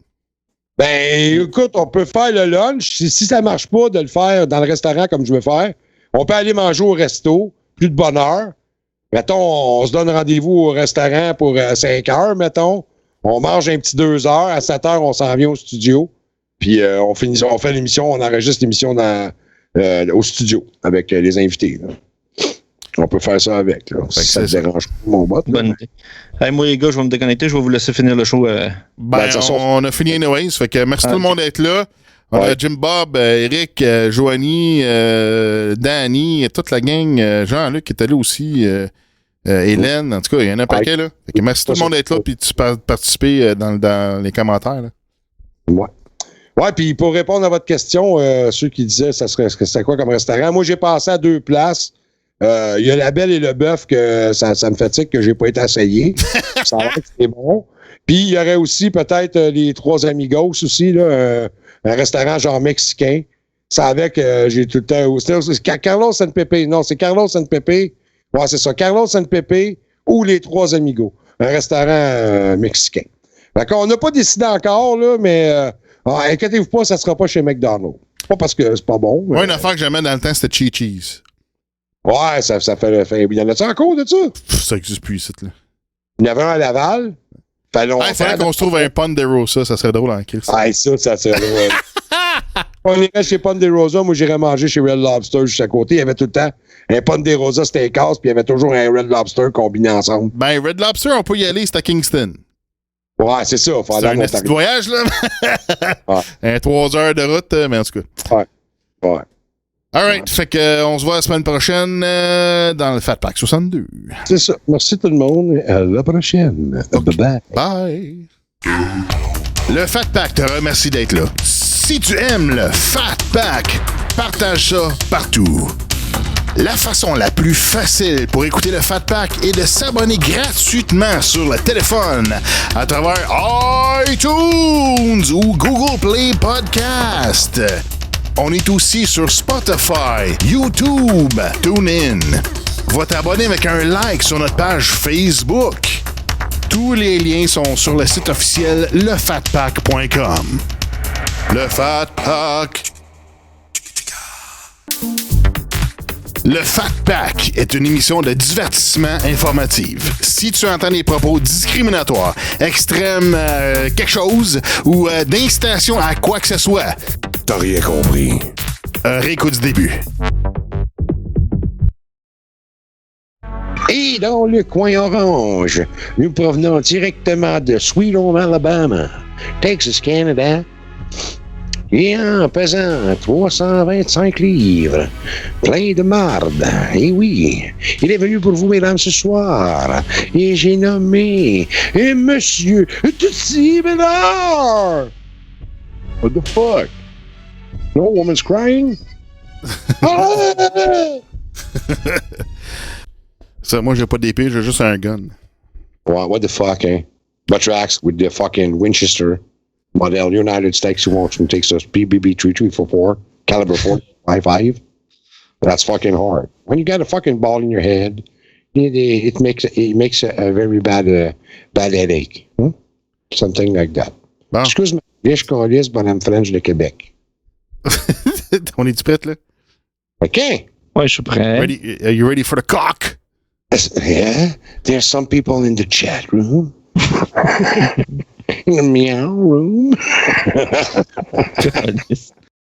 Ben, écoute, on peut faire le lunch. Si ça marche pas de le faire dans le restaurant comme je veux faire, on peut aller manger au resto, plus de bonne heure. Mettons, on se donne rendez-vous au restaurant pour 5 heures, mettons. On mange un petit 2 heures. À 7 heures, on s'en vient au studio. Puis on fait l'émission, on enregistre l'émission au studio avec les invités. Là. On peut faire ça avec. Là, si ça te dérange pas, mon bot. Bonne idée. Hey, moi, les gars, je vais me déconnecter. Je vais vous laisser finir le show. On a fini anyways. Fait que merci tout le monde d'être là. On a Jim Bob, Eric, Joanie, Danny, toute la gang, Jean-Luc qui était là aussi, Hélène, en tout cas, il y en a un paquet là. Fait que merci tout le monde d'être là et de participer dans les commentaires. Là. Ouais, puis pour répondre à votre question, ceux qui disaient c'était quoi comme restaurant, moi j'ai passé à 2 places. Il y a la Belle et le Bœuf que ça me fatigue que j'ai pas été essayé. Ça va être c'est bon. Puis il y aurait aussi peut-être les 3 Amigos aussi, là, un restaurant genre mexicain. C'est avec, j'ai tout le temps... C'est Carlos San Pepe. Non, c'est Carlos San Pepe. Ouais, c'est ça. Carlos San Pepe ou les 3 Amigos. Un restaurant mexicain. Fait qu'on n'a pas décidé encore, là, mais inquiétez-vous pas, ça sera pas chez McDonald's. Pas parce que c'est pas bon. Moi, une affaire que j'aimais dans le temps, c'était Cheese. Ouais, ça fait... Il y en a-tu encore de ça? Ça existe plus ici, là. Il y en avait un à Laval. Il faudrait qu'on se trouve un Ponderosa, ça serait drôle en crise. Ah, ça serait drôle. On irait chez Ponderosa, moi j'irais manger chez Red Lobster juste à côté. Il y avait tout le temps un Ponderosa steakhouse, puis il y avait toujours un Red Lobster combiné ensemble. Ben, Red Lobster, on peut y aller, c'est à Kingston. Ouais, c'est ça. C'est un petit voyage, là. Un 3 heures de route, mais en tout cas. Ouais. Alright, fait que on se voit la semaine prochaine dans le Fat Pack 62. C'est ça. Merci tout le monde. À la prochaine. Okay. Bye. Bye. Le Fat Pack te remercie d'être là. Si tu aimes le Fat Pack, partage ça partout. La façon la plus facile pour écouter le Fat Pack est de s'abonner gratuitement sur le téléphone à travers iTunes ou Google Play Podcast. On est aussi sur Spotify, YouTube, TuneIn. Va t'abonner avec un like sur notre page Facebook. Tous les liens sont sur le site officiel lefatpack.com. Le Fat Pack. Le Fat Pack est une émission de divertissement informative. Si tu entends des propos discriminatoires, extrêmes, quelque chose, ou d'incitation à quoi que ce soit, t'as rien compris. Réécoute du début. Et dans le coin orange, nous provenons directement de Sweet Home, Alabama, Texas, Canada. Et en pesant 325 livres, plein de marde. Et oui, il est venu pour vous, mesdames, ce soir. Et j'ai nommé Monsieur Tootsie Bédard. What the fuck? No woman's crying? Ça, moi, j'ai pas d'épée, j'ai juste un gun. What the fuck, eh? Butrax with the fucking Winchester. Model United States who wants to take us BBB 3344 caliber .55. That's fucking hard. When you got a fucking ball in your head, it makes a very bad headache. Something like that. Bon. Excuse-moi, je calisse bonhomme French de Québec. On est-tu prêt, là? OK. Ouais, je suis prêt. Ready, are you ready for the cock? Yeah, there's some people in the chat room. In the meow room.